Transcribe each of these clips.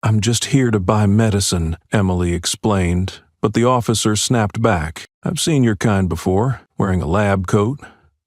"I'm just here to buy medicine," Emily explained, but the officer snapped back. "I've seen your kind before, wearing a lab coat.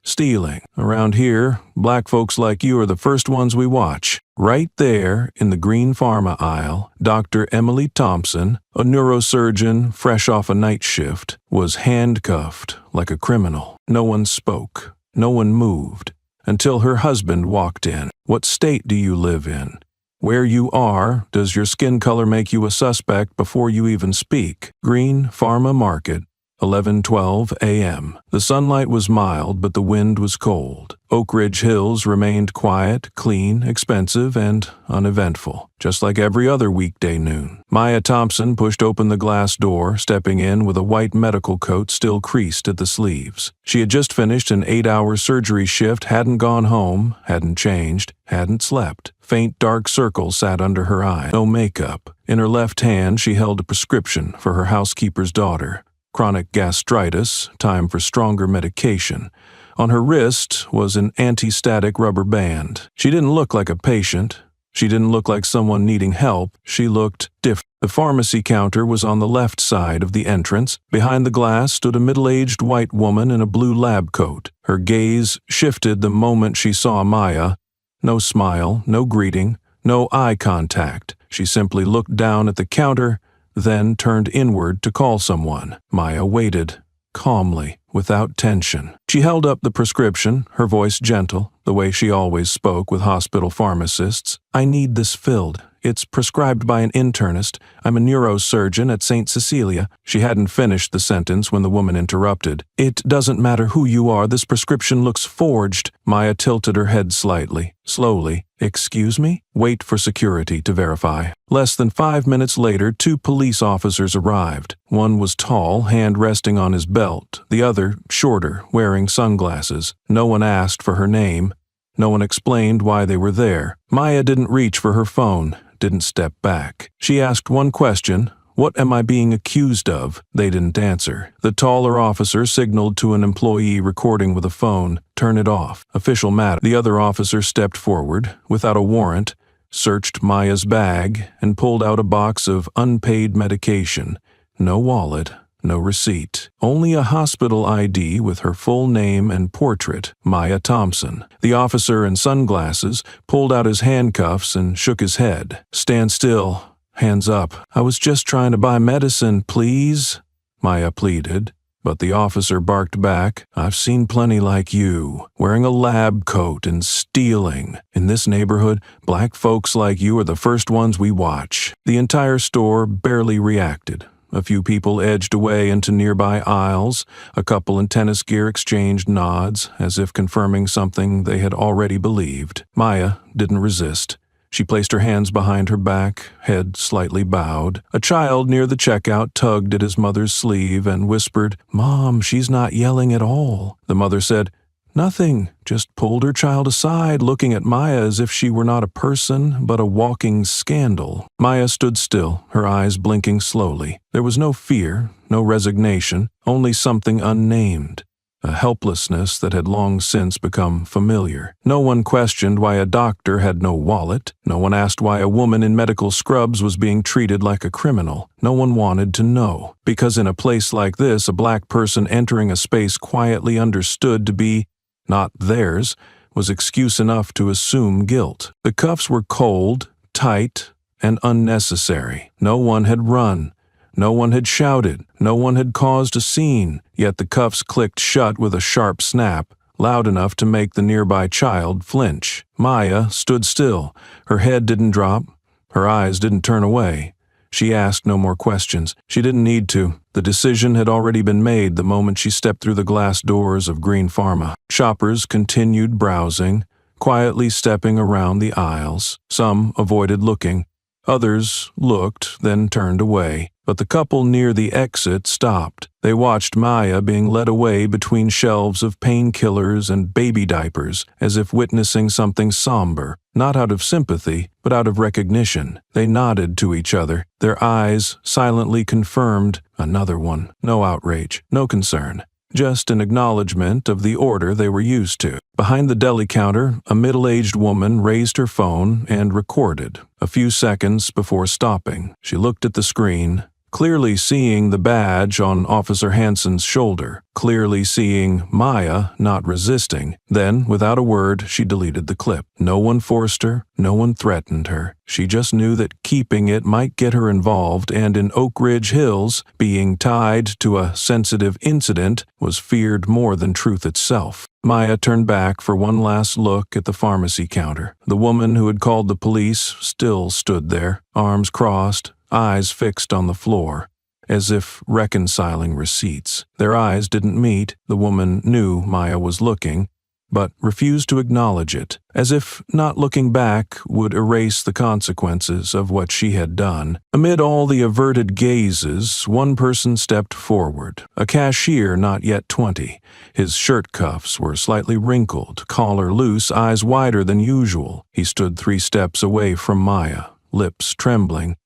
Stealing. Around here, black folks like you are the first ones we watch." Right there, in the green pharma aisle, Dr. Emily Thompson, a neurosurgeon fresh off a night shift, was handcuffed like a criminal. No one spoke. No one moved. Until her husband walked in. "What state do you live in? Where you are, does your skin color make you a suspect before you even speak?" Green Pharma Market, 11:12 a.m. The sunlight was mild, but the wind was cold. Oak Ridge Hills remained quiet, clean, expensive, and uneventful, just like every other weekday noon. Maya Thompson pushed open the glass door, stepping in with a white medical coat still creased at the sleeves. She had just finished an 8-hour surgery shift, hadn't gone home, hadn't changed, hadn't slept. Faint dark circles sat under her eyes. No makeup. In her left hand, she held a prescription for her housekeeper's daughter. Chronic gastritis, time for stronger medication. On her wrist was an anti-static rubber band. She didn't look like a patient. She didn't look like someone needing help. She looked different. The pharmacy counter was on the left side of the entrance. Behind the glass stood a middle-aged white woman in a blue lab coat. Her gaze shifted the moment she saw Maya. No smile, no greeting, no eye contact. She simply looked down at the counter, then turned inward to call someone. Maya waited, calmly, without tension. She held up the prescription, her voice gentle, the way she always spoke with hospital pharmacists. "I need this filled. It's prescribed by an internist. I'm a neurosurgeon at St. Cecilia." She hadn't finished the sentence when the woman interrupted. "It doesn't matter who you are. This prescription looks forged." Maya tilted her head slightly, slowly. "Excuse me?" "Wait for security to verify." Less than 5 minutes later, 2 police officers arrived. One was tall, hand resting on his belt. The other, shorter, wearing sunglasses. No one asked for her name. No one explained why they were there. Maya didn't reach for her phone, didn't step back. She asked one question: "What am I being accused of?" They didn't answer. The taller officer signaled to an employee recording with a phone, "Turn it off. Official matter." The other officer stepped forward, without a warrant, searched Maya's bag, and pulled out a box of unpaid medication. No wallet, no receipt. Only a hospital ID with her full name and portrait, Maya Thompson. The officer in sunglasses pulled out his handcuffs and shook his head. "Stand still. Hands up. I was just trying to buy medicine, please," Maya pleaded. But the officer barked back, "I've seen plenty like you, wearing a lab coat and stealing. In this neighborhood, black folks like you are the first ones we watch." The entire store barely reacted. A few people edged away into nearby aisles. A couple in tennis gear exchanged nods, as if confirming something they had already believed. Maya didn't resist. She placed her hands behind her back, head slightly bowed. A child near the checkout tugged at his mother's sleeve and whispered, "Mom, she's not yelling at all." The mother said, "Nothing," just pulled her child aside, looking at Maya as if she were not a person, but a walking scandal. Maya stood still, her eyes blinking slowly. There was no fear, no resignation, only something unnamed. A helplessness that had long since become familiar. No one questioned why a doctor had no wallet. No one asked why a woman in medical scrubs was being treated like a criminal. No one wanted to know. Because in a place like this, a black person entering a space quietly understood to be not theirs was excuse enough to assume guilt. The cuffs were cold, tight, and unnecessary. No one had run. No one had shouted. No one had caused a scene, yet the cuffs clicked shut with a sharp snap, loud enough to make the nearby child flinch. Maya stood still. Her head didn't drop. Her eyes didn't turn away. She asked no more questions. She didn't need to. The decision had already been made the moment she stepped through the glass doors of Green Pharma. Shoppers continued browsing, quietly stepping around the aisles. Some avoided looking. Others looked, then turned away. But the couple near the exit stopped. They watched Maya being led away between shelves of painkillers and baby diapers, as if witnessing something somber, not out of sympathy, but out of recognition. They nodded to each other. Their eyes silently confirmed another one. No outrage, no concern. just an acknowledgement of the order they were used to. Behind the deli counter, a middle-aged woman raised her phone and recorded, a few seconds before stopping. She looked at the screen, clearly seeing the badge on Officer Hansen's shoulder, clearly seeing Maya not resisting. Then, without a word, she deleted the clip. No one forced her, no one threatened her. She just knew that keeping it might get her involved, and in Oak Ridge Hills, being tied to a sensitive incident was feared more than truth itself. Maya turned back for one last look at the pharmacy counter. The woman who had called the police still stood there, arms crossed, eyes fixed on the floor, as if reconciling receipts. Their eyes didn't meet. The woman knew Maya was looking, but refused to acknowledge it, as if not looking back would erase the consequences of what she had done. Amid all the averted gazes, one person stepped forward, a cashier not yet 20. His shirt cuffs were slightly wrinkled, collar loose, eyes wider than usual. He stood 3 steps away from Maya, lips trembling.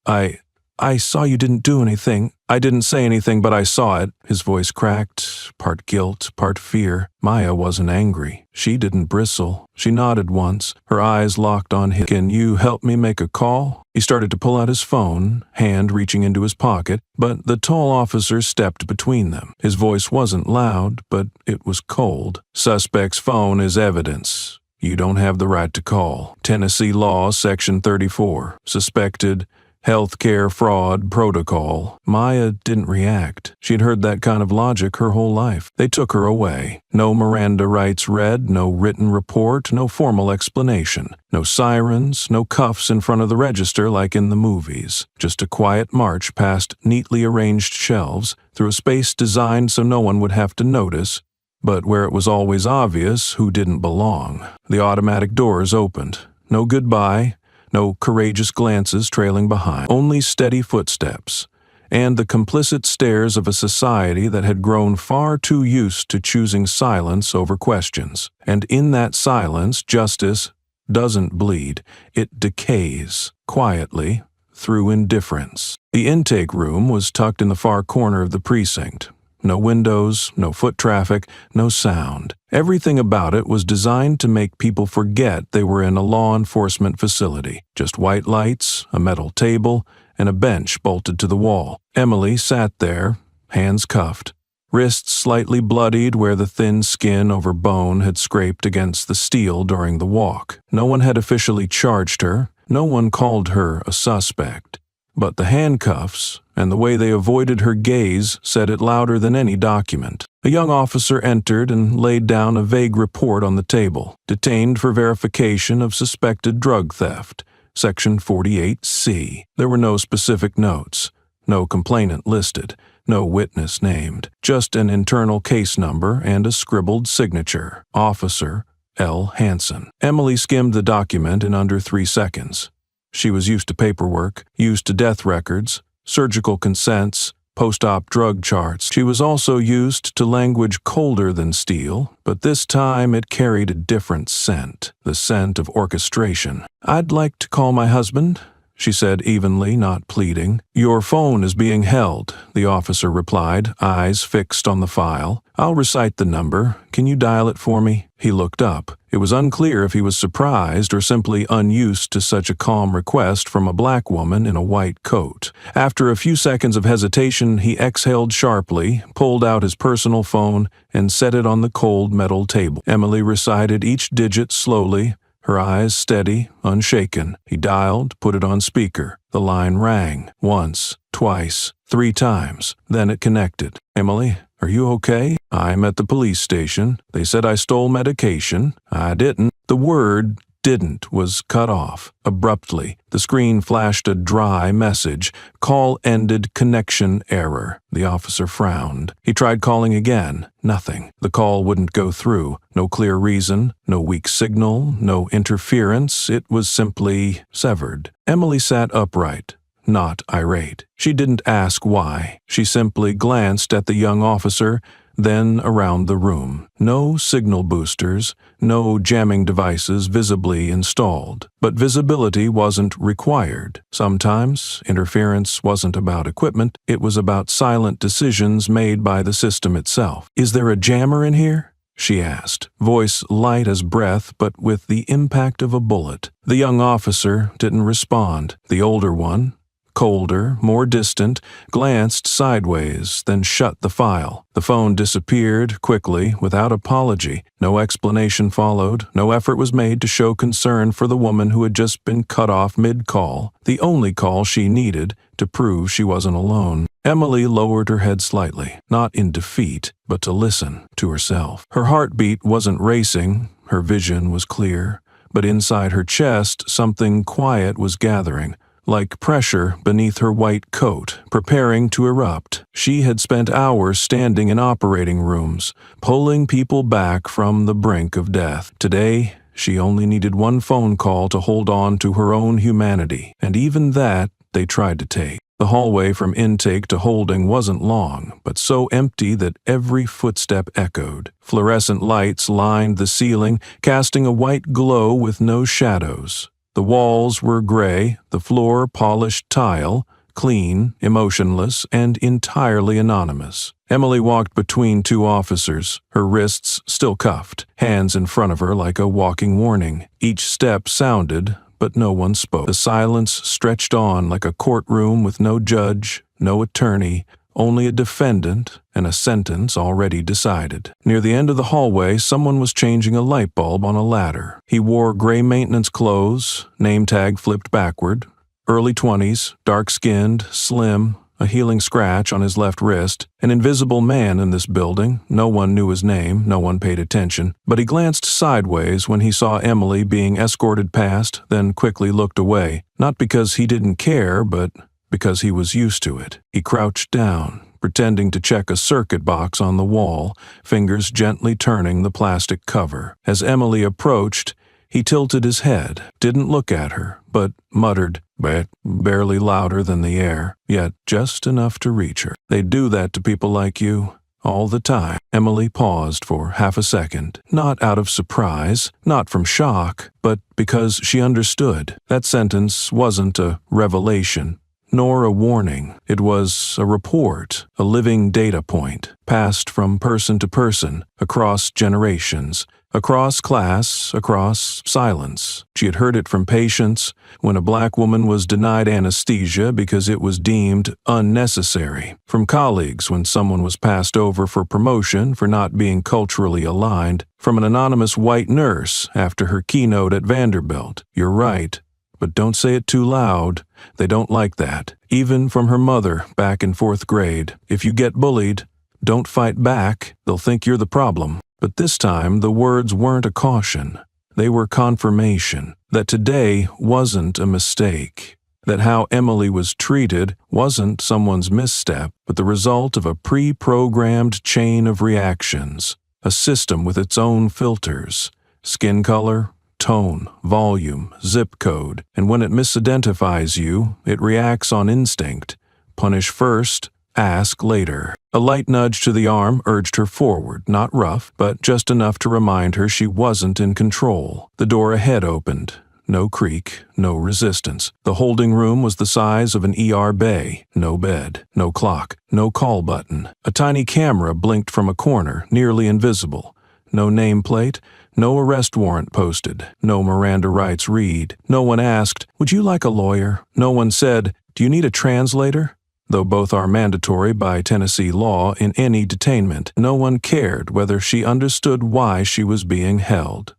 I saw you didn't do anything. I didn't say anything, but I saw it. His voice cracked, part guilt, part fear. Maya wasn't angry. She didn't bristle. She nodded once, her eyes locked on his. Can you help me make a call? He started to pull out his phone, hand reaching into his pocket, but the tall officer stepped between them. His voice wasn't loud, but it was cold. Suspect's phone is evidence. You don't have the right to call. Tennessee law, section 34. Suspected healthcare fraud protocol. Maya didn't react. She'd heard that kind of logic her whole life. They took her away. No Miranda rights read, no written report, no formal explanation. No sirens, no cuffs in front of the register like in the movies. Just a quiet march past neatly arranged shelves, through a space designed so no one would have to notice, but where it was always obvious who didn't belong. The automatic doors opened. No goodbye. No courageous glances trailing behind, only steady footsteps, and the complicit stares of a society that had grown far too used to choosing silence over questions. And in that silence, justice doesn't bleed, it decays, quietly, through indifference. The intake room was tucked in the far corner of the precinct. No windows, no foot traffic, no sound. Everything about it was designed to make people forget they were in a law enforcement facility. Just white lights, a metal table, and a bench bolted to the wall. Emily sat there, hands cuffed, wrists slightly bloodied where the thin skin over bone had scraped against the steel during the walk. No one had officially charged her. No one called her a suspect. But the handcuffs and the way they avoided her gaze said it louder than any document. A young officer entered and laid down a vague report on the table. Detained for verification of suspected drug theft. Section 48C. There were no specific notes. No complainant listed. No witness named. Just an internal case number and a scribbled signature. Officer L. Hansen. Emily skimmed the document in under 3 seconds. She was used to paperwork, used to death records, surgical consents, post-op drug charts. She was also used to language colder than steel, but this time it carried a different scent, the scent of orchestration. "I'd like to call my husband," she said evenly, not pleading. "Your phone is being held," the officer replied, eyes fixed on the file. "I'll recite the number. Can you dial it for me?" He looked up. It was unclear if he was surprised or simply unused to such a calm request from a black woman in a white coat. After a few seconds of hesitation, he exhaled sharply, pulled out his personal phone, and set it on the cold metal table. Emily recited each digit slowly, her eyes steady, unshaken. He dialed, put it on speaker. The line rang. Once, twice, 3 times. Then it connected. "Emily, are you okay? I'm at the police station. They said I stole medication. I didn't." The word "didn't" was cut off. Abruptly, the screen flashed a dry message. "Call ended, connection error." The officer frowned. He tried calling again. Nothing. The call wouldn't go through. No clear reason, no weak signal, no interference. It was simply severed. Emily sat upright, not irate. She didn't ask why. She simply glanced at the young officer, then around the room. No signal boosters, no jamming devices visibly installed. But visibility wasn't required. Sometimes interference wasn't about equipment, it was about silent decisions made by the system itself. "Is there a jammer in here?" she asked, voice light as breath but with the impact of a bullet. The young officer didn't respond. The older one, colder, more distant, glanced sideways, then shut the file. The phone disappeared quickly, without apology. No explanation followed. No effort was made to show concern for the woman who had just been cut off mid-call, the only call she needed to prove she wasn't alone. Emily lowered her head slightly, not in defeat, but to listen to herself. Her heartbeat wasn't racing, her vision was clear, but inside her chest something quiet was gathering, like pressure beneath her white coat, preparing to erupt. She had spent hours standing in operating rooms, pulling people back from the brink of death. Today, she only needed one phone call to hold on to her own humanity, and even that they tried to take. The hallway from intake to holding wasn't long, but so empty that every footstep echoed. Fluorescent lights lined the ceiling, casting a white glow with no shadows. The walls were gray, the floor polished tile, clean, emotionless, and entirely anonymous. Emily walked between two officers, her wrists still cuffed, hands in front of her like a walking warning. Each step sounded, but no one spoke. The silence stretched on like a courtroom with no judge, no attorney, only a defendant and a sentence already decided. Near the end of the hallway, someone was changing a light bulb on a ladder. He wore gray maintenance clothes, name tag flipped backward, early 20s, dark-skinned, slim, a healing scratch on his left wrist, an invisible man in this building. No one knew his name, no one paid attention, but he glanced sideways when he saw Emily being escorted past, then quickly looked away, not because he didn't care, but because he was used to it. He crouched down, pretending to check a circuit box on the wall, fingers gently turning the plastic cover. As Emily approached, he tilted his head, didn't look at her, but muttered, "Bet," barely louder than the air, yet just enough to reach her. "They do that to people like you, all the time." Emily paused for half a second, not out of surprise, not from shock, but because she understood. That sentence wasn't a revelation, nor a warning. It was a report, a living data point, passed from person to person, across generations, across class, across silence. She had heard it from patients when a black woman was denied anesthesia because it was deemed unnecessary, from colleagues when someone was passed over for promotion for not being culturally aligned, from an anonymous white nurse after her keynote at Vanderbilt. "You're right, but don't say it too loud. They don't like that." Even from her mother back in 4th grade. "If you get bullied, don't fight back. They'll think you're the problem." But this time, the words weren't a caution. They were confirmation that today wasn't a mistake, that how Emily was treated wasn't someone's misstep, but the result of a pre-programmed chain of reactions, a system with its own filters, skin color, tone, volume, zip code, and when it misidentifies you, it reacts on instinct. Punish first, ask later. A light nudge to the arm urged her forward, not rough, but just enough to remind her she wasn't in control. The door ahead opened. No creak, no resistance. The holding room was the size of an ER bay. No bed, no clock, no call button. A tiny camera blinked from a corner, nearly invisible. No nameplate, no arrest warrant posted, no Miranda rights read. No one asked, "Would you like a lawyer?" No one said, "Do you need a translator?" Though both are mandatory by Tennessee law in any detainment, no one cared whether she understood why she was being held.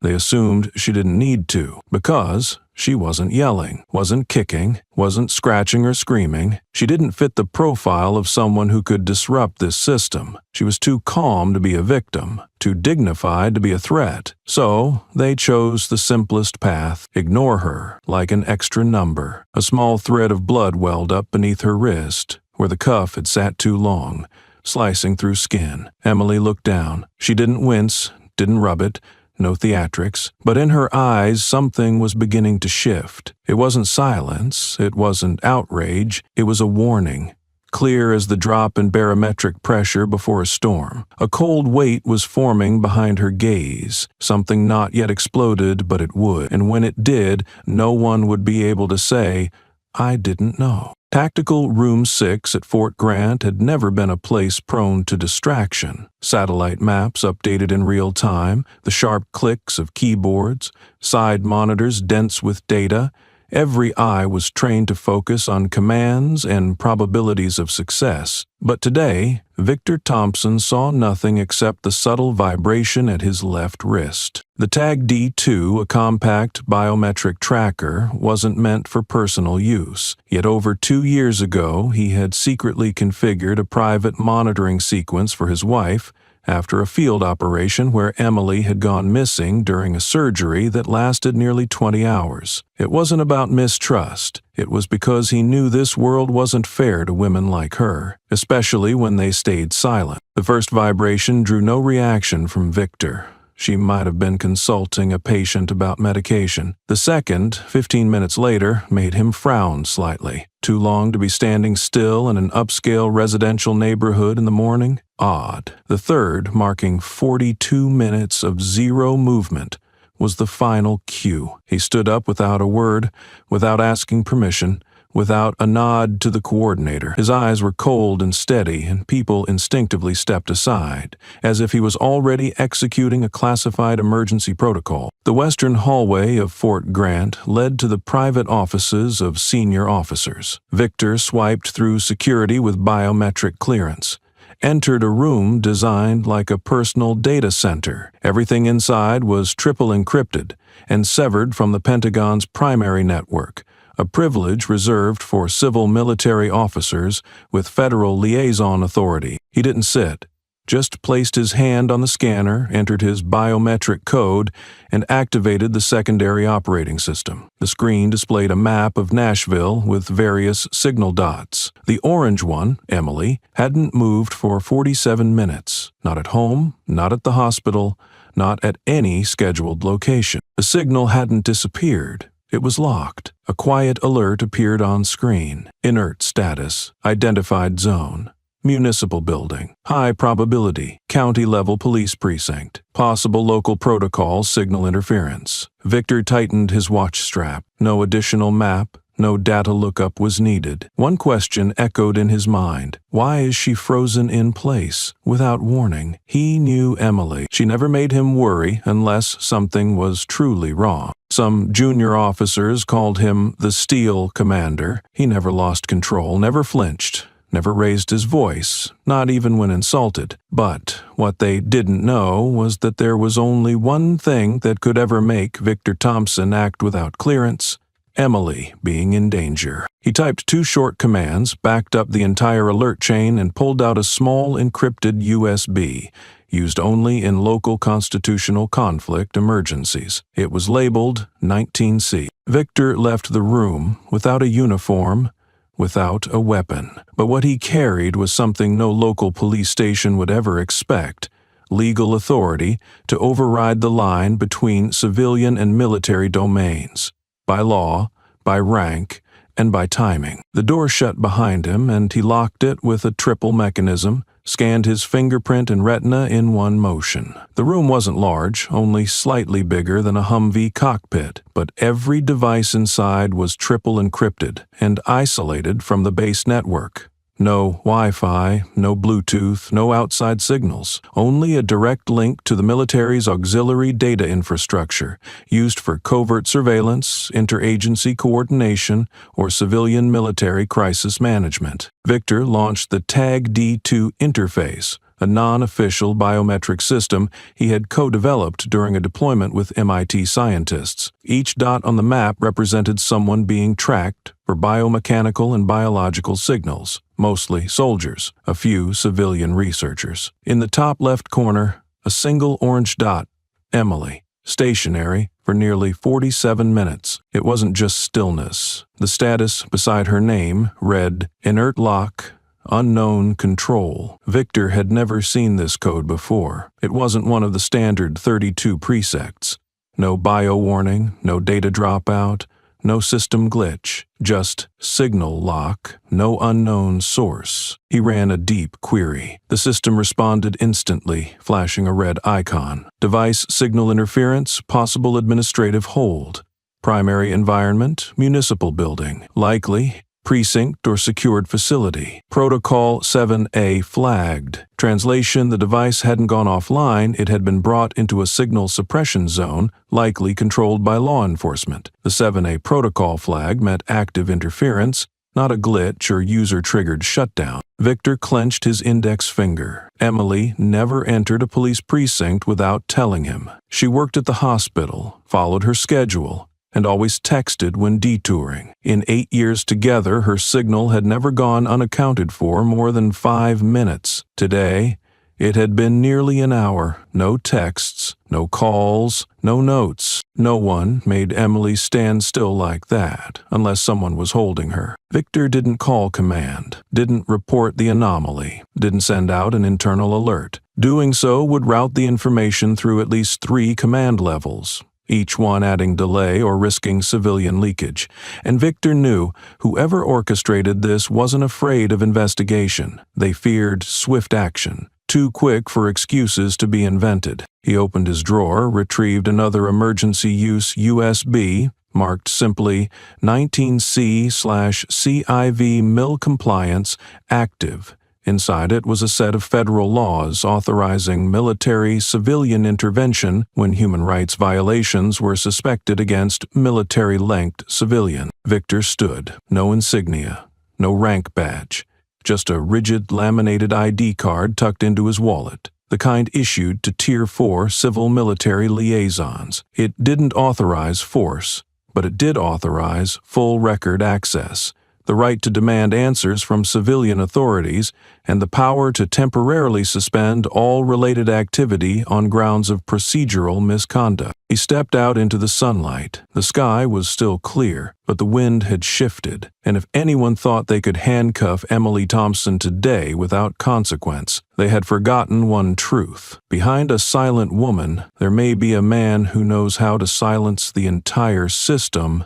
They assumed she didn't need to, because she wasn't yelling, wasn't kicking, wasn't scratching or screaming. She didn't fit the profile of someone who could disrupt this system. She was too calm to be a victim, too dignified to be a threat. So they chose the simplest path, ignore her like an extra number. A small thread of blood welled up beneath her wrist, where the cuff had sat too long, slicing through skin. Emily looked down. She didn't wince, didn't rub it, no theatrics, but in her eyes something was beginning to shift. It wasn't silence, it wasn't outrage, it was a warning. clear as the drop in barometric pressure before a storm. A cold weight was forming behind her gaze, something not yet exploded, but it would, and when it did, no one would be able to say, "I didn't know." Tactical Room 6 at Fort Grant had never been a place prone to distraction. Satellite maps updated in real time, the sharp clicks of keyboards, side monitors dense with data. Every eye was trained to focus on commands and probabilities of success. But today, Victor Thompson saw nothing except the subtle vibration at his left wrist. The Tag D2, a compact biometric tracker, wasn't meant for personal use. Yet over 2 years ago, he had secretly configured a private monitoring sequence for his wife after a field operation where Emily had gone missing during a surgery that lasted nearly 20 hours. It wasn't about mistrust. It was because he knew this world wasn't fair to women like her, especially when they stayed silent. The first vibration drew no reaction from Victor. She might have been consulting a patient about medication. The second, 15 minutes later, made him frown slightly. Too long to be standing still in an upscale residential neighborhood in the morning? Odd. The third, marking 42 minutes of zero movement, was the final cue. He stood up without a word, without asking permission, without a nod to the coordinator. His eyes were cold and steady, and people instinctively stepped aside, as if he was already executing a classified emergency protocol. The western hallway of Fort Grant led to the private offices of senior officers. Victor swiped through security with biometric clearance, entered a room designed like a personal data center. Everything inside was triple encrypted and severed from the Pentagon's primary network, a privilege reserved for civil military officers with federal liaison authority. He didn't sit, just placed his hand on the scanner, entered his biometric code, and activated the secondary operating system. The screen displayed a map of Nashville with various signal dots. The orange one, Emily, hadn't moved for 47 minutes. Not at home, not at the hospital, not at any scheduled location. The signal hadn't disappeared. It was locked. A quiet alert appeared on screen. Inert status. Identified zone. Municipal building. High probability. County-level police precinct. Possible local protocol signal interference. Victor tightened his watch strap. No additional map. No data lookup was needed. One question echoed in his mind. Why is she frozen in place, without warning? He knew Emily. She never made him worry unless something was truly wrong. Some junior officers called him the Steel Commander. He never lost control, never flinched, never raised his voice, not even when insulted. But what they didn't know was that there was only one thing that could ever make Victor Thompson act without clearance: Emily being in danger. He typed 2 short commands, backed up the entire alert chain, and pulled out a small encrypted USB, used only in local constitutional conflict emergencies. It was labeled 19C. Victor left the room without a uniform, without a weapon. But what he carried was something no local police station would ever expect: legal authority to override the line between civilian and military domains. By law, by rank, and by timing. The door shut behind him, and he locked it with a triple mechanism, scanned his fingerprint and retina in one motion. The room wasn't large, only slightly bigger than a Humvee cockpit, but every device inside was triple encrypted and isolated from the base network. No Wi-Fi, no Bluetooth, no outside signals, only a direct link to the military's auxiliary data infrastructure, used for covert surveillance, interagency coordination, or civilian-military crisis management. Victor launched the Tag D2 interface, a non-official biometric system he had co-developed during a deployment with MIT scientists. Each dot on the map represented someone being tracked for biomechanical and biological signals, mostly soldiers, a few civilian researchers. In the top left corner, a single orange dot, Emily, stationary for nearly 47 minutes. It wasn't just stillness. The status beside her name read, "Inert lock, unknown control." Victor had never seen this code before. It wasn't one of the standard 32 precepts. No bio warning, no data dropout, no system glitch, just signal lock, no unknown source. He ran a deep query. The system responded instantly, flashing a red icon. Device signal interference, possible administrative hold. Primary environment, municipal building. Likely, precinct or secured facility. Protocol 7A flagged. Translation: the device hadn't gone offline, it had been brought into a signal suppression zone, likely controlled by law enforcement. The 7A protocol flag meant active interference, not a glitch or user-triggered shutdown. Victor clenched his index finger. Emily never entered a police precinct without telling him. She worked at the hospital, followed her schedule, and always texted when detouring. In 8 years together, her signal had never gone unaccounted for more than 5 minutes. Today, it had been nearly an hour. No texts, no calls, no notes. No one made Emily stand still like that, unless someone was holding her. Victor didn't call command, didn't report the anomaly, didn't send out an internal alert. Doing so would route the information through at least 3 command levels, each one adding delay or risking civilian leakage. And Victor knew whoever orchestrated this wasn't afraid of investigation. They feared swift action, too quick for excuses to be invented. He opened his drawer, retrieved another emergency use USB, marked simply 19C/CIV MIL compliance active. Inside it was a set of federal laws authorizing military-civilian intervention when human rights violations were suspected against military-linked civilians. Victor stood, no insignia, no rank badge, just a rigid laminated ID card tucked into his wallet, the kind issued to Tier 4 civil-military liaisons. It didn't authorize force, but it did authorize full record access, the right to demand answers from civilian authorities, and the power to temporarily suspend all related activity on grounds of procedural misconduct. He stepped out into the sunlight. The sky was still clear, but the wind had shifted, and if anyone thought they could handcuff Emily Thompson today without consequence, they had forgotten one truth. Behind a silent woman, there may be a man who knows how to silence the entire system.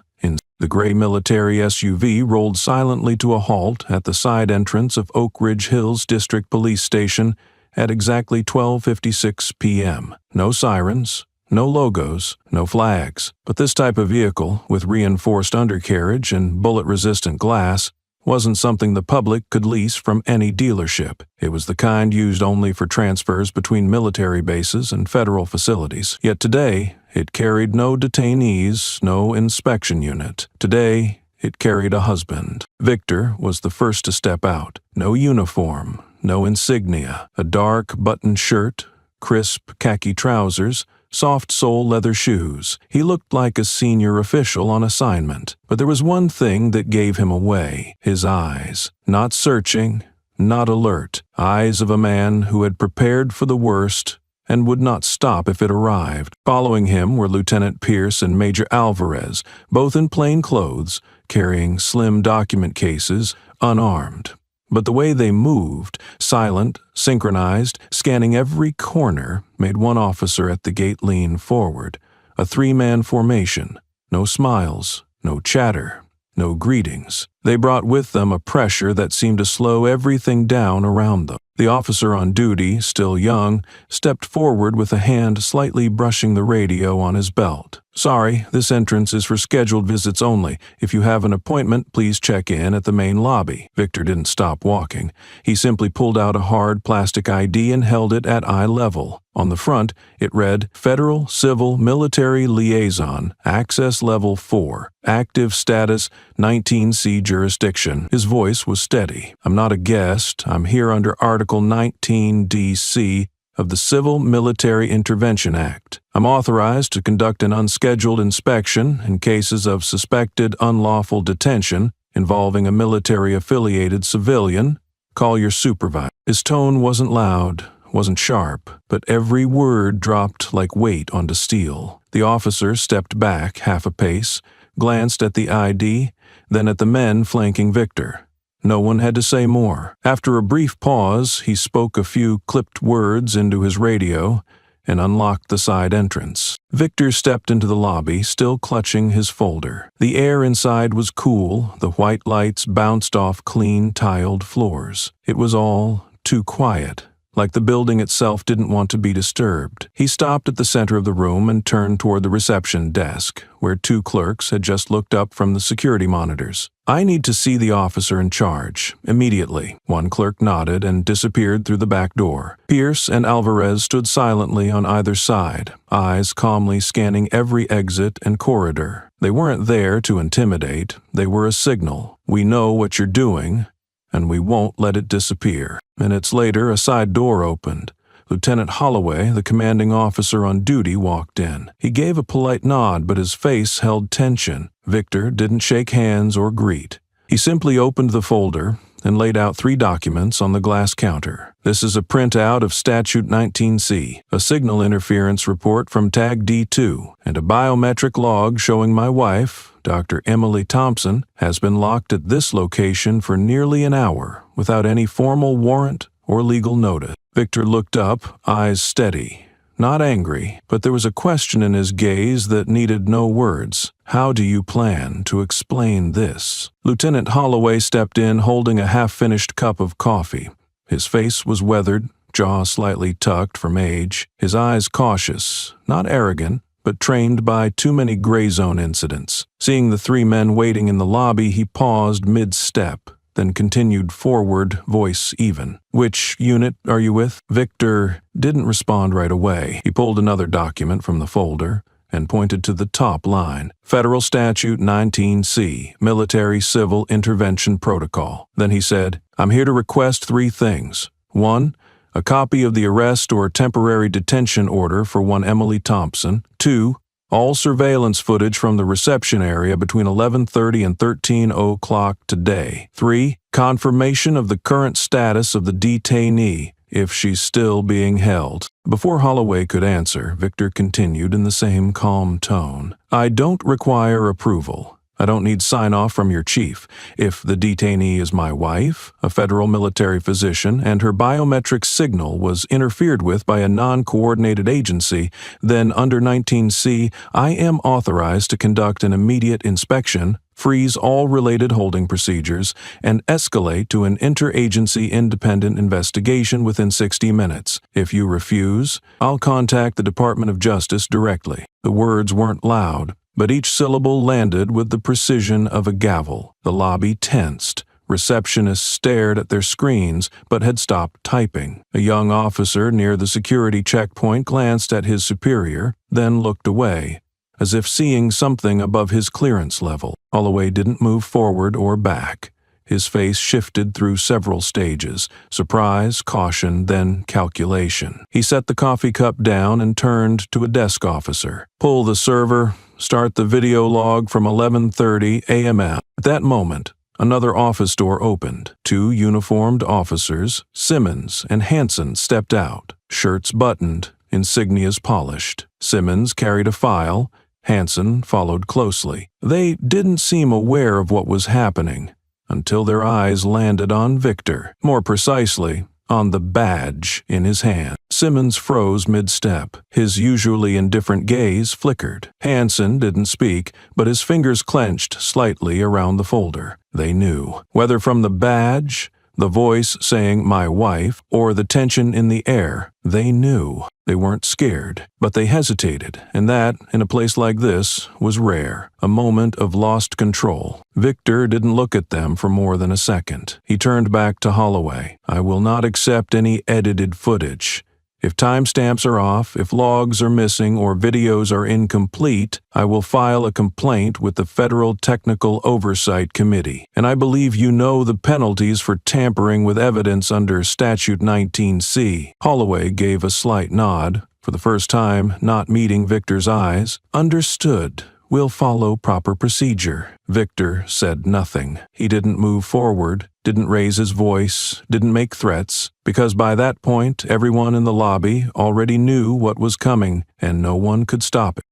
The gray military SUV rolled silently to a halt at the side entrance of Oak Ridge Hills District Police Station at exactly 12:56 p.m. No sirens, no logos, no flags. But this type of vehicle, with reinforced undercarriage and bullet-resistant glass, wasn't something the public could lease from any dealership. It was the kind used only for transfers between military bases and federal facilities. Yet today, it carried no detainees, no inspection unit. Today, it carried a husband. Victor was the first to step out. No uniform, no insignia. A dark buttoned shirt, crisp khaki trousers, soft sole leather shoes. He looked like a senior official on assignment. But there was one thing that gave him away: his eyes. Not searching, not alert. Eyes of a man who had prepared for the worst and would not stop if it arrived. Following him were Lieutenant Pierce and Major Alvarez, both in plain clothes, carrying slim document cases, unarmed. But the way they moved, silent, synchronized, scanning every corner, made one officer at the gate lean forward. A 3-man formation. No smiles, no chatter, no greetings. They brought with them a pressure that seemed to slow everything down around them. The officer on duty, still young, stepped forward with a hand slightly brushing the radio on his belt. "Sorry, this entrance is for scheduled visits only. If you have an appointment, please check in at the main lobby." Victor didn't stop walking. He simply pulled out a hard plastic ID and held it at eye level. On the front, it read, "Federal Civil Military Liaison, Access Level 4, Active Status 19C Jurisdiction." His voice was steady. "I'm not a guest. I'm here under Article 19DC of the Civil Military Intervention Act. I'm authorized to conduct an unscheduled inspection in cases of suspected unlawful detention involving a military-affiliated civilian. Call your supervisor." His tone wasn't loud, wasn't sharp, but every word dropped like weight onto steel. The officer stepped back half a pace, glanced at the ID, then at the men flanking Victor. No one had to say more. After a brief pause, he spoke a few clipped words into his radio, and unlocked the side entrance. Victor stepped into the lobby, still clutching his folder. The air inside was cool, the white lights bounced off clean, tiled floors. It was all too quiet, like the building itself didn't want to be disturbed. He stopped at the center of the room and turned toward the reception desk, where two clerks had just looked up from the security monitors. "I need to see the officer in charge, immediately." One clerk nodded and disappeared through the back door. Pierce and Alvarez stood silently on either side, eyes calmly scanning every exit and corridor. They weren't there to intimidate, they were a signal. "We know what you're doing, and we won't let it disappear." Minutes later, a side door opened. Lieutenant Holloway, the commanding officer on duty, walked in. He gave a polite nod, but his face held tension. Victor didn't shake hands or greet. He simply opened the folder and laid out 3 documents on the glass counter. "This is a printout of Statute 19C, a signal interference report from Tag D2, and a biometric log showing my wife, Dr. Emily Thompson, has been locked at this location for nearly an hour without any formal warrant or legal notice." Victor looked up, eyes steady. Not angry, but there was a question in his gaze that needed no words. "How do you plan to explain this?" Lieutenant Holloway stepped in holding a half-finished cup of coffee. His face was weathered, jaw slightly tucked from age, his eyes cautious, not arrogant, but trained by too many gray zone incidents. Seeing the 3 men waiting in the lobby, he paused mid-step, then continued forward, voice even. "Which unit are you with?" Victor didn't respond right away. He pulled another document from the folder and pointed to the top line. "Federal Statute 19C, Military Civil Intervention Protocol." Then he said, "I'm here to request 3 things. 1, a copy of the arrest or temporary detention order for one Emily Thompson. 2, all surveillance footage from the reception area between 11:30 and 13:00 today. 3, confirmation of the current status of the detainee, if she's still being held." Before Holloway could answer, Victor continued in the same calm tone. "I don't require approval. I don't need sign-off from your chief. If the detainee is my wife, a federal military physician, and her biometric signal was interfered with by a non-coordinated agency, then under 19C, I am authorized to conduct an immediate inspection, freeze all related holding procedures, and escalate to an interagency independent investigation within 60 minutes. If you refuse, I'll contact the Department of Justice directly." The words weren't loud, but each syllable landed with the precision of a gavel. The lobby tensed. Receptionists stared at their screens, but had stopped typing. A young officer near the security checkpoint glanced at his superior, then looked away, as if seeing something above his clearance level. Holloway didn't move forward or back. His face shifted through several stages, surprise, caution, then calculation. He set the coffee cup down and turned to a desk officer. "Pull the server. Start the video log from 11:30 a.m. At that moment, another office door opened. 2 uniformed officers, Simmons and Hanson, stepped out, shirts buttoned, insignias polished. Simmons carried a file. Hanson followed closely. They didn't seem aware of what was happening until their eyes landed on Victor, more precisely, on the badge in his hand. Simmons froze mid-step. His usually indifferent gaze flickered. Hanson didn't speak, but his fingers clenched slightly around the folder. They knew. Whether from the badge, the voice saying "my wife," or the tension in the air, they knew. They weren't scared, but they hesitated, and that, in a place like this, was rare. A moment of lost control. Victor didn't look at them for more than a second. He turned back to Holloway. "I will not accept any edited footage. If timestamps are off, if logs are missing, or videos are incomplete, I will file a complaint with the Federal Technical Oversight Committee. And I believe you know the penalties for tampering with evidence under Statute 19C. Holloway gave a slight nod, for the first time not meeting Victor's eyes. "Understood. We'll follow proper procedure." Victor said nothing. He didn't move forward, didn't raise his voice, didn't make threats, because by that point everyone in the lobby already knew what was coming, and no one could stop it.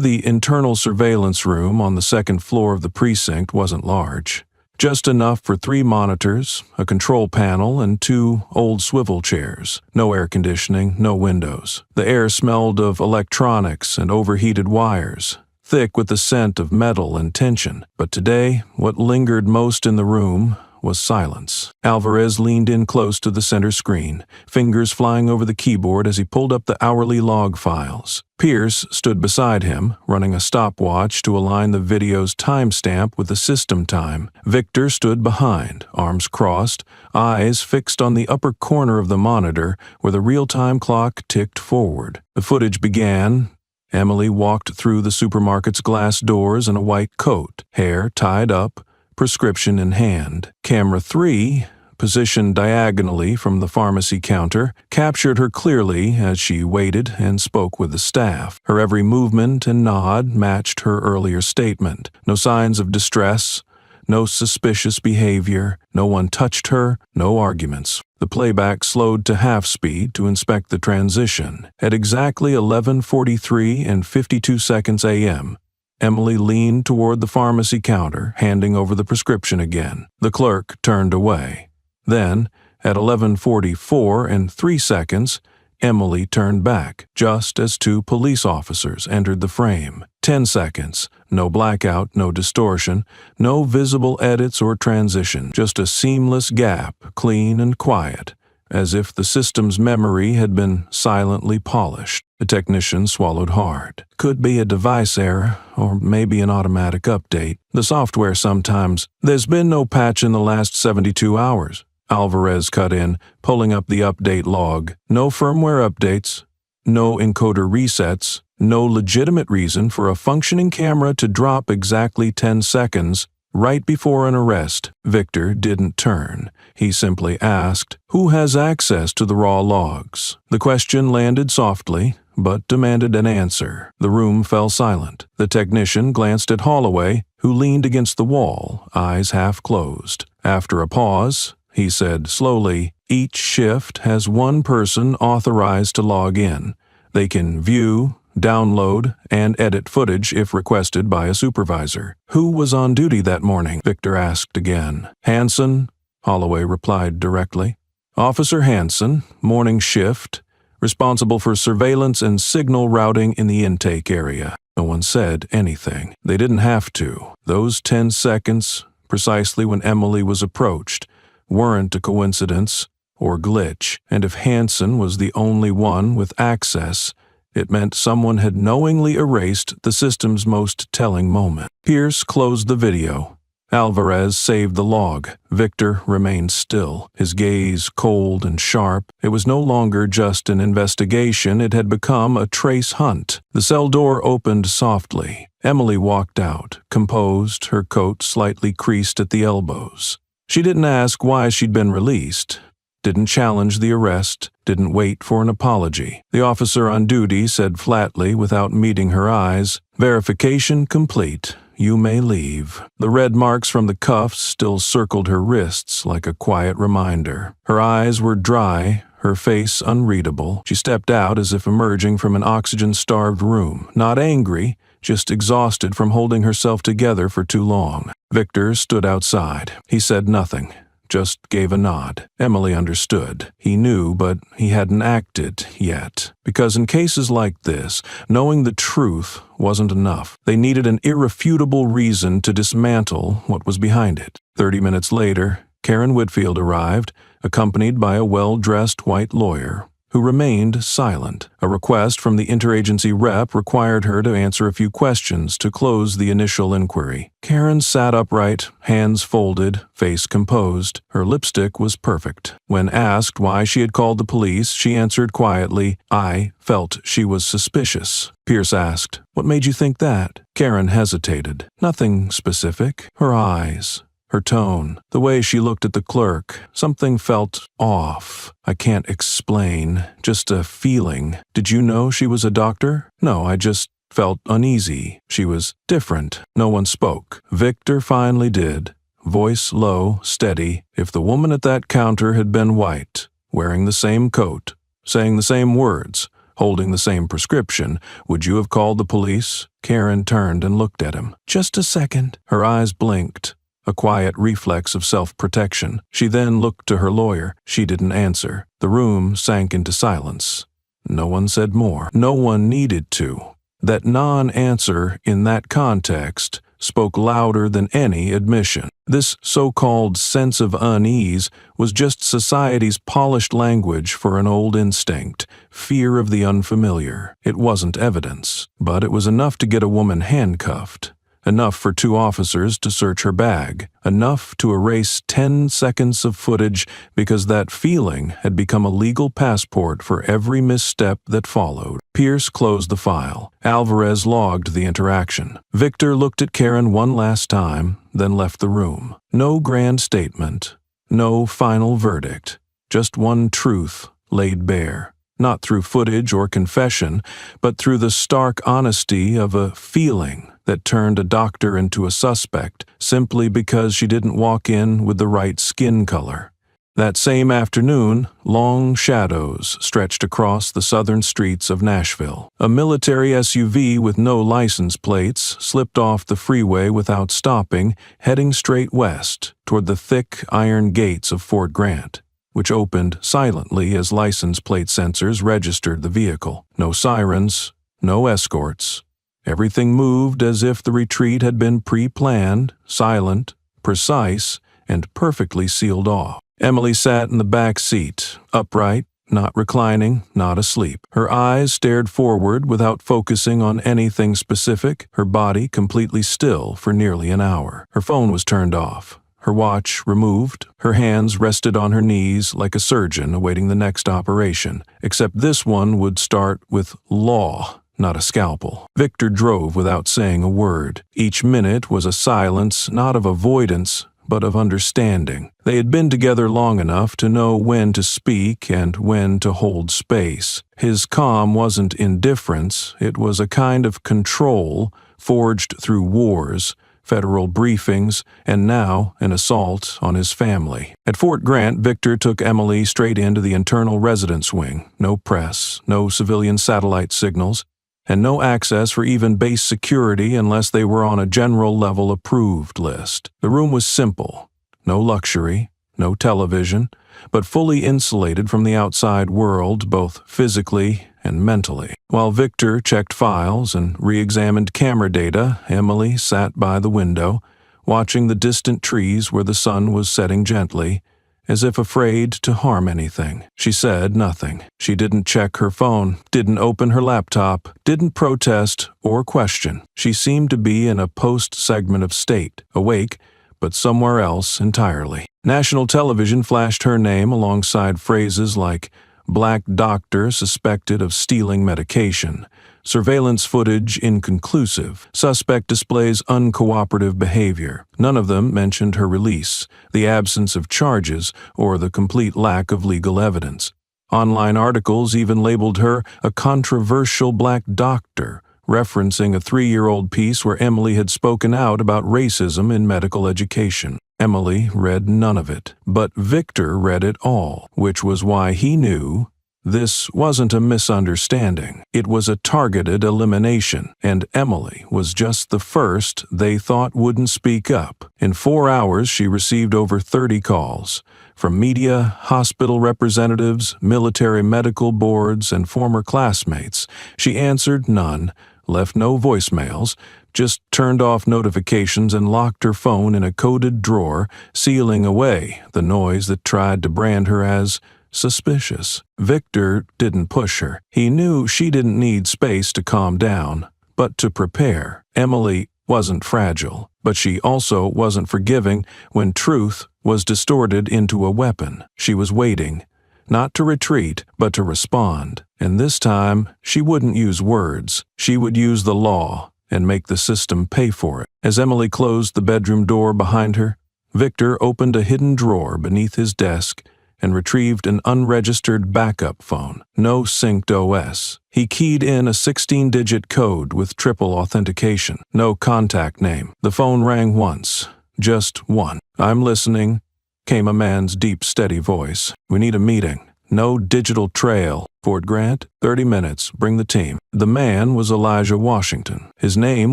The internal surveillance room on the second floor of the precinct wasn't large. Just enough for 3 monitors, a control panel, and 2 old swivel chairs. No air conditioning, no windows. The air smelled of electronics and overheated wires, thick with the scent of metal and tension. But today, what lingered most in the room was silence. Alvarez leaned in close to the center screen, fingers flying over the keyboard as he pulled up the hourly log files. Pierce stood beside him, running a stopwatch to align the video's timestamp with the system time. Victor stood behind, arms crossed, eyes fixed on the upper corner of the monitor where the real-time clock ticked forward. The footage began. Emily walked through the supermarket's glass doors in a white coat, hair tied up, prescription in hand. Camera 3, positioned diagonally from the pharmacy counter, captured her clearly as she waited and spoke with the staff. Her every movement and nod matched her earlier statement. No signs of distress, no suspicious behavior, no one touched her, no arguments. The playback slowed to half speed to inspect the transition. At exactly 11:43 and 52 seconds a.m., Emily leaned toward the pharmacy counter, handing over the prescription again. The clerk turned away. Then, at 11:44 and 3 seconds, Emily turned back, just as 2 police officers entered the frame. 10 seconds, no blackout, no distortion, no visible edits or transition, just a seamless gap, clean and quiet, as if the system's memory had been silently polished. The technician swallowed hard. Could be a device error, or maybe an automatic update. The software sometimes. There's been no patch in the last 72 hours. Alvarez cut in, pulling up the update log. No firmware updates, no encoder resets, no legitimate reason for a functioning camera to drop exactly 10 seconds right before an arrest. Victor didn't turn. He simply asked, "Who has access to the raw logs?" The question landed softly, but demanded an answer. The room fell silent. The technician glanced at Holloway, who leaned against the wall, eyes half closed. After a pause, he said slowly, "Each shift has 1 person authorized to log in. They can view, download, and edit footage if requested by a supervisor." "Who was on duty that morning?" Victor asked again. "Hansen," Holloway replied directly. "Officer Hansen, morning shift, responsible for surveillance and signal routing in the intake area." No one said anything. They didn't have to. Those 10 seconds, precisely when Emily was approached, weren't a coincidence or glitch, and if Hansen was the only one with access, it meant someone had knowingly erased the system's most telling moment. Pierce closed the video. Alvarez saved the log. Victor remained still, his gaze cold and sharp. It was no longer just an investigation, it had become a trace hunt. The cell door opened softly. Emily walked out, composed, her coat slightly creased at the elbows. She didn't ask why she'd been released, didn't challenge the arrest, didn't wait for an apology. The officer on duty said flatly, without meeting her eyes, "Verification complete. You may leave." The red marks from the cuffs still circled her wrists like a quiet reminder. Her eyes were dry, her face unreadable. She stepped out as if emerging from an oxygen-starved room, not angry, just exhausted from holding herself together for too long. Victor stood outside. He said nothing, just gave a nod. Emily understood. He knew, but he hadn't acted yet. Because in cases like this, knowing the truth wasn't enough. They needed an irrefutable reason to dismantle what was behind it. 30 minutes later, Karen Whitfield arrived, accompanied by a well-dressed white lawyer, who remained silent. A request from the interagency rep required her to answer a few questions to close the initial inquiry. Karen sat upright, hands folded, face composed. Her lipstick was perfect. When asked why she had called the police, she answered quietly, "I felt she was suspicious." Pierce asked, "What made you think that?" Karen hesitated. Nothing specific. Her eyes, her tone, the way she looked at the clerk, something felt off. "I can't explain, just a feeling." "Did you know she was a doctor?" "No, I just felt uneasy. She was different." No one spoke. Victor finally did. Voice low, steady. "If the woman at that counter had been white, wearing the same coat, saying the same words, holding the same prescription, would you have called the police?" Karen turned and looked at him. "Just a second." Her eyes blinked. a quiet reflex of self-protection. She then looked to her lawyer. She didn't answer. The room sank into silence. No one said more. No one needed to. That non-answer in that context spoke louder than any admission. This so-called sense of unease was just society's polished language for an old instinct, fear of the unfamiliar. It wasn't evidence, but it was enough to get a woman handcuffed. Enough for 2 officers to search her bag. Enough to erase 10 seconds of footage because that feeling had become a legal passport for every misstep that followed. Pierce closed the file. Alvarez logged the interaction. Victor looked at Karen one last time, then left the room. No grand statement. No final verdict. Just one truth laid bare. Not through footage or confession, but through the stark honesty of a feeling that turned a doctor into a suspect simply because she didn't walk in with the right skin color. That same afternoon, long shadows stretched across the southern streets of Nashville. A military SUV with no license plates slipped off the freeway without stopping, heading straight west toward the thick iron gates of Fort Grant, which opened silently as license plate sensors registered the vehicle. No sirens, no escorts. Everything moved as if the retreat had been pre-planned, silent, precise, and perfectly sealed off. Emily sat in the back seat, upright, not reclining, not asleep. Her eyes stared forward without focusing on anything specific, her body completely still for nearly an hour. Her phone was turned off, her watch removed, her hands rested on her knees like a surgeon awaiting the next operation, except this one would start with law, not a scalpel. Victor drove without saying a word. Each minute was a silence not of avoidance, but of understanding. They had been together long enough to know when to speak and when to hold space. His calm wasn't indifference, it was a kind of control forged through wars, federal briefings, and now an assault on his family. At Fort Grant, Victor took Emily straight into the internal residence wing. No press, no civilian satellite signals, and no access for even base security unless they were on a general-level approved list. The room was simple. No luxury, no television, but fully insulated from the outside world, both physically and mentally. While Victor checked files and re-examined camera data, Emily sat by the window, watching the distant trees where the sun was setting gently, as if afraid to harm anything. She said nothing. She didn't check her phone, didn't open her laptop, didn't protest or question. She seemed to be in a post-segment of state, awake, but somewhere else entirely. National television flashed her name alongside phrases like "black doctor suspected of stealing medication," "surveillance footage inconclusive," "suspect displays uncooperative behavior." None of them mentioned her release, the absence of charges, or the complete lack of legal evidence. Online articles even labeled her a controversial black doctor, referencing a 3-year-old piece where Emily had spoken out about racism in medical education. Emily read none of it, but Victor read it all, which was why he knew this wasn't a misunderstanding. It was a targeted elimination, and Emily was just the first they thought wouldn't speak up. In 4 hours, she received over 30 calls from media, hospital representatives, military medical boards, and former classmates. She answered none, left no voicemails, just turned off notifications and locked her phone in a coded drawer, sealing away the noise that tried to brand her as suspicious. Victor didn't push her. He knew she didn't need space to calm down, but to prepare. Emily wasn't fragile, but she also wasn't forgiving when truth was distorted into a weapon. She was waiting, not to retreat, but to respond. And this time, she wouldn't use words. She would use the law and make the system pay for it. As Emily closed the bedroom door behind her, Victor opened a hidden drawer beneath his desk and retrieved an unregistered backup phone. No synced OS. He keyed in a 16-digit code with triple authentication. No contact name. The phone rang once. Just one. "I'm listening," came a man's deep, steady voice. "We need a meeting. No digital trail. Fort Grant, 30 minutes, bring the team. The man was Elijah Washington. His name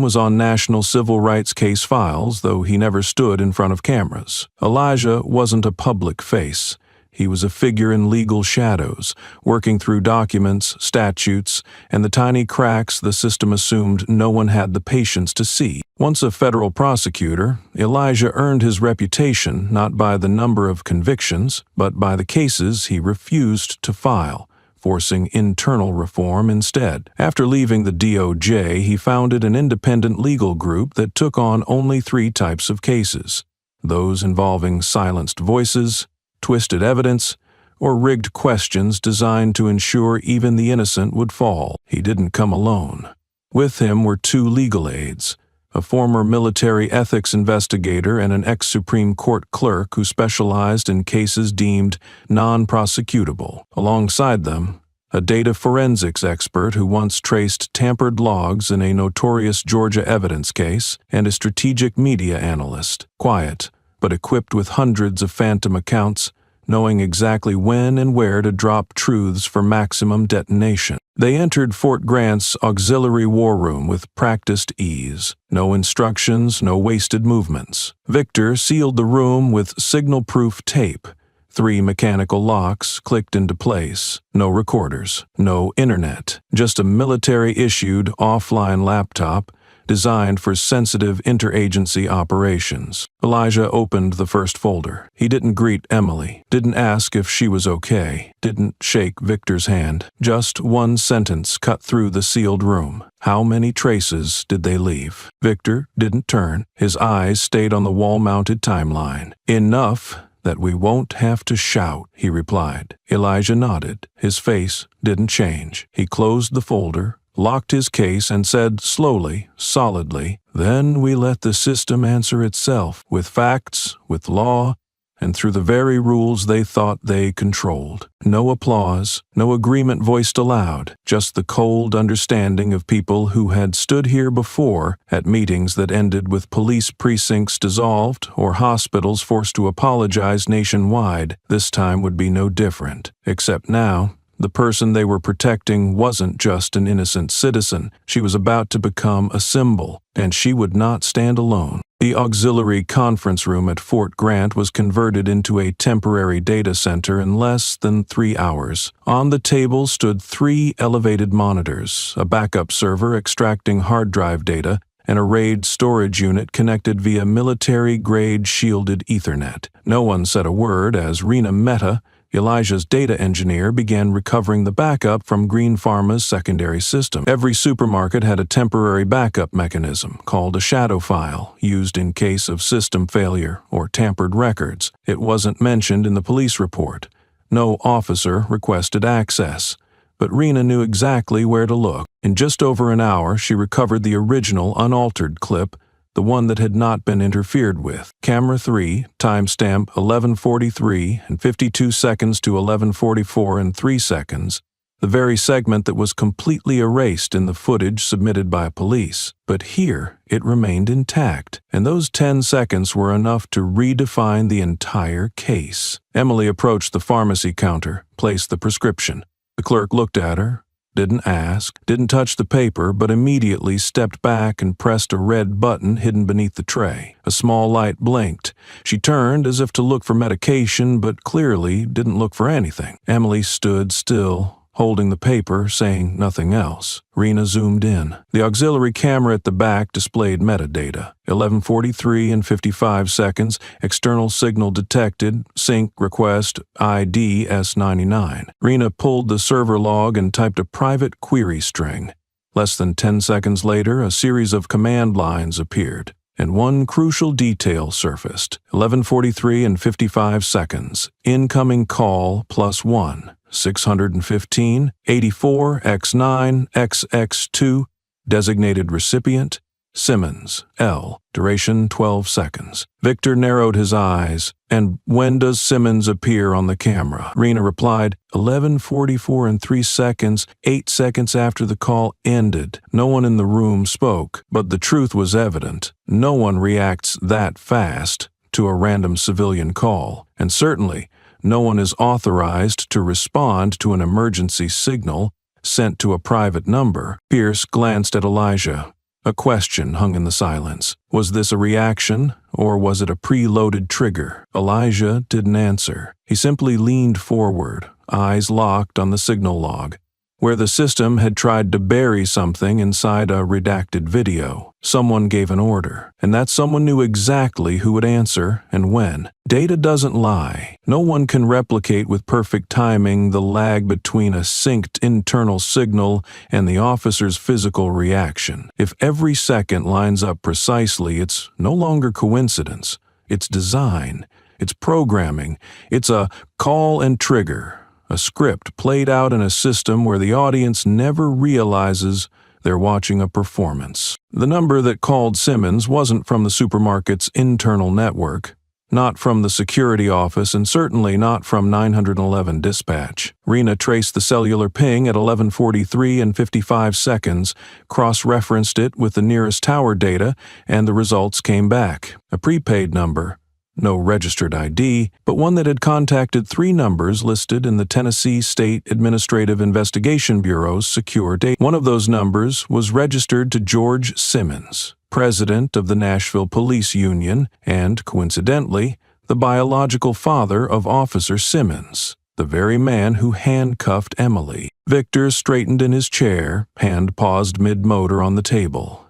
was on national civil rights case files, though he never stood in front of cameras. Elijah wasn't a public face. He was a figure in legal shadows, working through documents, statutes, and the tiny cracks the system assumed no one had the patience to see. Once a federal prosecutor, Elijah earned his reputation not by the number of convictions, but by the cases he refused to file, forcing internal reform instead. After leaving the DOJ, he founded an independent legal group that took on only 3 types of cases: those involving silenced voices, twisted evidence, or rigged questions designed to ensure even the innocent would fall. He didn't come alone. With him were 2 legal aides, a former military ethics investigator and an ex-Supreme Court clerk who specialized in cases deemed non-prosecutable. Alongside them, a data forensics expert who once traced tampered logs in a notorious Georgia evidence case, and a strategic media analyst, quiet, but equipped with hundreds of phantom accounts, knowing exactly when and where to drop truths for maximum detonation. They entered Fort Grant's auxiliary war room with practiced ease. No instructions, no wasted movements. Victor sealed the room with signal-proof tape. 3 mechanical locks clicked into place. No recorders, no internet, just a military-issued offline laptop designed for sensitive interagency operations. Elijah opened the first folder. He didn't greet Emily, didn't ask if she was okay, didn't shake Victor's hand. Just one sentence cut through the sealed room. How many traces did they leave? Victor didn't turn. His eyes stayed on the wall-mounted timeline. Enough that we won't have to shout, he replied. Elijah nodded. His face didn't change. He closed the folder, locked his case, and said slowly, solidly, "Then we let the system answer itself, with facts, with law, and through the very rules they thought they controlled." No applause, no agreement voiced aloud, just the cold understanding of people who had stood here before at meetings that ended with police precincts dissolved or hospitals forced to apologize nationwide. This time would be no different, except now, the person they were protecting wasn't just an innocent citizen. She was about to become a symbol, and she would not stand alone. The auxiliary conference room at Fort Grant was converted into a temporary data center in less than 3 hours. On the table stood 3 elevated monitors, a backup server extracting hard drive data, and a RAID storage unit connected via military-grade shielded Ethernet. No one said a word as Rena Mehta, Elijah's data engineer, began recovering the backup from Green Pharma's secondary system. Every supermarket had a temporary backup mechanism called a shadow file, used in case of system failure or tampered records. It wasn't mentioned in the police report. No officer requested access, but Rena knew exactly where to look. In just over an hour, she recovered the original unaltered clip, the one that had not been interfered with. Camera 3, timestamp 11:43 and 52 seconds to 11:44 and 3 seconds, the very segment that was completely erased in the footage submitted by police. But here, it remained intact, and those 10 seconds were enough to redefine the entire case. Emily approached the pharmacy counter, placed the prescription. The clerk looked at her, didn't ask, didn't touch the paper, but immediately stepped back and pressed a red button hidden beneath the tray. A small light blinked. She turned as if to look for medication, but clearly didn't look for anything. Emily stood still, holding the paper, saying nothing else. Rena zoomed in. The auxiliary camera at the back displayed metadata. 11:43 and 55 seconds, external signal detected, sync request ID S99. Rena pulled the server log and typed a private query string. Less than 10 seconds later, a series of command lines appeared, and one crucial detail surfaced. 11:43 and 55 seconds, incoming call +1. 615, 84, X9, XX2, designated recipient, Simmons, L, duration 12 seconds. Victor narrowed his eyes. "And when does Simmons appear on the camera?" Rena replied, 11:44 and 3 seconds, 8 seconds after the call ended. No one in the room spoke, but the truth was evident. No one reacts that fast to a random civilian call, and certainly no one is authorized to respond to an emergency signal sent to a private number. Pierce glanced at Elijah. A question hung in the silence. Was this a reaction, or was it a preloaded trigger? Elijah didn't answer. He simply leaned forward, eyes locked on the signal log, where the system had tried to bury something inside a redacted video. Someone gave an order, and that someone knew exactly who would answer and when. Data doesn't lie. No one can replicate with perfect timing the lag between a synced internal signal and the officer's physical reaction. If every second lines up precisely, it's no longer coincidence. It's design. It's programming. It's a call and trigger. A script played out in a system where the audience never realizes they're watching a performance. The number that called Simmons wasn't from the supermarket's internal network, not from the security office, and certainly not from 911 dispatch. Rena traced the cellular ping at 11:43 and 55 seconds, cross-referenced it with the nearest tower data, and the results came back. A prepaid number. No registered ID, but one that had contacted 3 numbers listed in the Tennessee State Administrative Investigation Bureau's secure data. One of those numbers was registered to George Simmons, president of the Nashville Police Union and, coincidentally, the biological father of Officer Simmons, the very man who handcuffed Emily. Victor straightened in his chair, hand paused mid-motor on the table.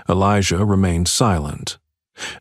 Elijah remained silent.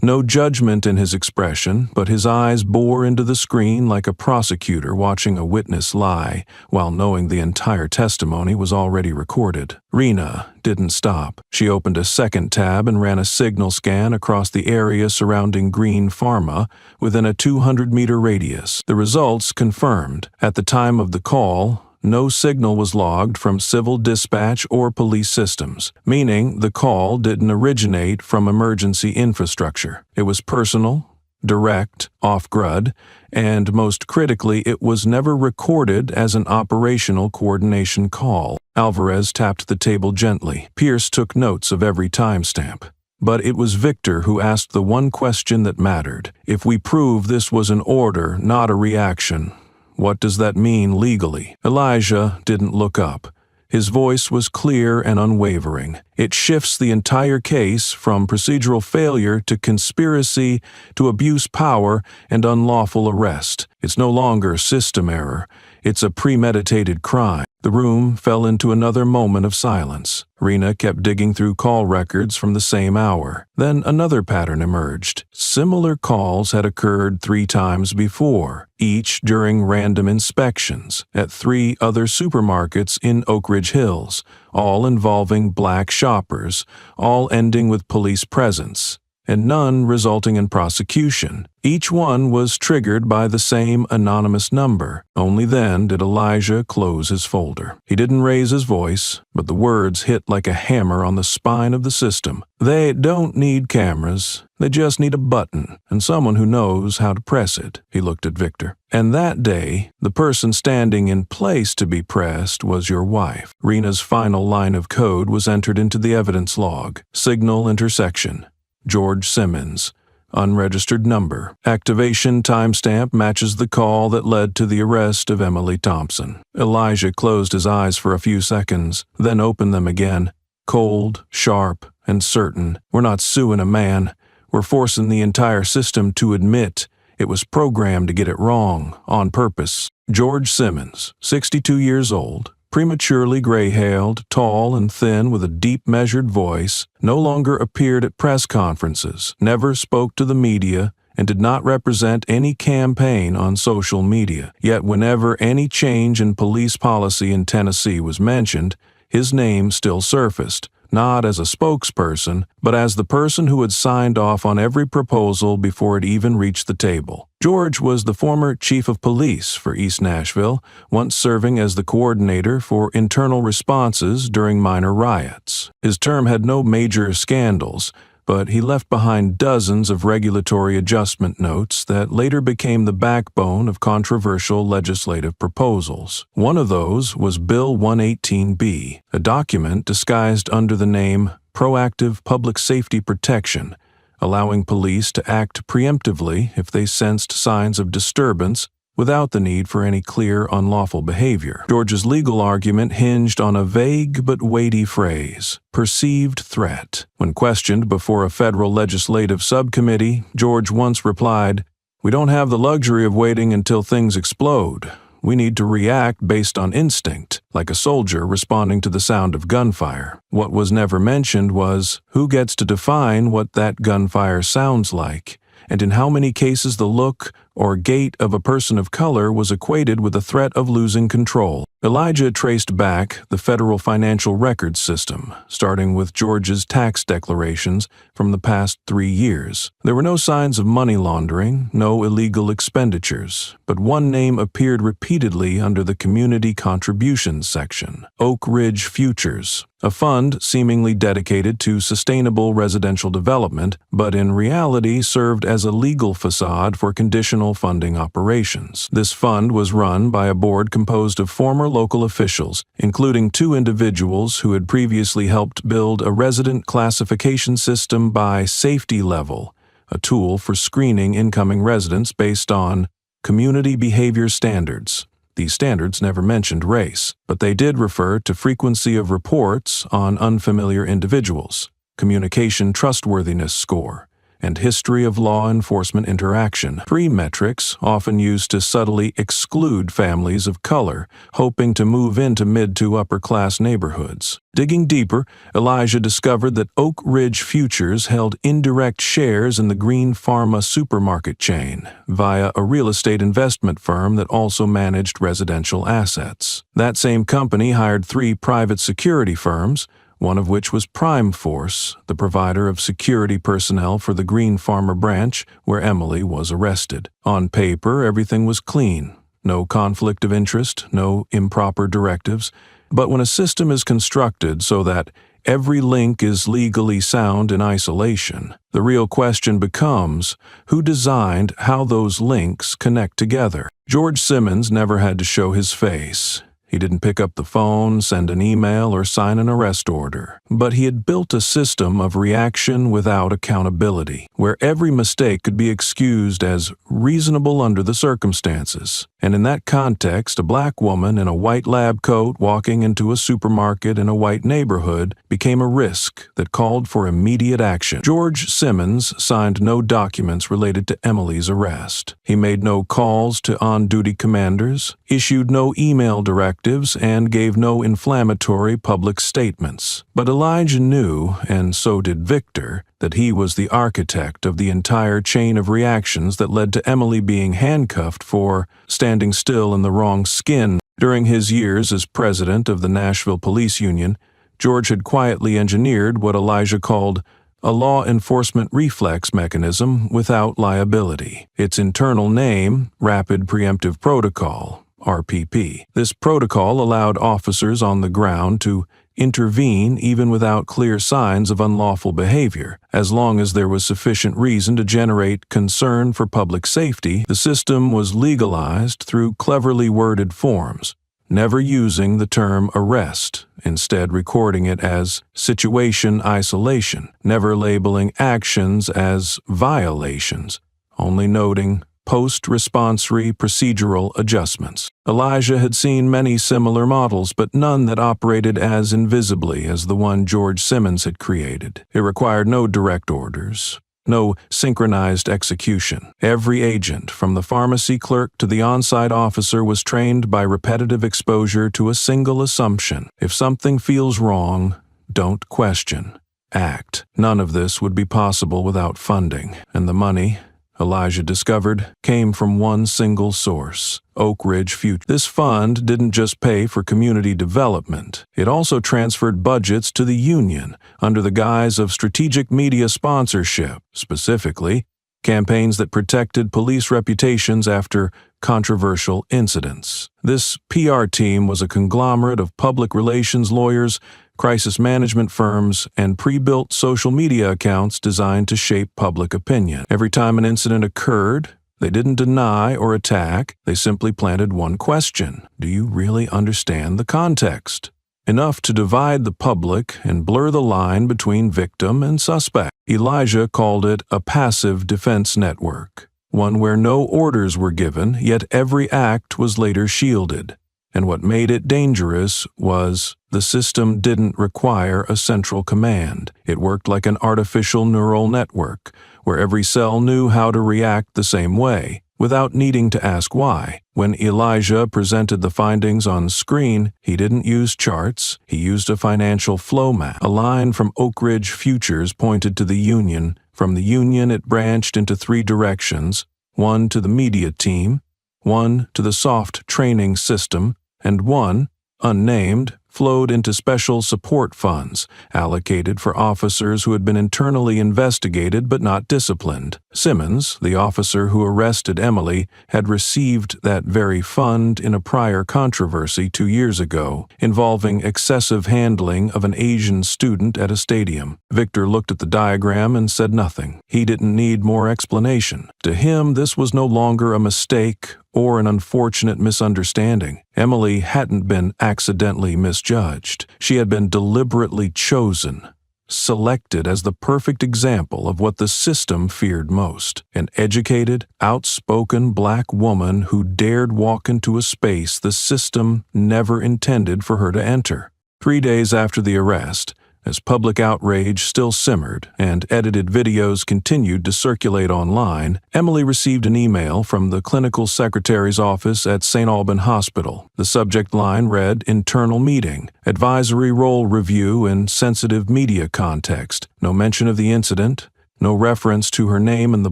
No judgment in his expression, but his eyes bore into the screen like a prosecutor watching a witness lie, while knowing the entire testimony was already recorded. Rena didn't stop. She opened a second tab and ran a signal scan across the area surrounding Green Pharma within a 200-meter radius. The results confirmed. At the time of the call, no signal was logged from civil dispatch or police systems, meaning the call didn't originate from emergency infrastructure. It was personal, direct, off-grid, and most critically, it was never recorded as an operational coordination call. Alvarez tapped the table gently. Pierce took notes of every timestamp. But it was Victor who asked the one question that mattered. If we prove this was an order, not a reaction, what does that mean legally? Elijah didn't look up. His voice was clear and unwavering. It shifts the entire case from procedural failure to conspiracy to abuse power and unlawful arrest. It's no longer system error. It's a premeditated crime. The room fell into another moment of silence. Rena kept digging through call records from the same hour. Then another pattern emerged. Similar calls had occurred 3 times before, each during random inspections at 3 other supermarkets in Oak Ridge Hills, all involving black shoppers, all ending with police presence, and none resulting in prosecution. Each one was triggered by the same anonymous number. Only then did Elijah close his folder. He didn't raise his voice, but the words hit like a hammer on the spine of the system. They don't need cameras. They just need a button and someone who knows how to press it. He looked at Victor. And that day, the person standing in place to be pressed was your wife. Rena's final line of code was entered into the evidence log. Signal intersection. George Simmons. Unregistered number. Activation timestamp matches the call that led to the arrest of Emily Thompson. Elijah closed his eyes for a few seconds, then opened them again. Cold, sharp, and certain. We're not suing a man. We're forcing the entire system to admit it was programmed to get it wrong, on purpose. George Simmons, 62 years old, prematurely gray-hailed, tall and thin with a deep measured voice, no longer appeared at press conferences, never spoke to the media, and did not represent any campaign on social media. Yet whenever any change in police policy in Tennessee was mentioned, his name still surfaced, not as a spokesperson, but as the person who had signed off on every proposal before it even reached the table. George was the former chief of police for East Nashville, once serving as the coordinator for internal responses during minor riots. His term had no major scandals, but he left behind dozens of regulatory adjustment notes that later became the backbone of controversial legislative proposals. One of those was Bill 118B, a document disguised under the name Proactive Public Safety Protection, allowing police to act preemptively if they sensed signs of disturbance without the need for any clear unlawful behavior. George's legal argument hinged on a vague but weighty phrase, perceived threat. When questioned before a federal legislative subcommittee, George once replied, "We don't have the luxury of waiting until things explode. We need to react based on instinct, like a soldier responding to the sound of gunfire." What was never mentioned was who gets to define what that gunfire sounds like, and in how many cases the look or gait of a person of color was equated with the threat of losing control. Elijah traced back the federal financial records system, starting with George's tax declarations from the past 3 years. There were no signs of money laundering, no illegal expenditures, but one name appeared repeatedly under the community contributions section: Oak Ridge Futures, a fund seemingly dedicated to sustainable residential development, but in reality served as a legal facade for conditional funding operations. This fund was run by a board composed of former local officials, including 2 individuals who had previously helped build a resident classification system by safety level, a tool for screening incoming residents based on community behavior standards. These standards never mentioned race, but they did refer to frequency of reports on unfamiliar individuals, communication trustworthiness score, and history of law enforcement interaction, 3 metrics often used to subtly exclude families of color, hoping to move into mid to upper class neighborhoods. Digging deeper, Elijah discovered that Oak Ridge Futures held indirect shares in the Green Pharma supermarket chain via a real estate investment firm that also managed residential assets. That same company hired 3 private security firms, one of which was Prime Force, the provider of security personnel for the Green Farmer branch where Emily was arrested. On paper, everything was clean. No conflict of interest, no improper directives. But when a system is constructed so that every link is legally sound in isolation, the real question becomes, who designed how those links connect together? George Simmons never had to show his face. He didn't pick up the phone, send an email, or sign an arrest order. But he had built a system of reaction without accountability, where every mistake could be excused as reasonable under the circumstances. And in that context, a black woman in a white lab coat walking into a supermarket in a white neighborhood became a risk that called for immediate action. George Simmons signed no documents related to Emily's arrest. He made no calls to on-duty commanders, issued no email directives, and gave no inflammatory public statements. But Elijah knew, and so did Victor, that he was the architect of the entire chain of reactions that led to Emily being handcuffed for standing still in the wrong skin. During his years as president of the Nashville Police Union, George had quietly engineered what Elijah called a law enforcement reflex mechanism without liability. Its internal name, Rapid Preemptive Protocol, RPP. This protocol allowed officers on the ground to intervene even without clear signs of unlawful behavior. As long as there was sufficient reason to generate concern for public safety, the system was legalized through cleverly worded forms, never using the term arrest, instead recording it as situation isolation, never labeling actions as violations, only noting post-responsory procedural adjustments. Elijah had seen many similar models, but none that operated as invisibly as the one George Simmons had created. It required no direct orders, no synchronized execution. Every agent, from the pharmacy clerk to the on-site officer, was trained by repetitive exposure to a single assumption. If something feels wrong, don't question. Act. None of this would be possible without funding, and the money, Elijah discovered, came from one single source: Oak Ridge Futures. This fund didn't just pay for community development. It also transferred budgets to the union under the guise of strategic media sponsorship, specifically campaigns that protected police reputations after controversial incidents. This PR team was a conglomerate of public relations lawyers, crisis management firms, and pre-built social media accounts designed to shape public opinion. Every time an incident occurred, they didn't deny or attack, they simply planted one question: do you really understand the context? Enough to divide the public and blur the line between victim and suspect. Elijah called it a passive defense network. one where no orders were given, yet every act was later shielded. And what made it dangerous was the system didn't require a central command. It worked like an artificial neural network, where every cell knew how to react the same way, without needing to ask why. When Elijah presented the findings on screen, he didn't use charts, he used a financial flow map. A line from Oak Ridge Futures pointed to the union. From the union it branched into 3 directions, one to the media team, one to the soft training system, and one, unnamed, flowed into special support funds allocated for officers who had been internally investigated but not disciplined. Simmons, the officer who arrested Emily, had received that very fund in a prior controversy 2 years ago involving excessive handling of an Asian student at a stadium. Victor looked at the diagram and said nothing. He didn't need more explanation. To him, this was no longer a mistake or an unfortunate misunderstanding. Emily hadn't been accidentally misjudged. She had been deliberately chosen, selected as the perfect example of what the system feared most. An educated, outspoken black woman who dared walk into a space the system never intended for her to enter. 3 days after the arrest, as public outrage still simmered and edited videos continued to circulate online, Emily received an email from the clinical secretary's office at St. Alban Hospital. The subject line read, "Internal meeting, advisory role review in sensitive media context." No mention of the incident, no reference to her name in the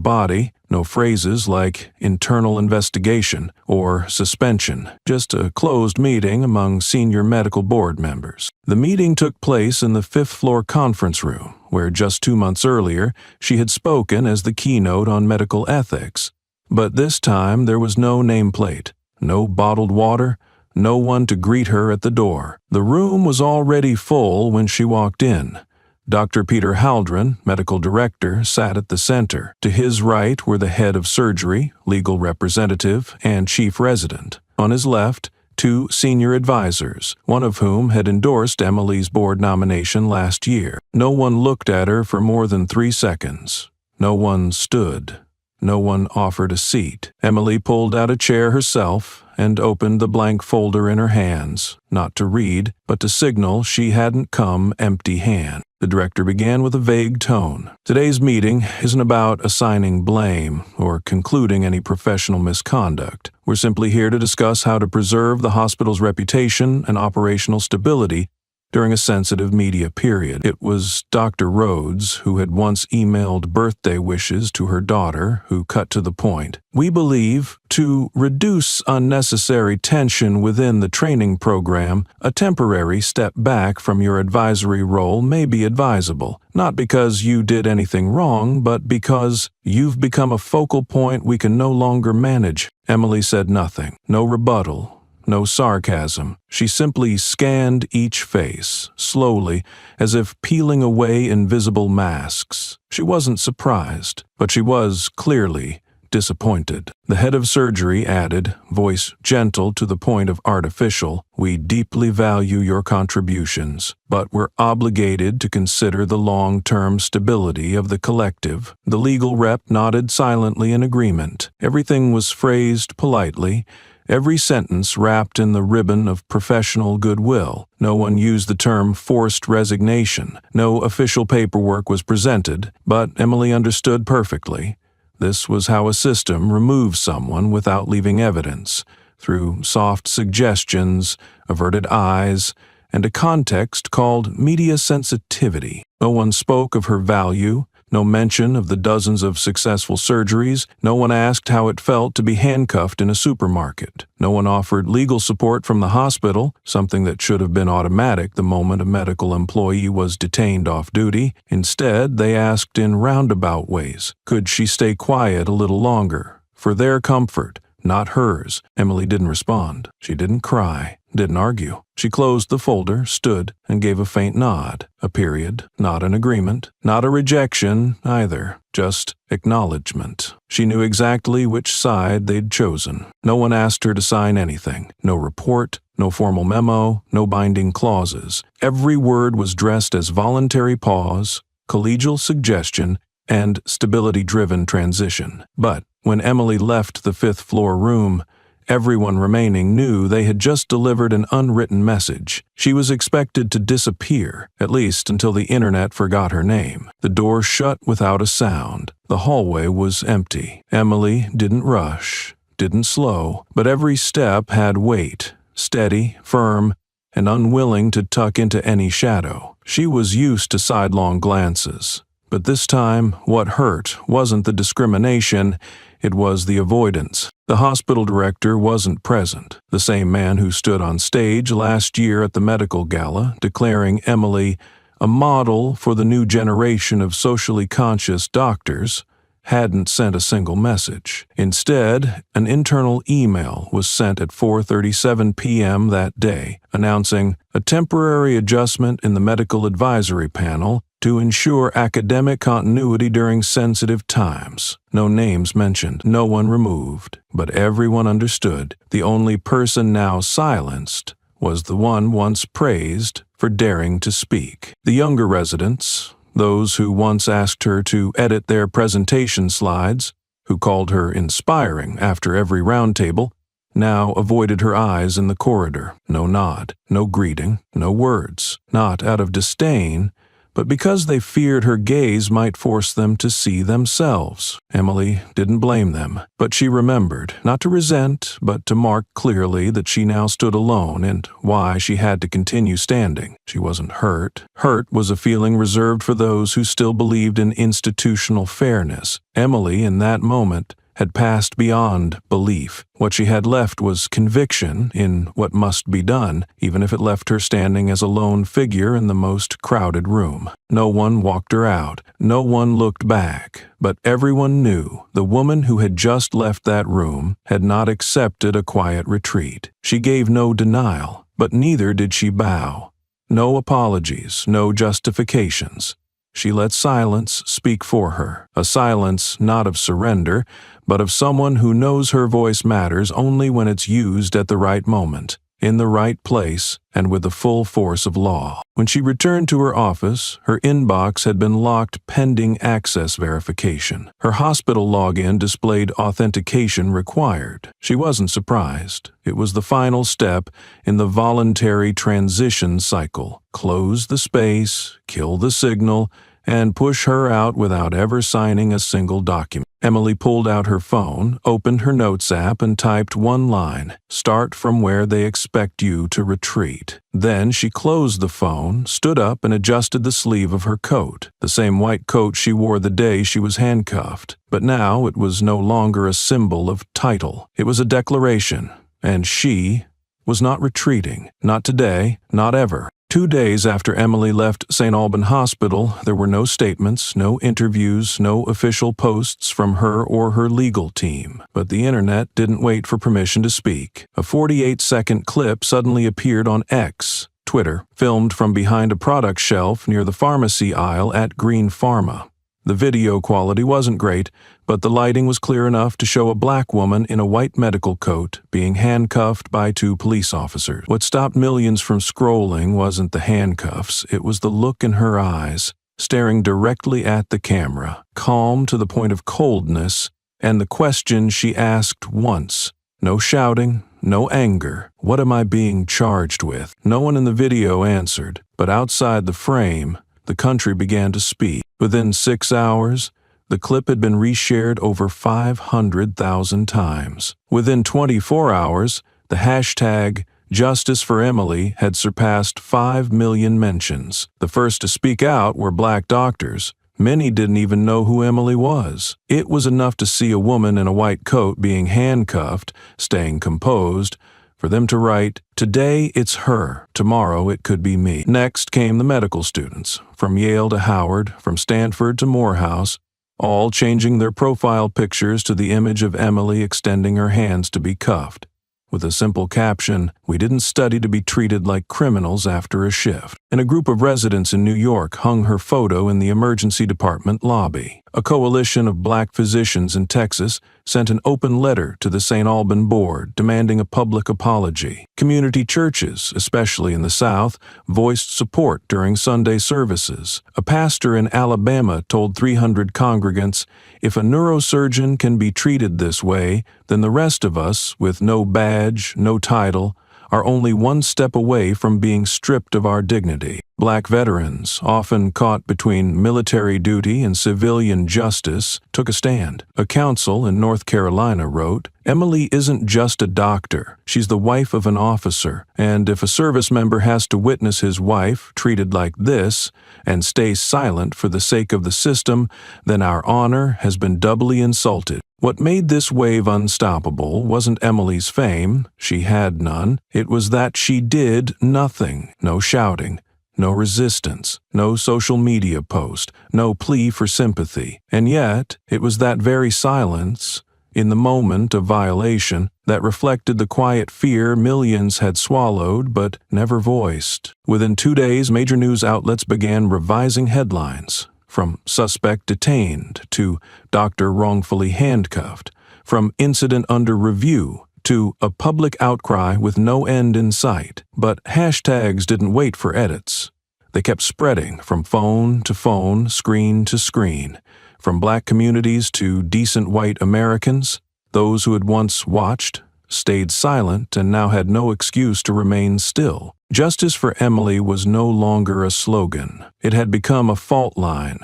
body, no phrases like internal investigation or suspension, just a closed meeting among senior medical board members. The meeting took place in the 5th-floor conference room, where just 2 months earlier she had spoken as the keynote on medical ethics. But this time there was no nameplate, no bottled water, no one to greet her at the door. The room was already full when she walked in. Dr. Peter Haldren, medical director, sat at the center. To his right were the head of surgery, legal representative, and chief resident. On his left, 2 senior advisors, one of whom had endorsed Emily's board nomination last year. No one looked at her for more than 3 seconds. No one stood. No one offered a seat. Emily pulled out a chair herself and opened the blank folder in her hands, not to read, but to signal she hadn't come empty-handed. The director began with a vague tone. "Today's meeting isn't about assigning blame or concluding any professional misconduct. We're simply here to discuss how to preserve the hospital's reputation and operational stability during a sensitive media period." It was Dr. Rhodes, who had once emailed birthday wishes to her daughter, who cut to the point. "We believe, to reduce unnecessary tension within the training program, a temporary step back from your advisory role may be advisable, not because you did anything wrong, but because you've become a focal point we can no longer manage." Emily said nothing, no rebuttal, no sarcasm. She simply scanned each face, slowly, as if peeling away invisible masks. She wasn't surprised, but she was clearly disappointed. The head of surgery added, voice gentle to the point of artificial, "We deeply value your contributions, but we're obligated to consider the long-term stability of the collective." The legal rep nodded silently in agreement. Everything was phrased politely, every sentence wrapped in the ribbon of professional goodwill. No one used the term forced resignation. No official paperwork was presented, but Emily understood perfectly. This was how a system removes someone without leaving evidence, through soft suggestions, averted eyes, and a context called media sensitivity. No one spoke of her value, no mention of the dozens of successful surgeries, no one asked how it felt to be handcuffed in a supermarket. No one offered legal support from the hospital, something that should have been automatic the moment a medical employee was detained off duty. Instead, they asked in roundabout ways, could she stay quiet a little longer? For their comfort, not hers. Emily didn't respond. She didn't cry, didn't argue. She closed the folder, stood, and gave a faint nod. A period, not an agreement, not a rejection either, just acknowledgement. She knew exactly which side they'd chosen. No one asked her to sign anything. No report, no formal memo, no binding clauses. Every word was dressed as voluntary pause, collegial suggestion, and stability-driven transition. But When Emily left the fifth-floor room, everyone remaining knew they had just delivered an unwritten message. She was expected to disappear, at least until the internet forgot her name. The door shut without a sound. The hallway was empty. Emily didn't rush, didn't slow, but every step had weight, steady, firm, and unwilling to tuck into any shadow. She was used to sidelong glances, but this time what hurt wasn't the discrimination, it was the avoidance. The hospital director wasn't present, the same man who stood on stage last year at the medical gala declaring Emily a model for the new generation of socially conscious doctors, hadn't sent a single message. Instead, an internal email was sent at 4:37 p.m. that day, announcing a temporary adjustment in the medical advisory panel to ensure academic continuity during sensitive times. No names mentioned, no one removed, but everyone understood. The only person now silenced was the one once praised for daring to speak. The younger residents, those who once asked her to edit their presentation slides, who called her inspiring after every roundtable, now avoided her eyes in the corridor. No nod, no greeting, no words, not out of disdain, but because they feared her gaze might force them to see themselves. Emily didn't blame them, but she remembered, not to resent, but to mark clearly that she now stood alone and why she had to continue standing. She wasn't hurt. Hurt was a feeling reserved for those who still believed in institutional fairness. Emily, in that moment, had passed beyond belief. What she had left was conviction in what must be done, even if it left her standing as a lone figure in the most crowded room. No one walked her out. No one looked back. But everyone knew the woman who had just left that room had not accepted a quiet retreat. She gave no denial, but neither did she bow. No apologies, no justifications. She let silence speak for her, a silence not of surrender, but of someone who knows her voice matters only when it's used at the right moment, in the right place, and with the full force of law. When she returned to her office, her inbox had been locked pending access verification. Her hospital login displayed authentication required. She wasn't surprised. It was the final step in the voluntary transition cycle. Close the space, kill the signal, and push her out without ever signing a single document. Emily pulled out her phone, opened her notes app, and typed one line: "Start from where they expect you to retreat." Then she closed the phone, stood up, and adjusted the sleeve of her coat, the same white coat she wore the day she was handcuffed. But now it was no longer a symbol of title. It was a declaration, and she was not retreating. Not today, not ever. 2 days after Emily left St. Alban Hospital, there were no statements, no interviews, no official posts from her or her legal team. But the internet didn't wait for permission to speak. A 48-second clip suddenly appeared on X, Twitter, filmed from behind a product shelf near the pharmacy aisle at Green Pharma. The video quality wasn't great, but the lighting was clear enough to show a black woman in a white medical coat being handcuffed by 2 police officers. What stopped millions from scrolling wasn't the handcuffs, it was the look in her eyes, staring directly at the camera, calm to the point of coldness, and the question she asked once. No shouting, no anger. What am I being charged with? No one in the video answered, but outside the frame, the country began to speak. Within 6 hours, the clip had been reshared over 500,000 times. Within 24 hours, the hashtag Justice for Emily had surpassed 5 million mentions. The first to speak out were black doctors. Many didn't even know who Emily was. It was enough to see a woman in a white coat being handcuffed, staying composed, for them to write, "Today it's her, tomorrow it could be me." Next came the medical students, from Yale to Howard, from Stanford to Morehouse, all changing their profile pictures to the image of Emily extending her hands to be cuffed, with a simple caption, We didn't study to be treated like criminals after a shift. And a group of residents in New York hung her photo in the emergency department lobby. A coalition of black physicians in Texas sent an open letter to the St. Alban board demanding a public apology. Community churches, especially in the South, voiced support during Sunday services. A pastor in Alabama told 300 congregants, "If a neurosurgeon can be treated this way, then the rest of us, with no badge, no title, are only one step away from being stripped of our dignity." Black veterans, often caught between military duty and civilian justice, took a stand. A council in North Carolina wrote, "Emily isn't just a doctor. She's the wife of an officer, and if a service member has to witness his wife treated like this and stay silent for the sake of the system, then our honor has been doubly insulted." What made this wave unstoppable wasn't Emily's fame, she had none. It was that she did nothing. No shouting, no resistance, no social media post, no plea for sympathy. And yet, it was that very silence, in the moment of violation, that reflected the quiet fear millions had swallowed but never voiced. Within 2 days, major news outlets began revising headlines. From suspect detained to doctor wrongfully handcuffed, from incident under review to a public outcry with no end in sight. But hashtags didn't wait for edits. They kept spreading from phone to phone, screen to screen, from black communities to decent white Americans. Those who had once watched stayed silent and now had no excuse to remain still. Justice for Emily was no longer a slogan. It had become a fault line,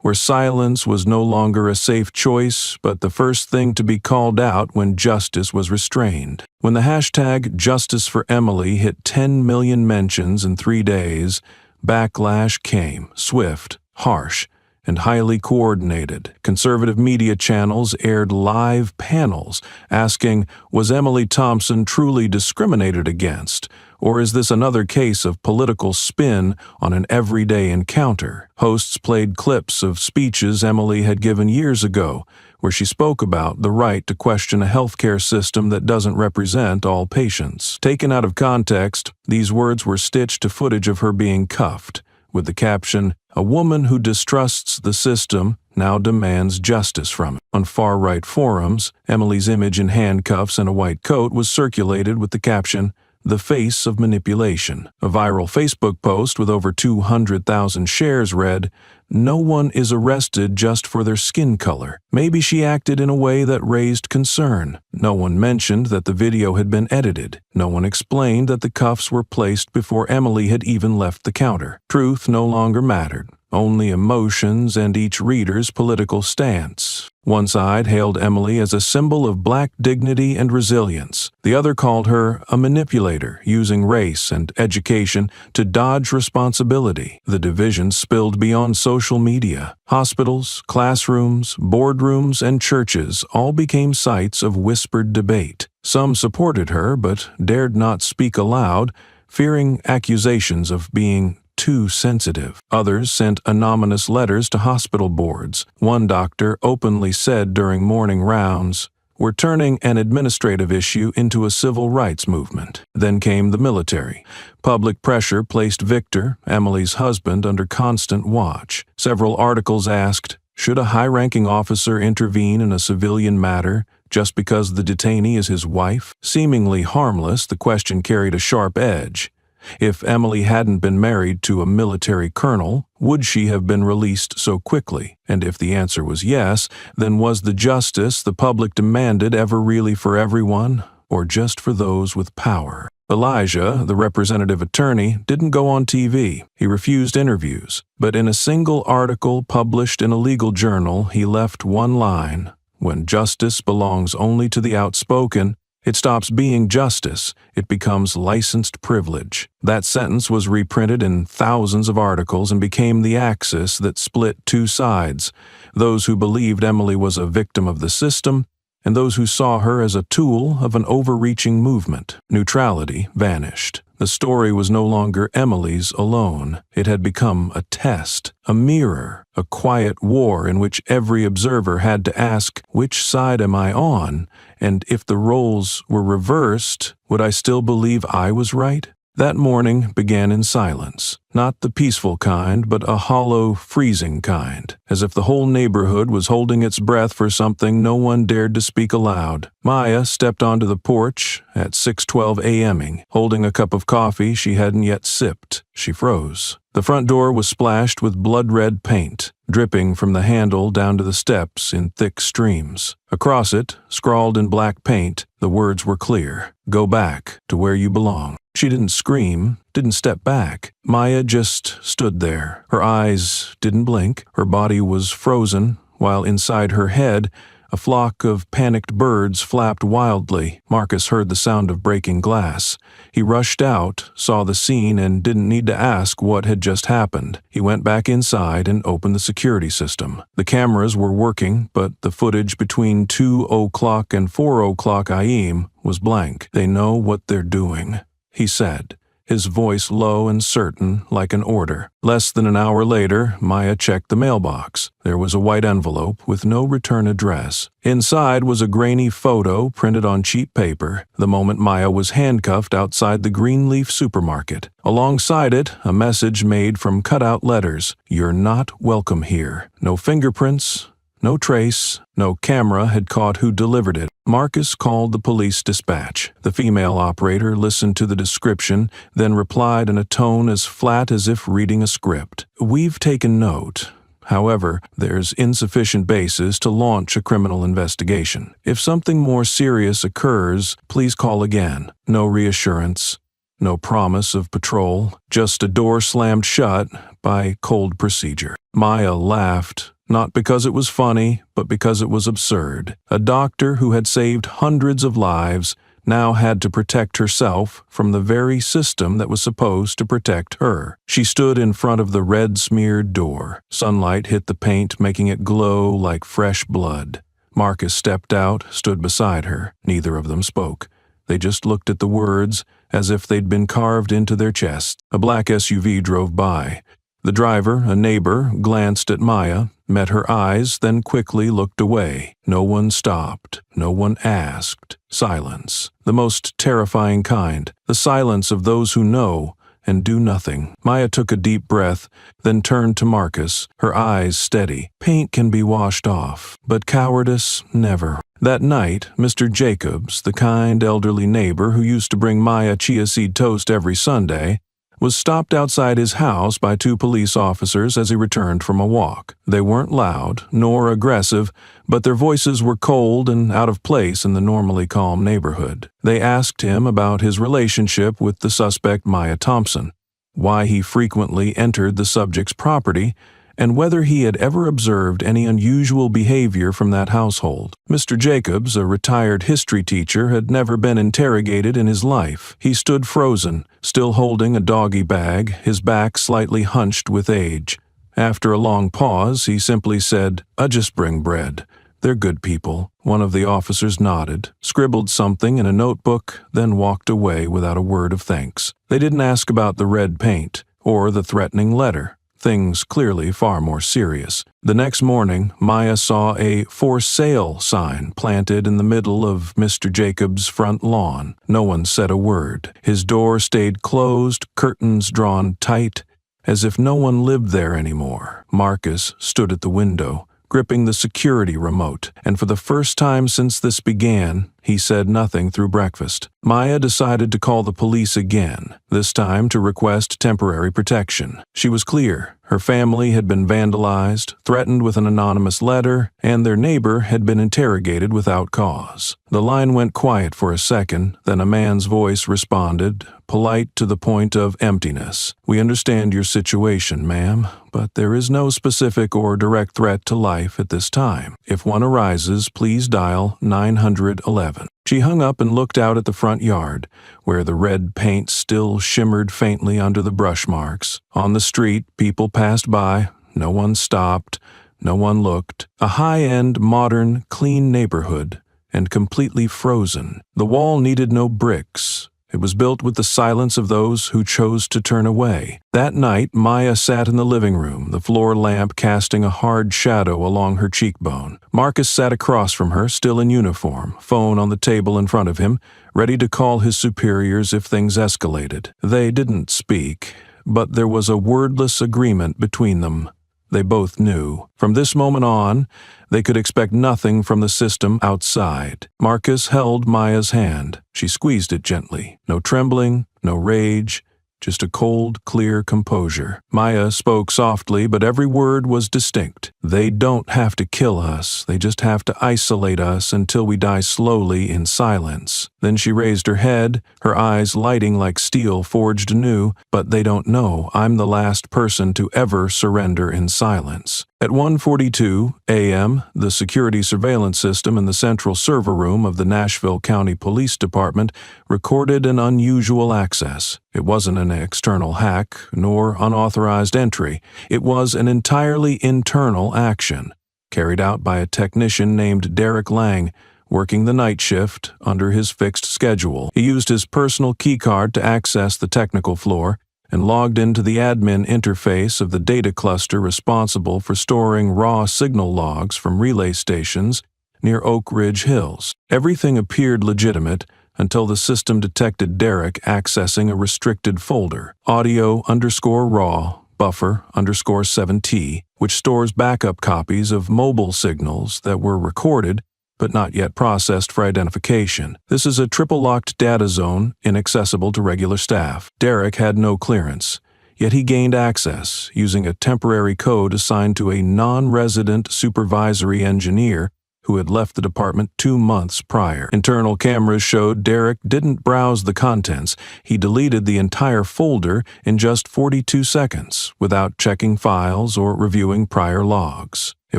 where silence was no longer a safe choice, but the first thing to be called out when justice was restrained. When the hashtag Justice for Emily hit 10 million mentions in 3 days, backlash came, swift, harsh, and highly coordinated. Conservative media channels aired live panels asking, was Emily Thompson truly discriminated against? Or is this another case of political spin on an everyday encounter? Hosts played clips of speeches Emily had given years ago, where she spoke about the right to question a healthcare system that doesn't represent all patients. Taken out of context, these words were stitched to footage of her being cuffed, with the caption, "A woman who distrusts the system now demands justice from it." On far-right forums, Emily's image in handcuffs and a white coat was circulated with the caption, "The face of manipulation." A viral Facebook post with over 200,000 shares read, "No one is arrested just for their skin color. Maybe she acted in a way that raised concern." No one mentioned that the video had been edited. No one explained that the cuffs were placed before Emily had even left the counter. Truth no longer mattered. Only emotions and each reader's political stance. One side hailed Emily as a symbol of black dignity and resilience. The other called her a manipulator, using race and education to dodge responsibility. The division spilled beyond social media. Hospitals, classrooms, boardrooms, and churches all became sites of whispered debate. Some supported her but dared not speak aloud, fearing accusations of being too sensitive. Others sent anonymous letters to hospital boards. One doctor openly said during morning rounds, "We're turning an administrative issue into a civil rights movement." Then came the military. Public pressure placed Victor, Emily's husband, under constant watch. Several articles asked, should a high-ranking officer intervene in a civilian matter just because the detainee is his wife? Seemingly harmless, the question carried a sharp edge. If Emily hadn't been married to a military colonel, would she have been released so quickly? And if the answer was yes, then was the justice the public demanded ever really for everyone, or just for those with power? Elijah, the representative attorney, didn't go on TV. He refused interviews. But in a single article published in a legal journal, he left one line: "When justice belongs only to the outspoken, it stops being justice, it becomes licensed privilege." That sentence was reprinted in thousands of articles and became the axis that split two sides: those who believed Emily was a victim of the system, and those who saw her as a tool of an overreaching movement. Neutrality vanished. The story was no longer Emily's alone. It had become a test, a mirror, a quiet war in which every observer had to ask, which side am I on? And if the roles were reversed, would I still believe I was right? That morning began in silence, not the peaceful kind, but a hollow, freezing kind, as if the whole neighborhood was holding its breath for something no one dared to speak aloud. Maya stepped onto the porch at 6:12 a.m.ing, holding a cup of coffee she hadn't yet sipped. She froze. The front door was splashed with blood-red paint, dripping from the handle down to the steps in thick streams. Across it, scrawled in black paint, the words were clear: "Go back to where you belong." She didn't scream, didn't step back. Maya just stood there. Her eyes didn't blink. Her body was frozen, while inside her head, a flock of panicked birds flapped wildly. Marcus heard the sound of breaking glass. He rushed out, saw the scene, and didn't need to ask what had just happened. He went back inside and opened the security system. The cameras were working, but the footage between 2:00 and 4:00 AM was blank. "They know what they're doing," he said, his voice low and certain, like an order. Less than an hour later, Maya checked the mailbox. There was a white envelope with no return address. Inside was a grainy photo printed on cheap paper, the moment Maya was handcuffed outside the Greenleaf supermarket. Alongside it, a message made from cutout letters: "You're not welcome here." No fingerprints, no trace, no camera had caught who delivered it. Marcus called the police dispatch. The female operator listened to the description, then replied in a tone as flat as if reading a script. "We've taken note. However, there's insufficient basis to launch a criminal investigation. If something more serious occurs, please call again." No reassurance, no promise of patrol, just a door slammed shut by cold procedure. Maya laughed. Not because it was funny, but because it was absurd. A doctor who had saved hundreds of lives now had to protect herself from the very system that was supposed to protect her. She stood in front of the red-smeared door. Sunlight hit the paint, making it glow like fresh blood. Marcus stepped out, stood beside her. Neither of them spoke. They just looked at the words as if they'd been carved into their chests. A black SUV drove by. The driver, a neighbor, glanced at Maya, met her eyes, then quickly looked away. No one stopped. No one asked. Silence. The most terrifying kind. The silence of those who know and do nothing. Maya took a deep breath, then turned to Marcus, her eyes steady. Paint can be washed off, but cowardice never. That night, Mr. Jacobs, the kind elderly neighbor who used to bring Maya chia seed toast every Sunday, was stopped outside his house by two police officers as he returned from a walk. They weren't loud, nor aggressive, but their voices were cold and out of place in the normally calm neighborhood. They asked him about his relationship with the suspect Maya Thompson, why he frequently entered the subject's property, and whether he had ever observed any unusual behavior from that household. Mr. Jacobs, a retired history teacher, had never been interrogated in his life. He stood frozen, still holding a doggy bag, his back slightly hunched with age. After a long pause, he simply said, "I just bring bread. They're good people." One of the officers nodded, scribbled something in a notebook, then walked away without a word of thanks. They didn't ask about the red paint or the threatening letter. Things clearly far more serious. The next morning, Maya saw a "for sale" sign planted in the middle of Mr. Jacobs' front lawn. No one said a word. His door stayed closed, curtains drawn tight, as if no one lived there anymore. Marcus stood at the window, gripping the security remote, and for the first time since this began, he said nothing through breakfast. Maya decided to call the police again, this time to request temporary protection. She was clear. Her family had been vandalized, threatened with an anonymous letter, and their neighbor had been interrogated without cause. The line went quiet for a second, then a man's voice responded, polite to the point of emptiness. "We understand your situation, ma'am, but there is no specific or direct threat to life at this time. If one arises, please dial 911. She hung up and looked out at the front yard, where the red paint still shimmered faintly under the brush marks. On the street, people passed by. No one stopped. No one looked. A high-end, modern, clean neighborhood, and completely frozen. The wall needed no bricks. It was built with the silence of those who chose to turn away. That night, Maya sat in the living room, the floor lamp casting a hard shadow along her cheekbone. Marcus sat across from her, still in uniform, phone on the table in front of him, ready to call his superiors if things escalated. They didn't speak, but there was a wordless agreement between them. They both knew. From this moment on, they could expect nothing from the system outside. Marcus held Maya's hand. She squeezed it gently. No trembling, no rage, just a cold, clear composure. Maya spoke softly, but every word was distinct. They don't have to kill us. They just have to isolate us until we die slowly in silence. Then she raised her head, her eyes lighting like steel forged anew. But they don't know I'm the last person to ever surrender in silence. At 1:42 a.m., the security surveillance system in the central server room of the Nashville County Police Department recorded an unusual access. It wasn't an external hack, nor unauthorized entry. It was an entirely internal action, carried out by a technician named Derek Lang, working the night shift under his fixed schedule. He used his personal keycard to access the technical floor and logged into the admin interface of the data cluster responsible for storing raw signal logs from relay stations near Oak Ridge Hills. Everything appeared legitimate until the system detected Derek accessing a restricted folder, audio_raw buffer_7T, which stores backup copies of mobile signals that were recorded but not yet processed for identification. This is a triple-locked data zone inaccessible to regular staff. Derek had no clearance, yet he gained access using a temporary code assigned to a non-resident supervisory engineer who had left the department 2 months prior. Internal cameras showed Derek didn't browse the contents. He deleted the entire folder in just 42 seconds without checking files or reviewing prior logs. It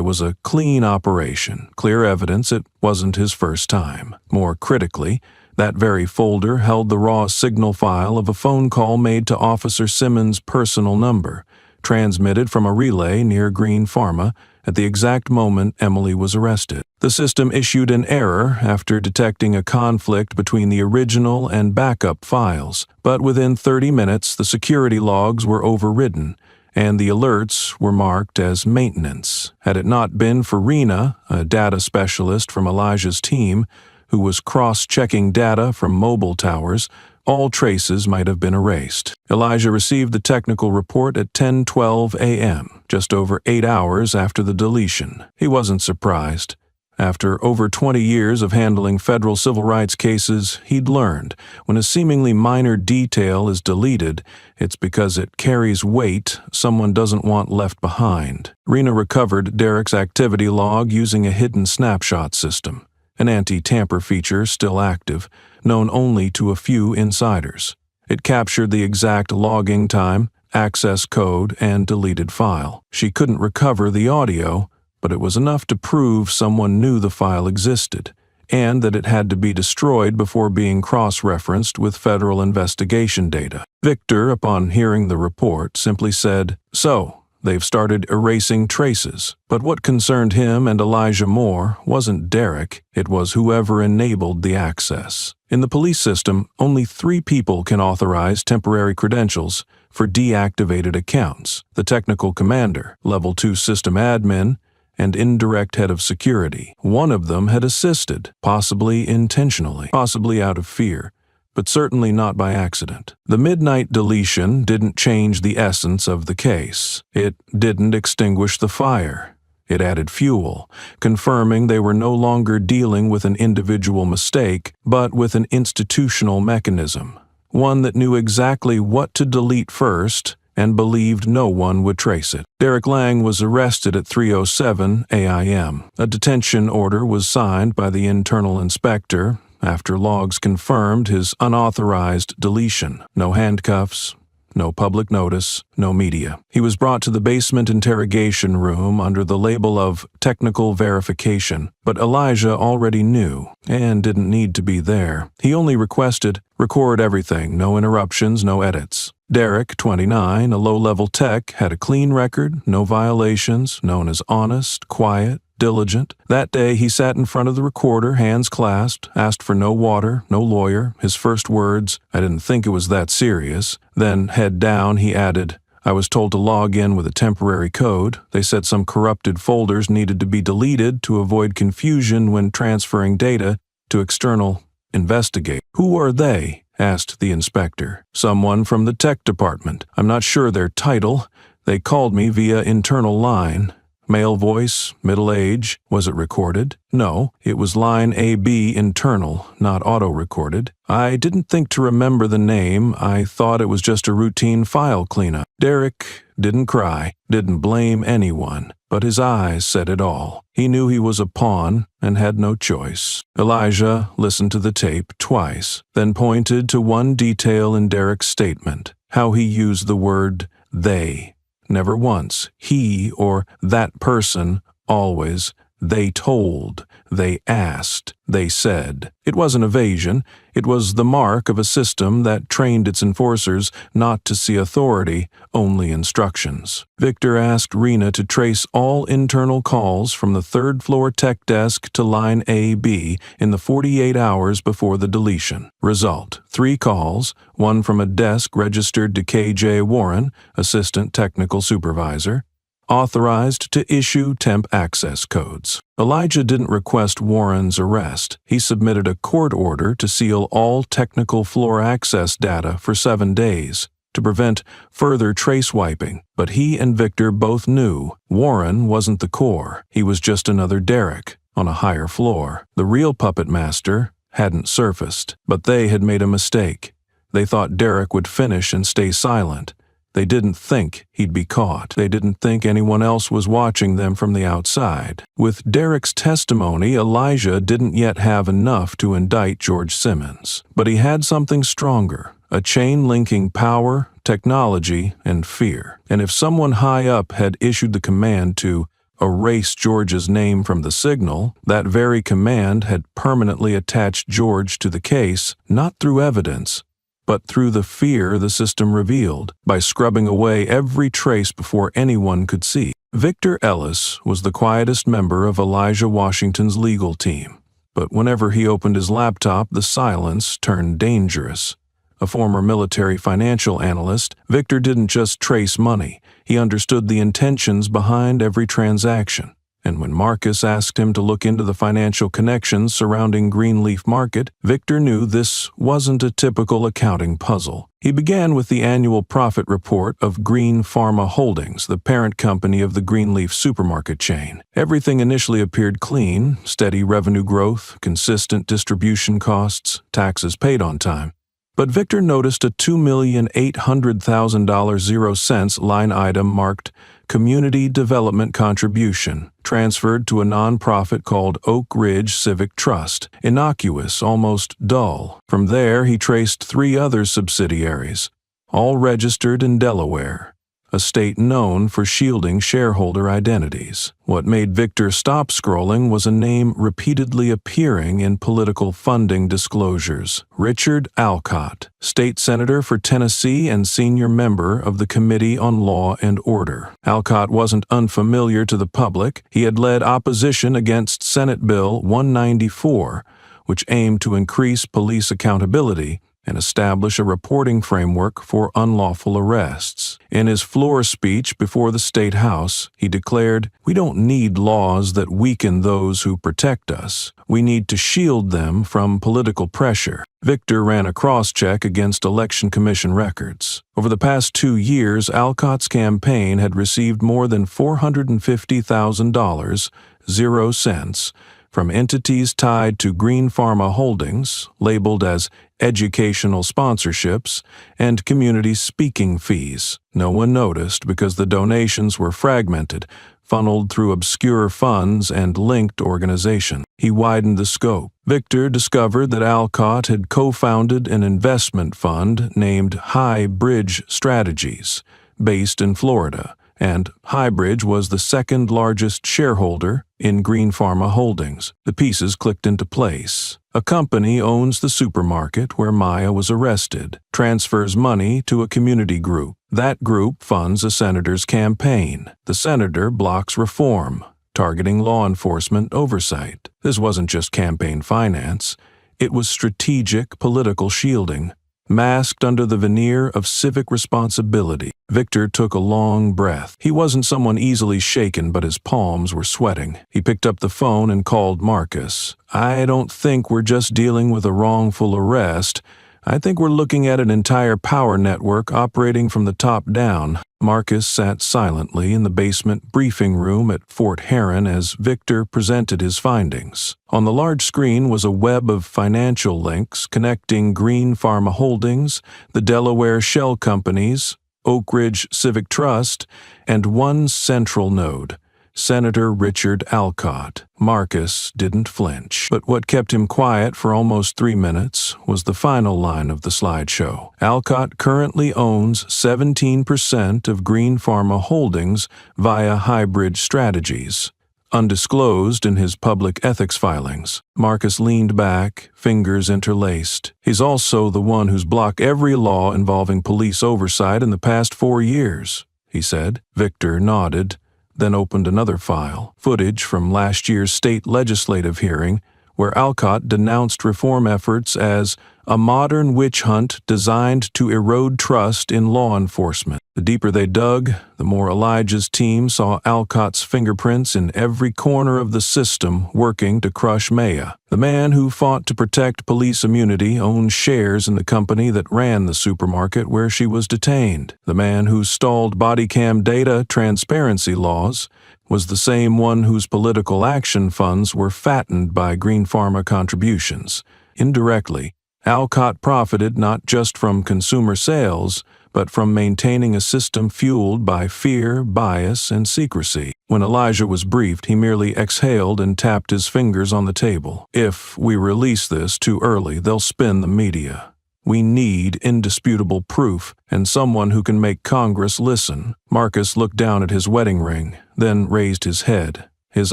was a clean operation, clear evidence it wasn't his first time. More critically, that very folder held the raw signal file of a phone call made to Officer Simmons' personal number, transmitted from a relay near Green Pharma at the exact moment Emily was arrested. The system issued an error after detecting a conflict between the original and backup files, but within 30 minutes the security logs were overridden, and the alerts were marked as maintenance. Had it not been for Rena, a data specialist from Elijah's team, who was cross-checking data from mobile towers, all traces might have been erased. Elijah received the technical report at 10:12 a.m., just over 8 hours after the deletion. He wasn't surprised. After over 20 years of handling federal civil rights cases, he'd learned when a seemingly minor detail is deleted, it's because it carries weight someone doesn't want left behind. Rena recovered Derek's activity log using a hidden snapshot system, an anti-tamper feature still active, known only to a few insiders. It captured the exact logging time, access code, and deleted file. She couldn't recover the audio, but it was enough to prove someone knew the file existed, and that it had to be destroyed before being cross-referenced with federal investigation data. Victor, upon hearing the report, simply said, "So, they've started erasing traces." But what concerned him and Elijah more wasn't Derek, it was whoever enabled the access. In the police system, only 3 people can authorize temporary credentials for deactivated accounts: the technical commander, level 2 system admin, and indirect head of security. One of them had assisted, possibly intentionally, possibly out of fear, but certainly not by accident. The midnight deletion didn't change the essence of the case. It didn't extinguish the fire. It added fuel, confirming they were no longer dealing with an individual mistake, but with an institutional mechanism, one that knew exactly what to delete first and believed no one would trace it. Derek Lang was arrested at 3:07 a.m. A detention order was signed by the internal inspector after logs confirmed his unauthorized deletion. No handcuffs, no public notice, no media. He was brought to the basement interrogation room under the label of technical verification, but Elijah already knew and didn't need to be there. He only requested, record everything, no interruptions, no edits. Derek, 29, a low-level tech, had a clean record, no violations, known as honest, quiet, diligent. That day he sat in front of the recorder, hands clasped, asked for no water, no lawyer. His first words, "I didn't think it was that serious." Then, head down, he added, "I was told to log in with a temporary code. They said some corrupted folders needed to be deleted to avoid confusion when transferring data to external investigators." "Who are they?" asked the inspector. "Someone from the tech department. I'm not sure their title. They called me via internal line." Male voice, middle age. "Was it recorded?" "No, it was line AB internal, not auto-recorded. I didn't think to remember the name. I thought it was just a routine file cleanup." Derek didn't cry, didn't blame anyone, but his eyes said it all. He knew he was a pawn and had no choice. Elijah listened to the tape twice, then pointed to one detail in Derek's statement, how he used the word they. Never once he or that person, always they told, they asked, they said. It wasn't evasion, it was the mark of a system that trained its enforcers not to see authority, only instructions. Victor asked Rena to trace all internal calls from the third-floor tech desk to line AB in the 48 hours before the deletion. Result: 3 calls, one from a desk registered to KJ Warren, Assistant Technical Supervisor, authorized to issue temp access codes. Elijah didn't request Warren's arrest. He submitted a court order to seal all technical floor access data for 7 days to prevent further trace wiping. But he and Victor both knew Warren wasn't the core. He was just another Derek on a higher floor. The real puppet master hadn't surfaced, but they had made a mistake. They thought Derek would finish and stay silent. They didn't think he'd be caught. They didn't think anyone else was watching them from the outside. With Derek's testimony, Elijah didn't yet have enough to indict George Simmons. But he had something stronger, a chain linking power, technology, and fear. And if someone high up had issued the command to erase George's name from the signal, that very command had permanently attached George to the case, not through evidence, but through the fear the system revealed, by scrubbing away every trace before anyone could see. Victor Ellis was the quietest member of Elijah Washington's legal team, but whenever he opened his laptop, the silence turned dangerous. A former military financial analyst, Victor didn't just trace money, he understood the intentions behind every transaction. And when Marcus asked him to look into the financial connections surrounding Greenleaf Market, Victor knew this wasn't a typical accounting puzzle. He began with the annual profit report of Green Pharma Holdings, the parent company of the Greenleaf supermarket chain. Everything initially appeared clean: steady revenue growth, consistent distribution costs, taxes paid on time. But Victor noticed a $2,800,000 0 cents line item marked Community Development Contribution, transferred to a nonprofit called Oak Ridge Civic Trust. Innocuous, almost dull. From there, he traced 3 other subsidiaries, all registered in Delaware, a state known for shielding shareholder identities. What made Victor stop scrolling was a name repeatedly appearing in political funding disclosures: Richard Alcott, state senator for Tennessee and senior member of the Committee on Law and Order. Alcott wasn't unfamiliar to the public. He had led opposition against Senate Bill 194, which aimed to increase police accountability and establish a reporting framework for unlawful arrests. In his floor speech before the State House, he declared, "We don't need laws that weaken those who protect us. We need to shield them from political pressure." Victor ran a cross-check against Election Commission records. Over the past 2 years, Alcott's campaign had received more than $450,000, 0 cents, from entities tied to Green Pharma Holdings, labeled as educational sponsorships, and community speaking fees. No one noticed because the donations were fragmented, funneled through obscure funds and linked organizations. He widened the scope. Victor discovered that Alcott had co-founded an investment fund named High Bridge Strategies, based in Florida, and Highbridge was the second largest shareholder in Green Pharma Holdings. The pieces clicked into place. A company owns the supermarket where Maya was arrested, transfers money to a community group. That group funds a senator's campaign. The senator blocks reform. targeting law enforcement oversight. This wasn't just campaign finance. It was strategic political shielding, masked under the veneer of civic responsibility. Victor took a long breath. He wasn't someone easily shaken, but his palms were sweating. He picked up the phone and called Marcus. "I don't think we're just dealing with a wrongful arrest. I think we're looking at an entire power network operating from the top down." Marcus sat silently in the basement briefing room at Fort Heron as Victor presented his findings. On the large screen was a web of financial links connecting Green Pharma Holdings, the Delaware Shell Companies, Oak Ridge Civic Trust, and one central node, Senator Richard Alcott. Marcus didn't flinch, but what kept him quiet for almost 3 minutes was the final line of the slideshow. Alcott currently owns 17% of Green Pharma Holdings via hybrid strategies, undisclosed in his public ethics filings. Marcus leaned back, fingers interlaced. "He's also the one who's blocked every law involving police oversight in the past 4 years, he said. Victor nodded, then opened another file, footage from last year's state legislative hearing, where Alcott denounced reform efforts as a modern witch hunt designed to erode trust in law enforcement. The deeper they dug, the more Elijah's team saw Alcott's fingerprints in every corner of the system working to crush Maya. The man who fought to protect police immunity owned shares in the company that ran the supermarket where she was detained. The man who stalled body cam data transparency laws was the same one whose political action funds were fattened by Green Pharma contributions. Indirectly, Alcott profited not just from consumer sales, but from maintaining a system fueled by fear, bias, and secrecy. When Elijah was briefed, he merely exhaled and tapped his fingers on the table. "If we release this too early, they'll spin the media. We need indisputable proof and someone who can make Congress listen." Marcus looked down at his wedding ring, then raised his head, his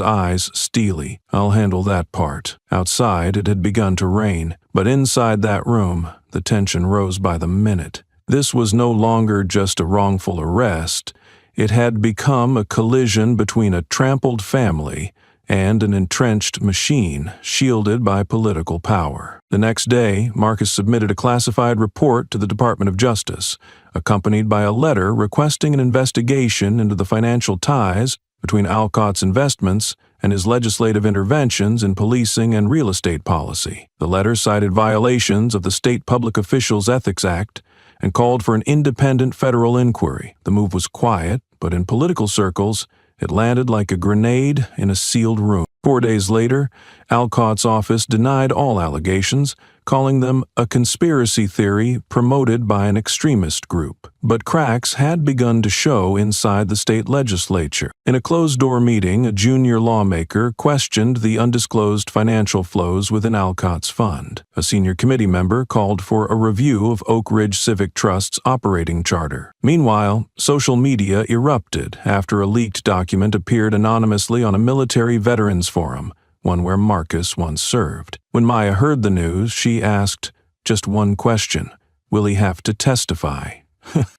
eyes steely. "I'll handle that part." Outside, it had begun to rain, but inside that room, the tension rose by the minute. This was no longer just a wrongful arrest. It had become a collision between a trampled family and an entrenched machine shielded by political power. The next day, Marcus submitted a classified report to the Department of Justice, accompanied by a letter requesting an investigation into the financial ties between Alcott's investments and his legislative interventions in policing and real estate policy. The letter cited violations of the State Public Officials Ethics Act and called for an independent federal inquiry. The move was quiet, but in political circles, it landed like a grenade in a sealed room. 4 days later, Alcott's office denied all allegations, calling them a conspiracy theory promoted by an extremist group. But cracks had begun to show inside the state legislature. In a closed-door meeting, a junior lawmaker questioned the undisclosed financial flows within Alcott's fund. A senior committee member called for a review of Oak Ridge Civic Trust's operating charter. Meanwhile, social media erupted after a leaked document appeared anonymously on a military veterans forum, one where Marcus once served. When Maya heard the news, she asked just one question: will he have to testify?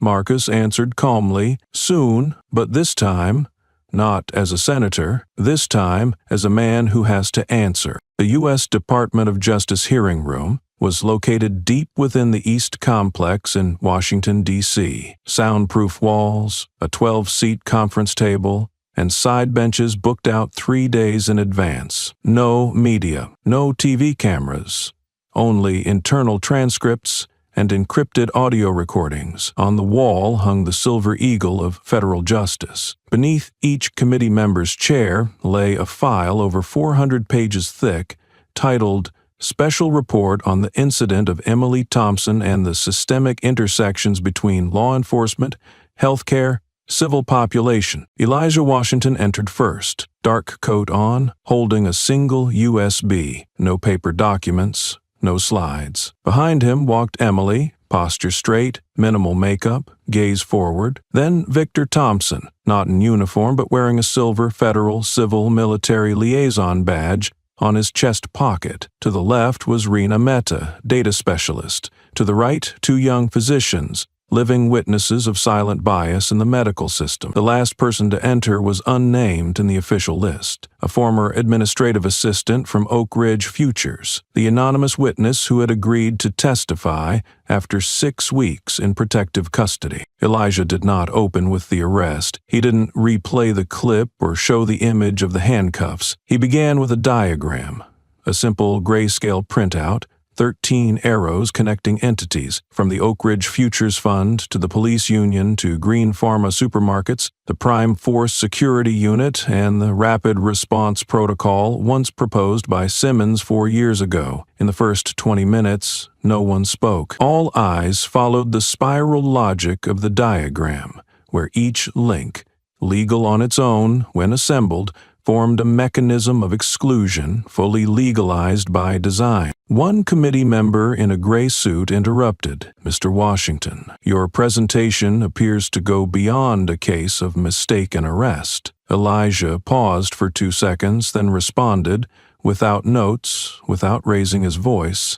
Marcus answered calmly, soon, but this time, not as a senator, this time as a man who has to answer. The U.S. Department of Justice hearing room was located deep within the East Complex in Washington, D.C. Soundproof walls, a 12-seat conference table, and side benches booked out 3 days in advance. No media, no TV cameras, only internal transcripts and encrypted audio recordings. On the wall hung the Silver Eagle of federal justice. Beneath each committee member's chair lay a file over 400 pages thick, titled Special Report on the Incident of Emily Thompson and the Systemic Intersections Between Law Enforcement, Healthcare, Civil Population. Elijah Washington entered first, dark coat on, holding a single USB. No paper documents, no slides. Behind him walked Emily, posture straight, minimal makeup, gaze forward. Then Victor Thompson, not in uniform but wearing a silver federal civil military liaison badge on his chest pocket. To the left was Rena Mehta, data specialist. To the right, 2 young physicians, living witnesses of silent bias in the medical system. The last person to enter was unnamed in the official list, a former administrative assistant from Oak Ridge Futures, the anonymous witness who had agreed to testify after 6 weeks in protective custody. Elijah did not open with the arrest. He didn't replay the clip or show the image of the handcuffs. He began with a diagram, a simple grayscale printout, 13 arrows connecting entities, from the Oak Ridge Futures Fund to the police union to Green Pharma supermarkets, the Prime Force Security Unit, and the Rapid Response Protocol once proposed by Simmons 4 years ago. In the first 20 minutes, no one spoke. All eyes followed the spiral logic of the diagram, where each link, legal on its own when assembled, formed a mechanism of exclusion fully legalized by design. One committee member in a gray suit interrupted. "Mr. Washington, your presentation appears to go beyond a case of mistaken arrest." Elijah paused for 2 seconds, then responded, without notes, without raising his voice,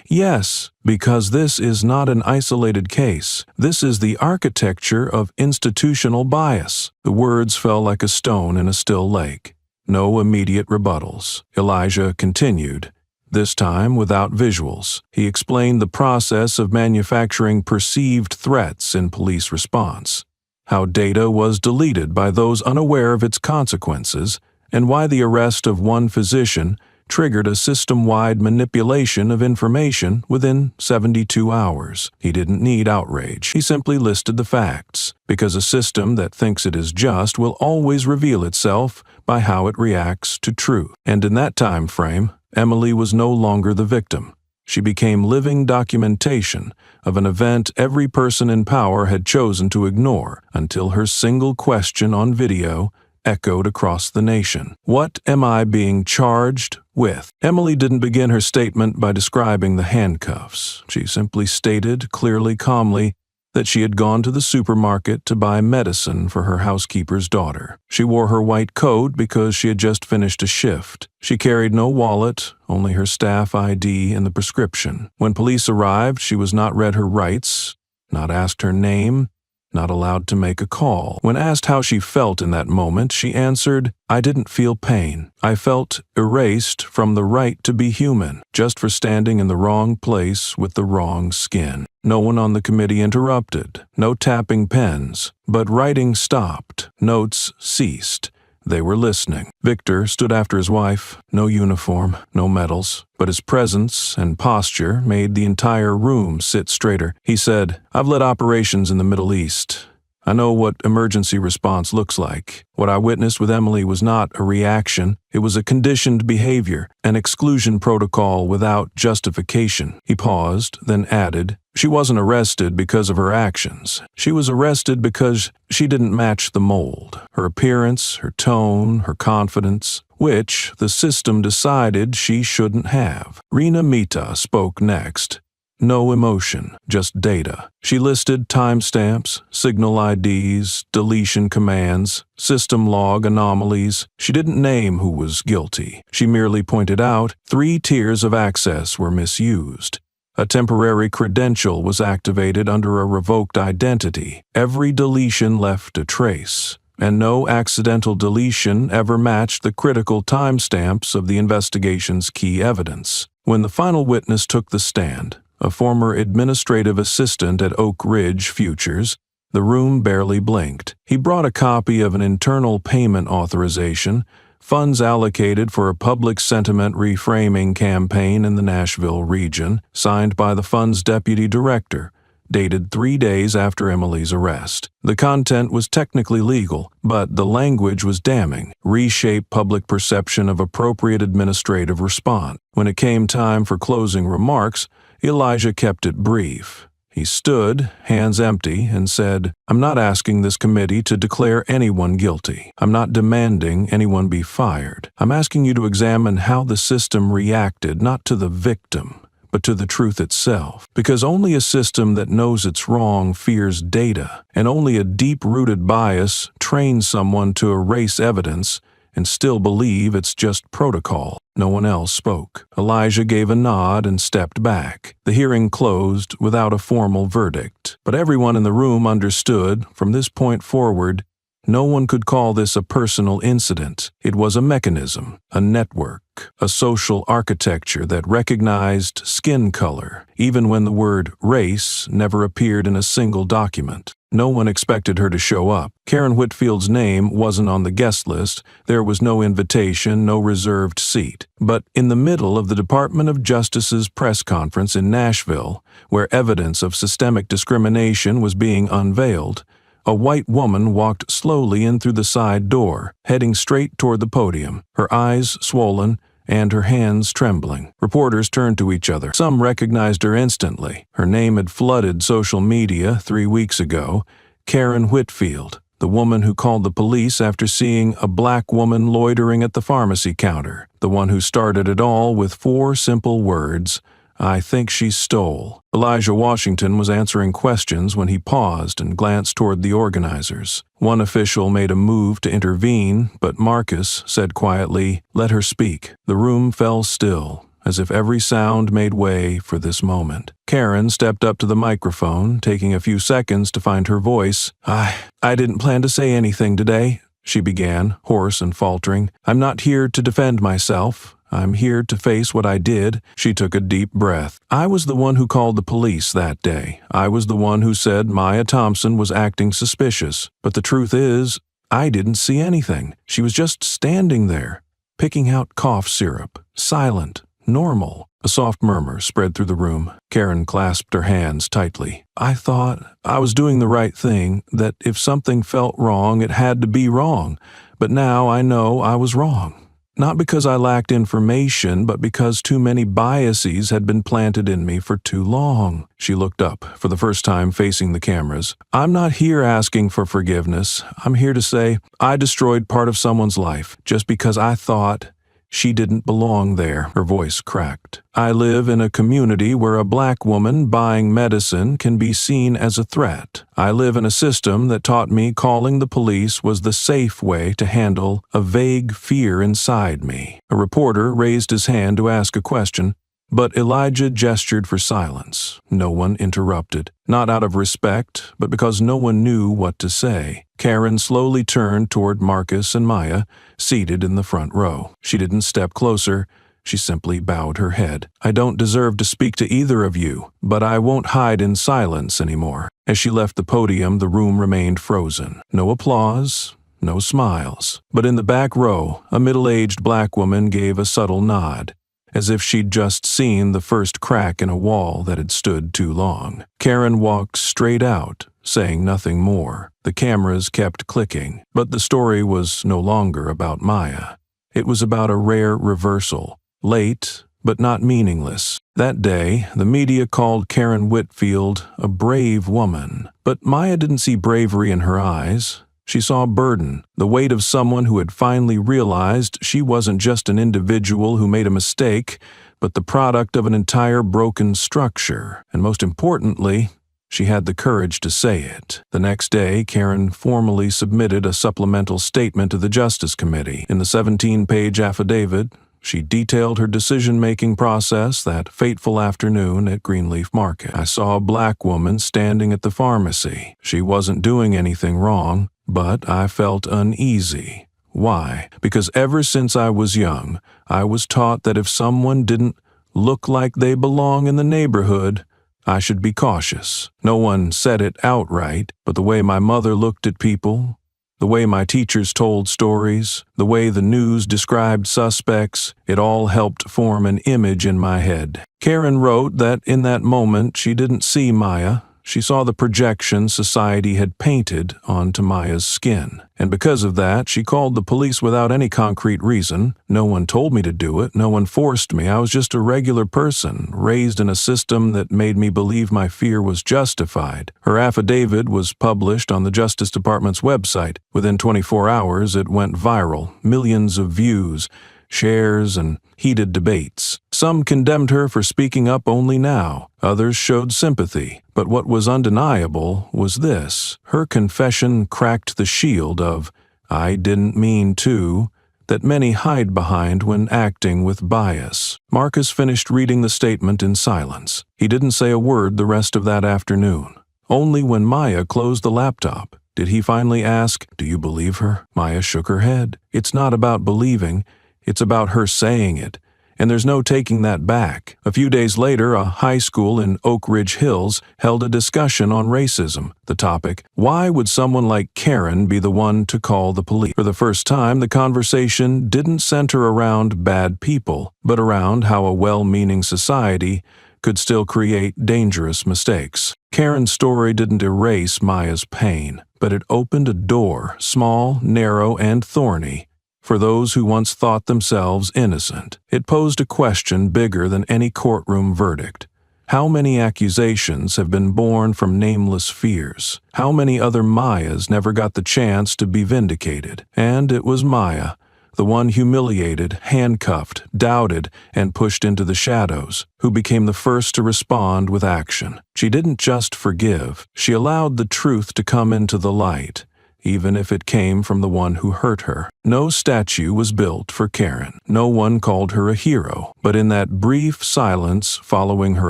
"Yes, because this is not an isolated case. This is the architecture of institutional bias." The words fell like a stone in a still lake. No immediate rebuttals. Elijah continued, this time without visuals. He explained the process of manufacturing perceived threats in police response, how data was deleted by those unaware of its consequences, and why the arrest of one physician triggered a system-wide manipulation of information within 72 hours. He didn't need outrage. He simply listed the facts, because a system that thinks it is just will always reveal itself by how it reacts to truth. And in that time frame, Emily was no longer the victim. She became living documentation of an event every person in power had chosen to ignore until her single question on video echoed across the nation. "What am I being charged with?" Emily didn't begin her statement by describing the handcuffs. She simply stated, clearly, calmly, that she had gone to the supermarket to buy medicine for her housekeeper's daughter. She wore her white coat because she had just finished a shift. She carried no wallet, only her staff ID and the prescription. When police arrived, she was not read her rights, not asked her name, not allowed to make a call. When asked how she felt in that moment, she answered, "I didn't feel pain. I felt erased from the right to be human, just for standing in the wrong place with the wrong skin." No one on the committee interrupted, no tapping pens, but writing stopped, notes ceased. They were listening. Victor stood after his wife, no uniform, no medals, but his presence and posture made the entire room sit straighter. He said, "I've led operations in the Middle East. I know what emergency response looks like. What I witnessed with Emily was not a reaction. It was a conditioned behavior, an exclusion protocol without justification." He paused, then added, "She wasn't arrested because of her actions. She was arrested because she didn't match the mold. Her appearance, her tone, her confidence, which the system decided she shouldn't have." Rena Mita spoke next. No emotion, just data. She listed timestamps, signal IDs, deletion commands, system log anomalies. She didn't name who was guilty. She merely pointed out 3 tiers of access were misused. A temporary credential was activated under a revoked identity. Every deletion left a trace, and no accidental deletion ever matched the critical timestamps of the investigation's key evidence. When the final witness took the stand, a former administrative assistant at Oak Ridge Futures, the room barely blinked. He brought a copy of an internal payment authorization, funds allocated for a public sentiment reframing campaign in the Nashville region, signed by the fund's deputy director, dated 3 days after Emily's arrest. The content was technically legal, but the language was damning, reshaped public perception of appropriate administrative response. When it came time for closing remarks, Elijah kept it brief. He stood, hands empty, and said, "I'm not asking this committee to declare anyone guilty. I'm not demanding anyone be fired. I'm asking you to examine how the system reacted not to the victim, but to the truth itself. Because only a system that knows it's wrong fears data, and only a deep-rooted bias trains someone to erase evidence and still believe it's just protocol." No one else spoke. Elijah gave a nod and stepped back. The hearing closed without a formal verdict, but everyone in the room understood, from this point forward, no one could call this a personal incident. It was a mechanism, a network, a social architecture that recognized skin color, even when the word race never appeared in a single document. No one expected her to show up. Karen Whitfield's name wasn't on the guest list. There was no invitation, no reserved seat. But in the middle of the Department of Justice's press conference in Nashville, where evidence of systemic discrimination was being unveiled, a white woman walked slowly in through the side door, heading straight toward the podium, her eyes swollen and her hands trembling. Reporters turned to each other. Some recognized her instantly. Her name had flooded social media 3 weeks ago. Karen Whitfield, the woman who called the police after seeing a black woman loitering at the pharmacy counter, the one who started it all with 4 simple words, "I think she stole." Elijah Washington was answering questions when he paused and glanced toward the organizers. One official made a move to intervene, but Marcus said quietly, "Let her speak." The room fell still, as if every sound made way for this moment. Karen stepped up to the microphone, taking a few seconds to find her voice. I didn't plan to say anything today," she began, hoarse and faltering. "I'm not here to defend myself. I'm here to face what I did." She took a deep breath. "I was the one who called the police that day. I was the one who said Maya Thompson was acting suspicious. But the truth is, I didn't see anything. She was just standing there, picking out cough syrup, silent, normal." A soft murmur spread through the room. Karen clasped her hands tightly. "I thought I was doing the right thing, that if something felt wrong, it had to be wrong. But now I know I was wrong. Not because I lacked information, but because too many biases had been planted in me for too long." She looked up, for the first time facing the cameras. "I'm not here asking for forgiveness. I'm here to say I destroyed part of someone's life just because I thought she didn't belong there." Her voice cracked. "I live in a community where a black woman buying medicine can be seen as a threat. I live in a system that taught me calling the police was the safe way to handle a vague fear inside me." A reporter raised his hand to ask a question, but Elijah gestured for silence. No one interrupted, not out of respect, but because no one knew what to say. Karen slowly turned toward Marcus and Maya, seated in the front row. She didn't step closer. She simply bowed her head. "I don't deserve to speak to either of you, but I won't hide in silence anymore." As she left the podium, the room remained frozen. No applause, no smiles. But in the back row, a middle-aged black woman gave a subtle nod, as if she'd just seen the first crack in a wall that had stood too long. Karen walked straight out, saying nothing more. The cameras kept clicking, but the story was no longer about Maya. It was about a rare reversal, late but not meaningless. That day, the media called Karen Whitfield a brave woman, but Maya didn't see bravery in her eyes. She saw burden, the weight of someone who had finally realized she wasn't just an individual who made a mistake, but the product of an entire broken structure. And most importantly, she had the courage to say it. The next day, Karen formally submitted a supplemental statement to the Justice Committee. In the 17-page affidavit, she detailed her decision-making process that fateful afternoon at Greenleaf Market. "I saw a black woman standing at the pharmacy. She wasn't doing anything wrong, but I felt uneasy. Why? Because ever since I was young, I was taught that if someone didn't look like they belong in the neighborhood, I should be cautious. No one said it outright, but the way my mother looked at people, the way my teachers told stories, the way the news described suspects, it all helped form an image in my head." Karen wrote that in that moment she didn't see Maya. She saw the projection society had painted onto Maya's skin. And because of that, she called the police without any concrete reason. "No one told me to do it. No one forced me. I was just a regular person, raised in a system that made me believe my fear was justified." Her affidavit was published on the Justice Department's website. Within 24 hours, it went viral. Millions of views, shares, and heated debates. Some condemned her for speaking up only now. Others showed sympathy. But what was undeniable was this. Her confession cracked the shield of, "I didn't mean to," that many hide behind when acting with bias. Marcus finished reading the statement in silence. He didn't say a word the rest of that afternoon. Only when Maya closed the laptop did he finally ask, "Do you believe her?" Maya shook her head. "It's not about believing, it's about her saying it. And there's no taking that back." A few days later, a high school in Oak Ridge Hills held a discussion on racism. The topic, why would someone like Karen be the one to call the police? For the first time, the conversation didn't center around bad people, but around how a well-meaning society could still create dangerous mistakes. Karen's story didn't erase Maya's pain, but it opened a door, small, narrow, and thorny, for those who once thought themselves innocent. It posed a question bigger than any courtroom verdict. How many accusations have been born from nameless fears? How many other Mayas never got the chance to be vindicated? And it was Maya, the one humiliated, handcuffed, doubted, and pushed into the shadows, who became the first to respond with action. She didn't just forgive, she allowed the truth to come into the light, even if it came from the one who hurt her. No statue was built for Karen. No one called her a hero. But in that brief silence following her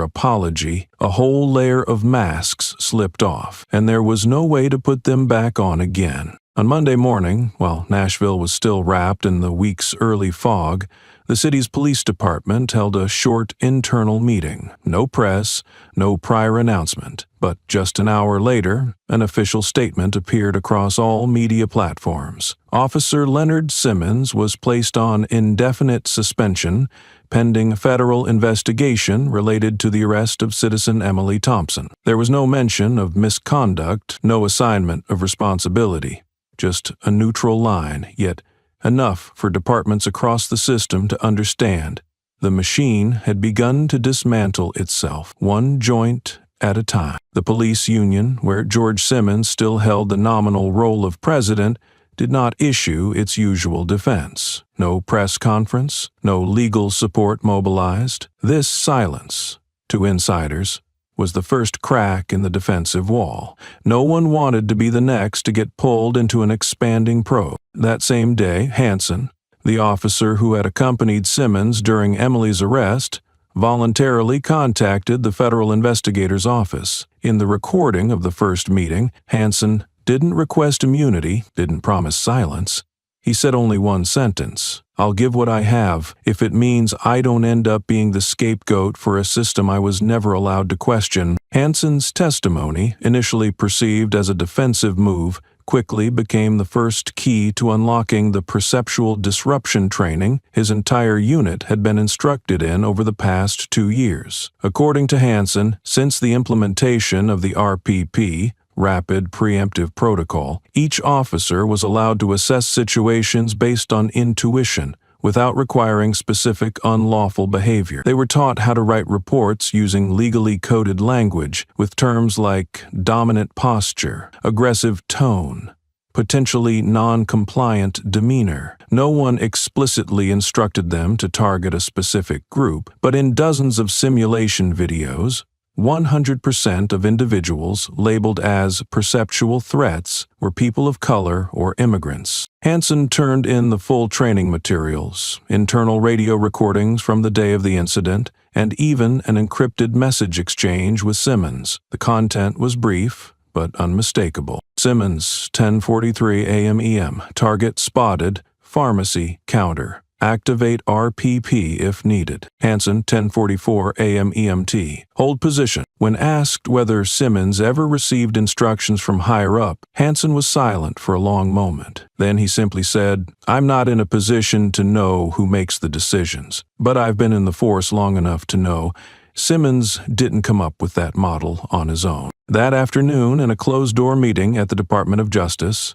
apology, a whole layer of masks slipped off, and there was no way to put them back on again. On Monday morning, while Nashville was still wrapped in the week's early fog, the city's police department held a short internal meeting. No press, no prior announcement. But just an hour later, an official statement appeared across all media platforms. Officer Leonard Simmons was placed on indefinite suspension pending a federal investigation related to the arrest of citizen Emily Thompson. There was no mention of misconduct, no assignment of responsibility. Just a neutral line, yet enough for departments across the system to understand the machine had begun to dismantle itself, one joint at a time. The police union, where George Simmons still held the nominal role of president, did not issue its usual defense. No press conference, no legal support mobilized. This silence, to insiders, was the first crack in the defensive wall. No one wanted to be the next to get pulled into an expanding probe. That same day, Hansen, the officer who had accompanied Simmons during Emily's arrest, voluntarily contacted the federal investigator's office. In the recording of the first meeting, Hansen didn't request immunity, didn't promise silence. He said only one sentence: "I'll give what I have if it means I don't end up being the scapegoat for a system I was never allowed to question." Hansen's testimony, initially perceived as a defensive move, quickly became the first key to unlocking the perceptual disruption training his entire unit had been instructed in over the past 2 years. According to Hansen, since the implementation of the RPP, Rapid Preemptive Protocol, each officer was allowed to assess situations based on intuition, without requiring specific unlawful behavior. They were taught how to write reports using legally coded language with terms like dominant posture, aggressive tone, potentially non-compliant demeanor. No one explicitly instructed them to target a specific group, but in dozens of simulation videos, 100% of individuals labeled as perceptual threats were people of color or immigrants. Hansen turned in the full training materials, internal radio recordings from the day of the incident, and even an encrypted message exchange with Simmons. The content was brief, but unmistakable. Simmons, 10:43 a.m. EM. Target spotted. Pharmacy counter. Activate RPP if needed. Hansen, 10:44 a.m. EMT. Hold position. When asked whether Simmons ever received instructions from higher up, Hansen was silent for a long moment. Then he simply said, "I'm not in a position to know who makes the decisions, but I've been in the force long enough to know Simmons didn't come up with that model on his own." That afternoon, in a closed-door meeting at the Department of Justice,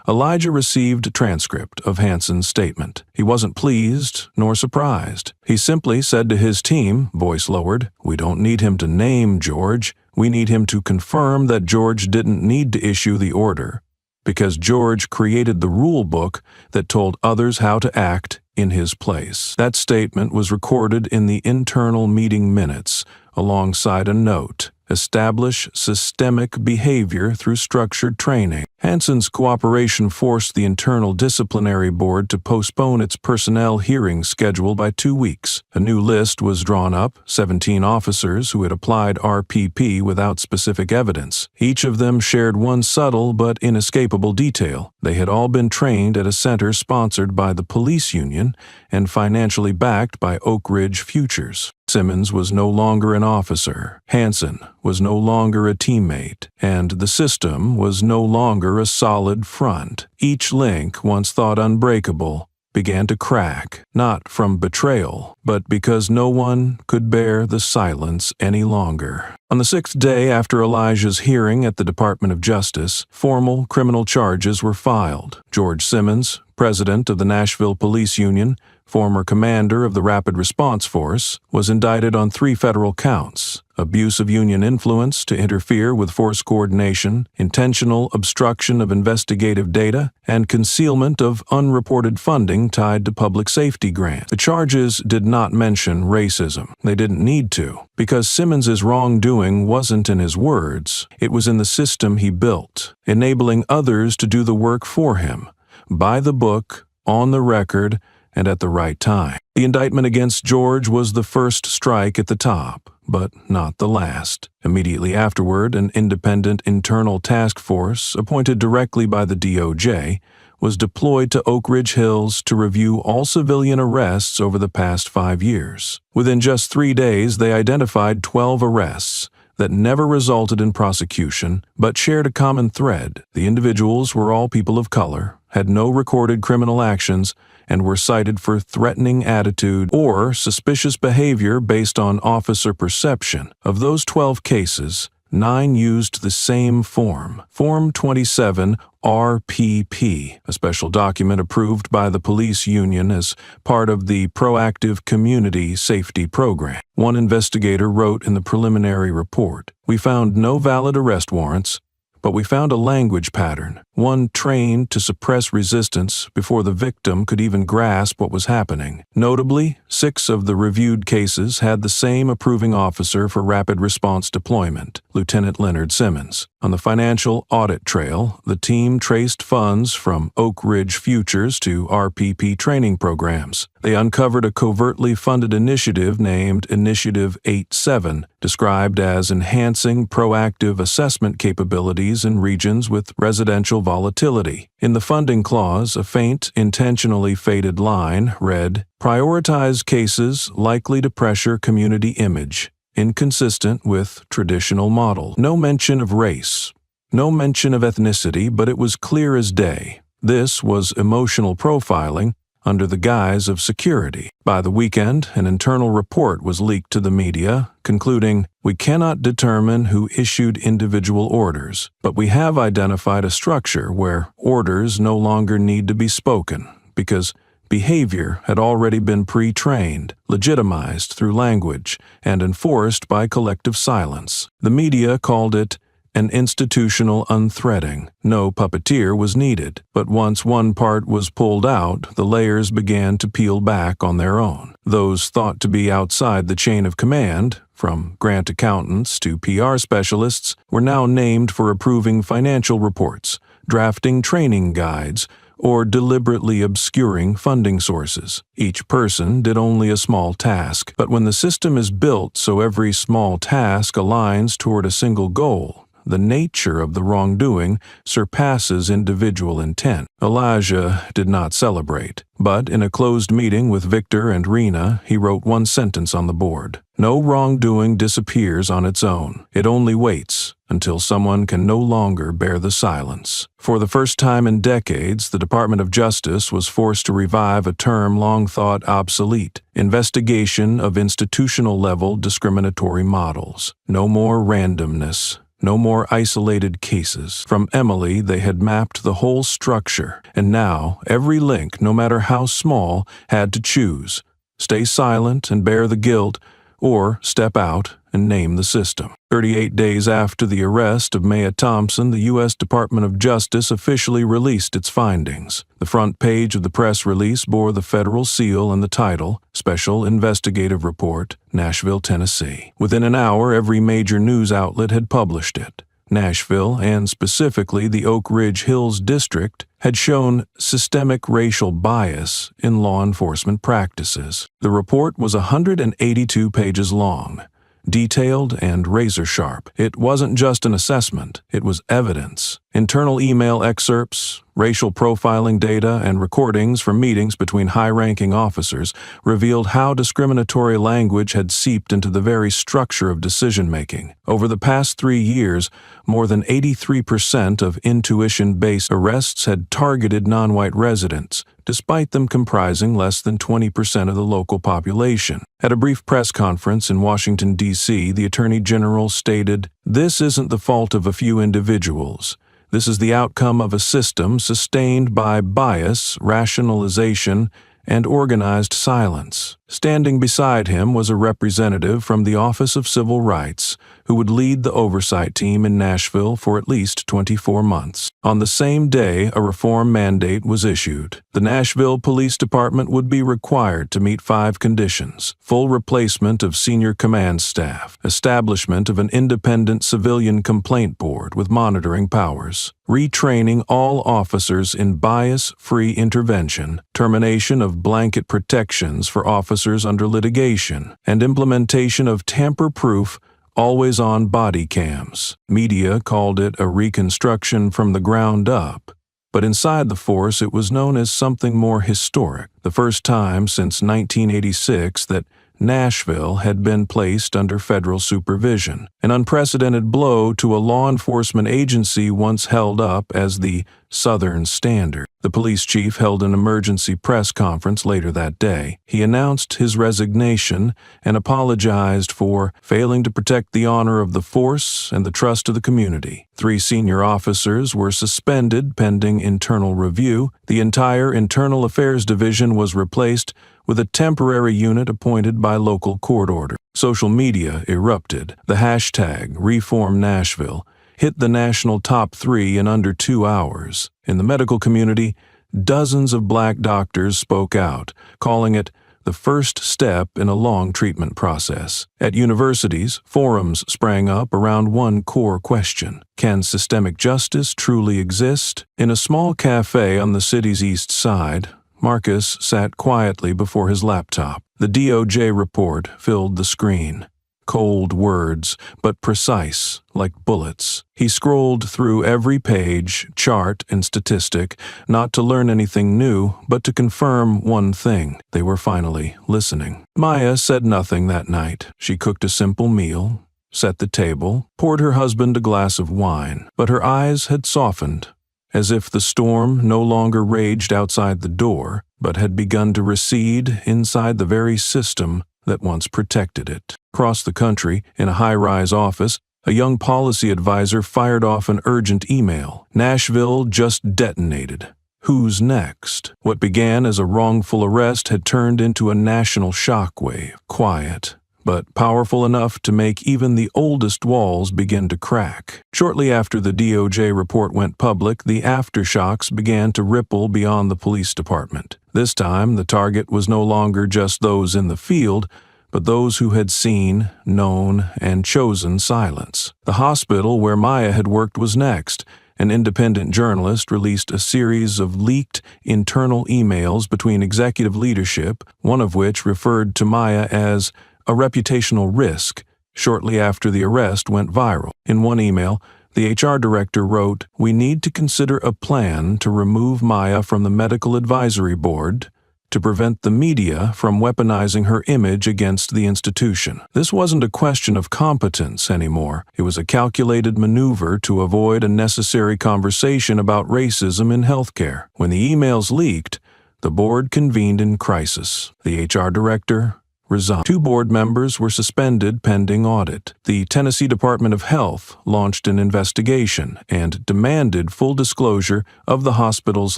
Elijah received a transcript of Hansen's statement. He wasn't pleased nor surprised. He simply said to his team, voice lowered, "We don't need him to name George. We need him to confirm that George didn't need to issue the order, because George created the rule book that told others how to act in his place." That statement was recorded in the internal meeting minutes, alongside a note establish systemic behavior through structured training. Hansen's cooperation forced the Internal Disciplinary Board to postpone its personnel hearing schedule by 2 weeks. A new list was drawn up, 17 officers who had applied RPP without specific evidence. Each of them shared one subtle but inescapable detail. They had all been trained at a center sponsored by the police union and financially backed by Oak Ridge Futures. Simmons was no longer an officer, Hansen was no longer a teammate, and the system was no longer a solid front. Each link, once thought unbreakable, began to crack, not from betrayal, but because no one could bear the silence any longer. On the 6th day after Elijah's hearing at the Department of Justice, formal criminal charges were filed. George Simmons, president of the Nashville Police Union, former commander of the Rapid Response Force, was indicted on 3 federal counts: abuse of union influence to interfere with force coordination, intentional obstruction of investigative data, and concealment of unreported funding tied to public safety grants. The charges did not mention racism. They didn't need to, because Simmons's wrongdoing wasn't in his words, it was in the system he built, enabling others to do the work for him, by the book, on the record, and at the right time. The indictment against George was the first strike at the top, but not the last. Immediately afterward, an independent internal task force, appointed directly by the DOJ, was deployed to Oak Ridge Hills to review all civilian arrests over the past 5 years. Within just 3 days, they identified 12 arrests that never resulted in prosecution, but shared a common thread. The individuals were all people of color, had no recorded criminal actions, and were cited for threatening attitude or suspicious behavior based on officer perception. Of those 12 cases, 9 used the same form, Form 27 RPP, a special document approved by the police union as part of the Proactive Community Safety Program. One investigator wrote in the preliminary report, "We found no valid arrest warrants, but we found a language pattern, one trained to suppress resistance before the victim could even grasp what was happening." Notably, 6 of the reviewed cases had the same approving officer for rapid response deployment, Lieutenant Leonard Simmons. On the financial audit trail, the team traced funds from Oak Ridge Futures to RPP training programs. They uncovered a covertly funded initiative named Initiative 87, described as enhancing proactive assessment capabilities in regions with residential volatility. In the funding clause, a faint, intentionally faded line read, "Prioritize cases likely to pressure community image, inconsistent with traditional model." No mention of race, no mention of ethnicity, but it was clear as day. This was emotional profiling under the guise of security. By the weekend, an internal report was leaked to the media, concluding, "We cannot determine who issued individual orders, but we have identified a structure where orders no longer need to be spoken, because behavior had already been pre-trained, legitimized through language, and enforced by collective silence." The media called it an institutional unthreading. No puppeteer was needed, but once one part was pulled out, the layers began to peel back on their own. Those thought to be outside the chain of command, from grant accountants to PR specialists, were now named for approving financial reports, drafting training guides, or deliberately obscuring funding sources. Each person did only a small task, but when the system is built so every small task aligns toward a single goal, the nature of the wrongdoing surpasses individual intent. Elijah did not celebrate, but in a closed meeting with Victor and Rena, he wrote one sentence on the board. "No wrongdoing disappears on its own. It only waits until someone can no longer bear the silence." For the first time in decades, the Department of Justice was forced to revive a term long thought obsolete: investigation of institutional-level discriminatory models. No more randomness. No more isolated cases. From Emily, they had mapped the whole structure, and now every link, no matter how small, had to choose: stay silent and bear the guilt, or step out and name the system. 38 days after the arrest of Maya Thompson, the U.S. Department of Justice officially released its findings. The front page of the press release bore the federal seal and the title, Special Investigative Report, Nashville, Tennessee. Within an hour, every major news outlet had published it. Nashville, and specifically the Oak Ridge Hills District, had shown systemic racial bias in law enforcement practices. The report was 182 pages long, detailed and razor-sharp. It wasn't just an assessment, it was evidence. Internal email excerpts, racial profiling data, and recordings from meetings between high-ranking officers revealed how discriminatory language had seeped into the very structure of decision-making. Over the past 3 years, more than 83% of intuition-based arrests had targeted non-white residents, despite them comprising less than 20% of the local population. At a brief press conference in Washington, D.C., the Attorney General stated, "This isn't the fault of a few individuals. This is the outcome of a system sustained by bias, rationalization, and organized silence." Standing beside him was a representative from the Office of Civil Rights, who would lead the oversight team in Nashville for at least 24 months. On the same day, a reform mandate was issued. The Nashville Police Department would be required to meet 5 conditions: full replacement of senior command staff, establishment of an independent civilian complaint board with monitoring powers, retraining all officers in bias-free intervention, termination of blanket protections for officers under litigation, and implementation of tamper-proof, always-on body cams. Media called it a reconstruction from the ground up, but inside the force it was known as something more historic, the first time since 1986 that Nashville had been placed under federal supervision, an unprecedented blow to a law enforcement agency once held up as the Southern Standard. The police chief held an emergency press conference later that day. He announced his resignation and apologized for failing to protect the honor of the force and the trust of the community. 3 senior officers were suspended pending internal review. The entire Internal Affairs Division was replaced with a temporary unit appointed by local court order. Social media erupted. The hashtag #ReformNashville hit the national top 3 in under 2 hours. In the medical community, dozens of black doctors spoke out, calling it the first step in a long treatment process. At universities, forums sprang up around one core question: can systemic justice truly exist? In a small cafe on the city's east side, Marcus sat quietly before his laptop. The DOJ report filled the screen. Cold words, but precise, like bullets. He scrolled through every page, chart, and statistic, not to learn anything new, but to confirm one thing: they were finally listening. Maya said nothing that night. She cooked a simple meal, set the table, poured her husband a glass of wine, but her eyes had softened, as if the storm no longer raged outside the door, but had begun to recede inside the very system that once protected it. Across the country, in a high-rise office, a young policy advisor fired off an urgent email. Nashville just detonated. Who's next? What began as a wrongful arrest had turned into a national shockwave, quiet, but powerful enough to make even the oldest walls begin to crack. Shortly after the DOJ report went public, the aftershocks began to ripple beyond the police department. This time, the target was no longer just those in the field, but those who had seen, known, and chosen silence. The hospital where Maya had worked was next. An independent journalist released a series of leaked internal emails between executive leadership, one of which referred to Maya as a reputational risk. Shortly after the arrest went viral. In one email, the HR director wrote, "We need to consider a plan to remove Maya from the medical advisory board to prevent the media from weaponizing her image against the institution." This wasn't a question of competence anymore. It was a calculated maneuver to avoid a necessary conversation about racism in healthcare. When the emails leaked, the board convened in crisis. The HR director resigned. 2 board members were suspended pending audit. The Tennessee Department of Health launched an investigation and demanded full disclosure of the hospital's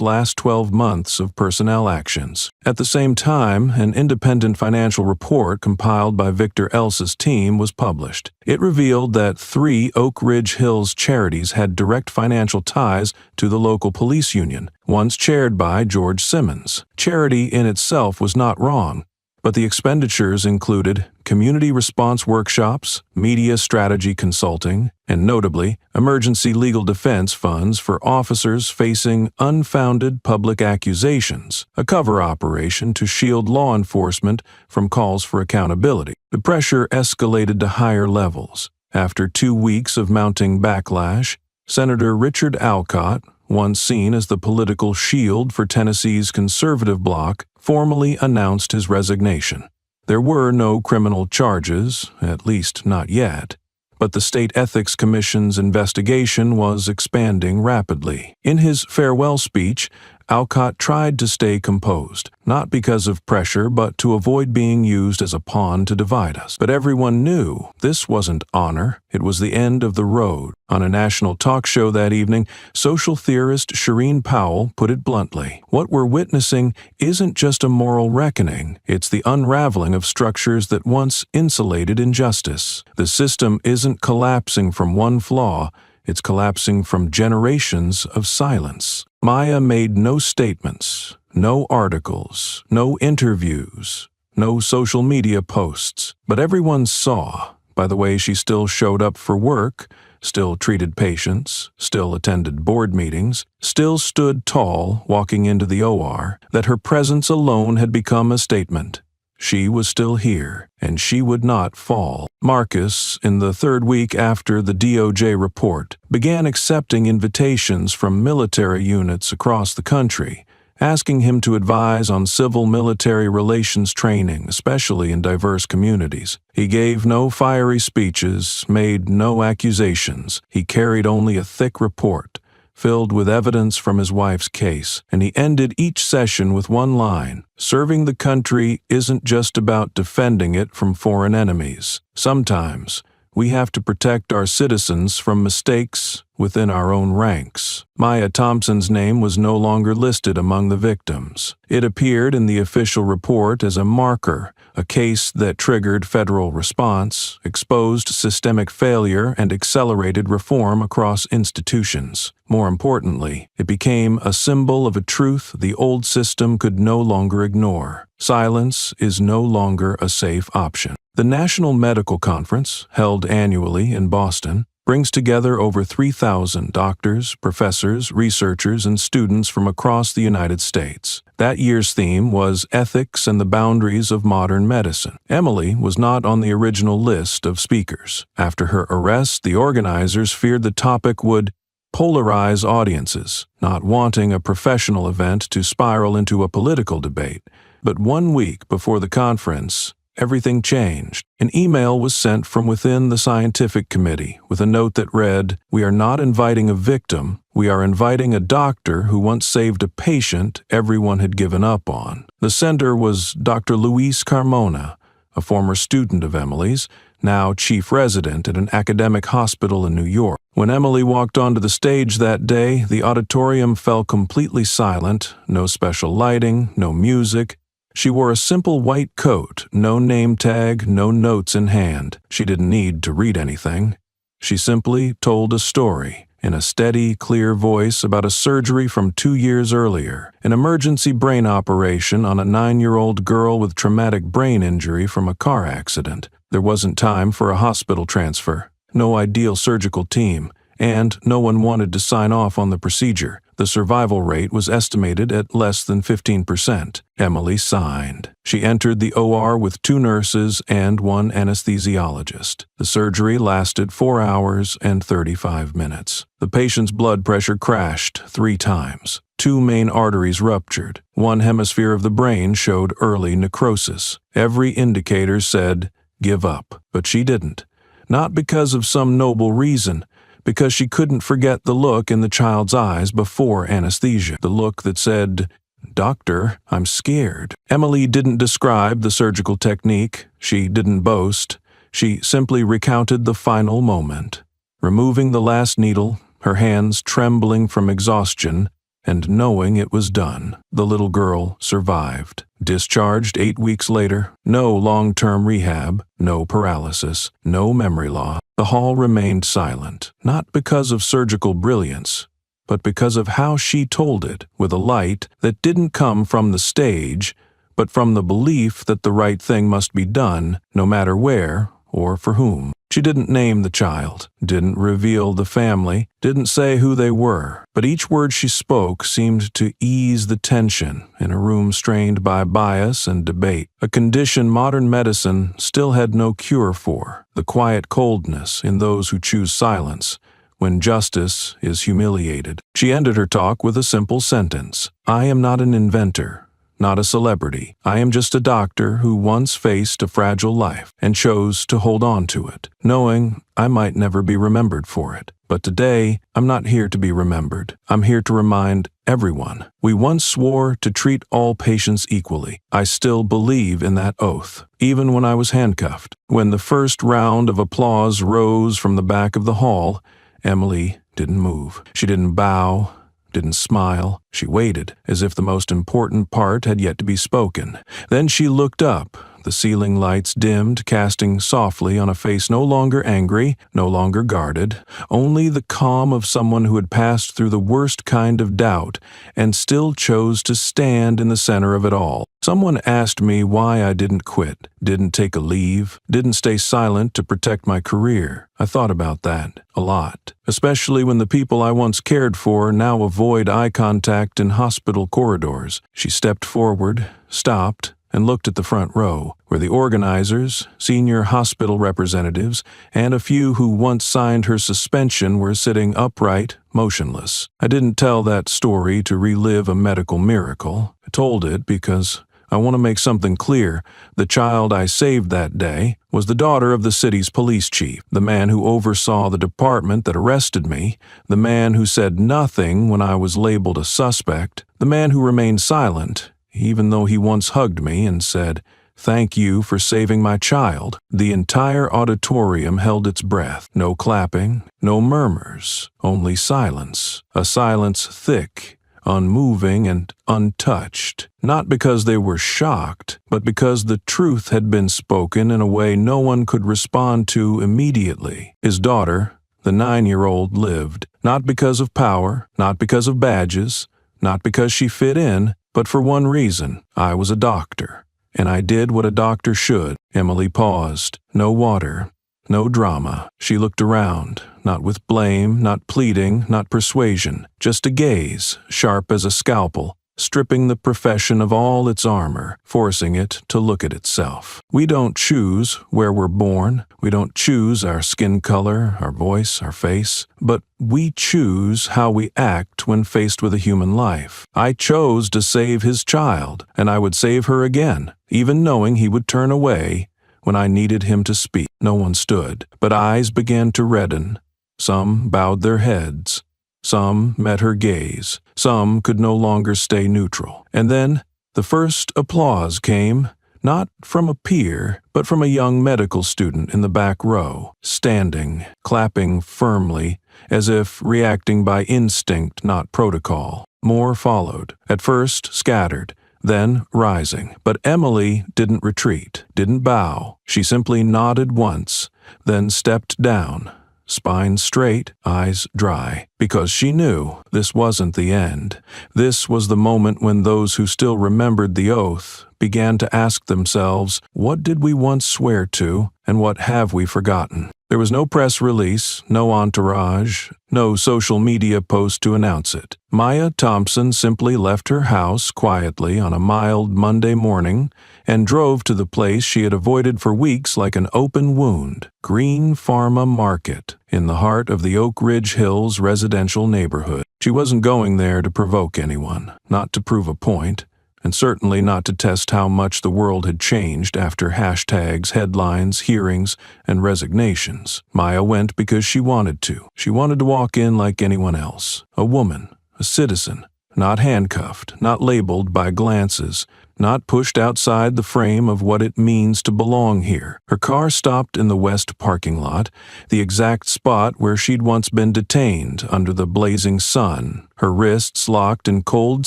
last 12 months of personnel actions. At the same time, an independent financial report compiled by Victor Elsa's team was published. It revealed that 3 Oak Ridge Hills charities had direct financial ties to the local police union, once chaired by George Simmons. Charity in itself was not wrong, but the expenditures included community response workshops, media strategy consulting, and notably, emergency legal defense funds for officers facing unfounded public accusations, a cover operation to shield law enforcement from calls for accountability. The pressure escalated to higher levels. After 2 weeks of mounting backlash, Senator Richard Alcott, once seen as the political shield for Tennessee's conservative bloc, formally announced his resignation. There were no criminal charges, at least not yet, but the State Ethics Commission's investigation was expanding rapidly. In his farewell speech, Alcott tried to stay composed, not because of pressure, but to avoid being used as a pawn to divide us. But everyone knew this wasn't honor, it was the end of the road. On a national talk show that evening, social theorist Shireen Powell put it bluntly: what we're witnessing isn't just a moral reckoning, it's the unraveling of structures that once insulated injustice. The system isn't collapsing from one flaw, it's collapsing from generations of silence. Maya made no statements, no articles, no interviews, no social media posts, but everyone saw, by the way she still showed up for work, still treated patients, still attended board meetings, still stood tall walking into the OR, that her presence alone had become a statement. She was still here, and she would not fall. Marcus, in the 3rd week after the DOJ report, began accepting invitations from military units across the country, asking him to advise on civil-military relations training, especially in diverse communities. He gave no fiery speeches, made no accusations. He carried only a thick report, filled with evidence from his wife's case, and he ended each session with one line: serving the country isn't just about defending it from foreign enemies. Sometimes we have to protect our citizens from mistakes within our own ranks. Maya Thompson's name was no longer listed among the victims. It appeared in the official report as a marker, a case that triggered federal response, exposed systemic failure, and accelerated reform across institutions. More importantly, it became a symbol of a truth the old system could no longer ignore. Silence is no longer a safe option. The National Medical Conference, held annually in Boston, brings together over 3,000 doctors, professors, researchers, and students from across the United States. That year's theme was Ethics and the Boundaries of Modern Medicine. Emily was not on the original list of speakers. After her arrest, the organizers feared the topic would polarize audiences, not wanting a professional event to spiral into a political debate. But 1 week before the conference, everything changed. An email was sent from within the scientific committee with a note that read, "We are not inviting a victim, we are inviting a doctor who once saved a patient everyone had given up on." The sender was Dr. Luis Carmona, a former student of Emily's, now chief resident at an academic hospital in New York. When Emily walked onto the stage that day, the auditorium fell completely silent, no special lighting, no music. She wore a simple white coat, no name tag, no notes in hand. She didn't need to read anything. She simply told a story in a steady, clear voice about a surgery from 2 years earlier, an emergency brain operation on a 9-year-old girl with traumatic brain injury from a car accident. There wasn't time for a hospital transfer, no ideal surgical team, and no one wanted to sign off on the procedure. The survival rate was estimated at less than 15%. Emily signed. She entered the OR with 2 nurses and 1 anesthesiologist. The surgery lasted 4 hours and 35 minutes. The patient's blood pressure crashed 3 times. 2 main arteries ruptured. 1 hemisphere of the brain showed early necrosis. Every indicator said, "Give up." But she didn't. Not because of some noble reason, because she couldn't forget the look in the child's eyes before anesthesia, the look that said, "Doctor, I'm scared." Emily didn't describe the surgical technique. She didn't boast. She simply recounted the final moment. Removing the last needle, her hands trembling from exhaustion, and knowing it was done. The little girl survived. Discharged 8 weeks later, no long-term rehab, no paralysis, no memory loss. The hall remained silent, not because of surgical brilliance, but because of how she told it, with a light that didn't come from the stage, but from the belief that the right thing must be done, no matter where or for whom. She didn't name the child, didn't reveal the family, didn't say who they were, but each word she spoke seemed to ease the tension in a room strained by bias and debate, a condition modern medicine still had no cure for, the quiet coldness in those who choose silence when justice is humiliated. She ended her talk with a simple sentence: "I am not an inventor, not a celebrity. I am just a doctor who once faced a fragile life and chose to hold on to it, knowing I might never be remembered for it. But today, I'm not here to be remembered. I'm here to remind everyone. We once swore to treat all patients equally. I still believe in that oath, even when I was handcuffed." When the first round of applause rose from the back of the hall, Emily didn't move. She didn't bow, didn't smile. She waited, as if the most important part had yet to be spoken. Then she looked up. The ceiling lights dimmed, casting softly on a face no longer angry, no longer guarded, only the calm of someone who had passed through the worst kind of doubt and still chose to stand in the center of it all. Someone asked me why I didn't quit, didn't take a leave, didn't stay silent to protect my career. I thought about that a lot, especially when the people I once cared for now avoid eye contact in hospital corridors. She stepped forward, stopped, and looked at the front row, where the organizers, senior hospital representatives, and a few who once signed her suspension were sitting upright, motionless. I didn't tell that story to relive a medical miracle. I told it because I want to make something clear. The child I saved that day was the daughter of the city's police chief, the man who oversaw the department that arrested me, the man who said nothing when I was labeled a suspect, the man who remained silent even though he once hugged me and said, "Thank you for saving my child." The entire auditorium held its breath. No clapping, no murmurs, only silence. A silence thick, unmoving, and untouched. Not because they were shocked, but because the truth had been spoken in a way no one could respond to immediately. His daughter, the 9-year-old, lived, not because of power, not because of badges, not because she fit in, but for one reason: I was a doctor, and I did what a doctor should. Emily paused. No water, no drama. She looked around, not with blame, not pleading, not persuasion, just a gaze, sharp as a scalpel, stripping the profession of all its armor, forcing it to look at itself. We don't choose where we're born. We don't choose our skin color, our voice, our face, but we choose how we act when faced with a human life. I chose to save his child, and I would save her again, even knowing he would turn away when I needed him to speak. No one stood, but eyes began to redden. Some bowed their heads. Some met her gaze. Some could no longer stay neutral. And then the first applause came, not from a peer, but from a young medical student in the back row, standing, clapping firmly, as if reacting by instinct, not protocol. More followed, at first scattered, then rising. But Emily didn't retreat, didn't bow. She simply nodded once, then stepped down, spine straight, eyes dry, because she knew this wasn't the end. This was the moment when those who still remembered the oath began to ask themselves, what did we once swear to, and what have we forgotten? There was no press release, no entourage, no social media post to announce it. Maya Thompson simply left her house quietly on a mild Monday morning and drove to the place she had avoided for weeks like an open wound, Green Pharma Market, in the heart of the Oak Ridge Hills residential neighborhood. She wasn't going there to provoke anyone, not to prove a point, and certainly not to test how much the world had changed after hashtags, headlines, hearings, and resignations. Maya went because she wanted to. She wanted to walk in like anyone else, a woman, a citizen, not handcuffed, not labeled by glances, not pushed outside the frame of what it means to belong here. Her car stopped in the west parking lot, the exact spot where she'd once been detained under the blazing sun, her wrists locked in cold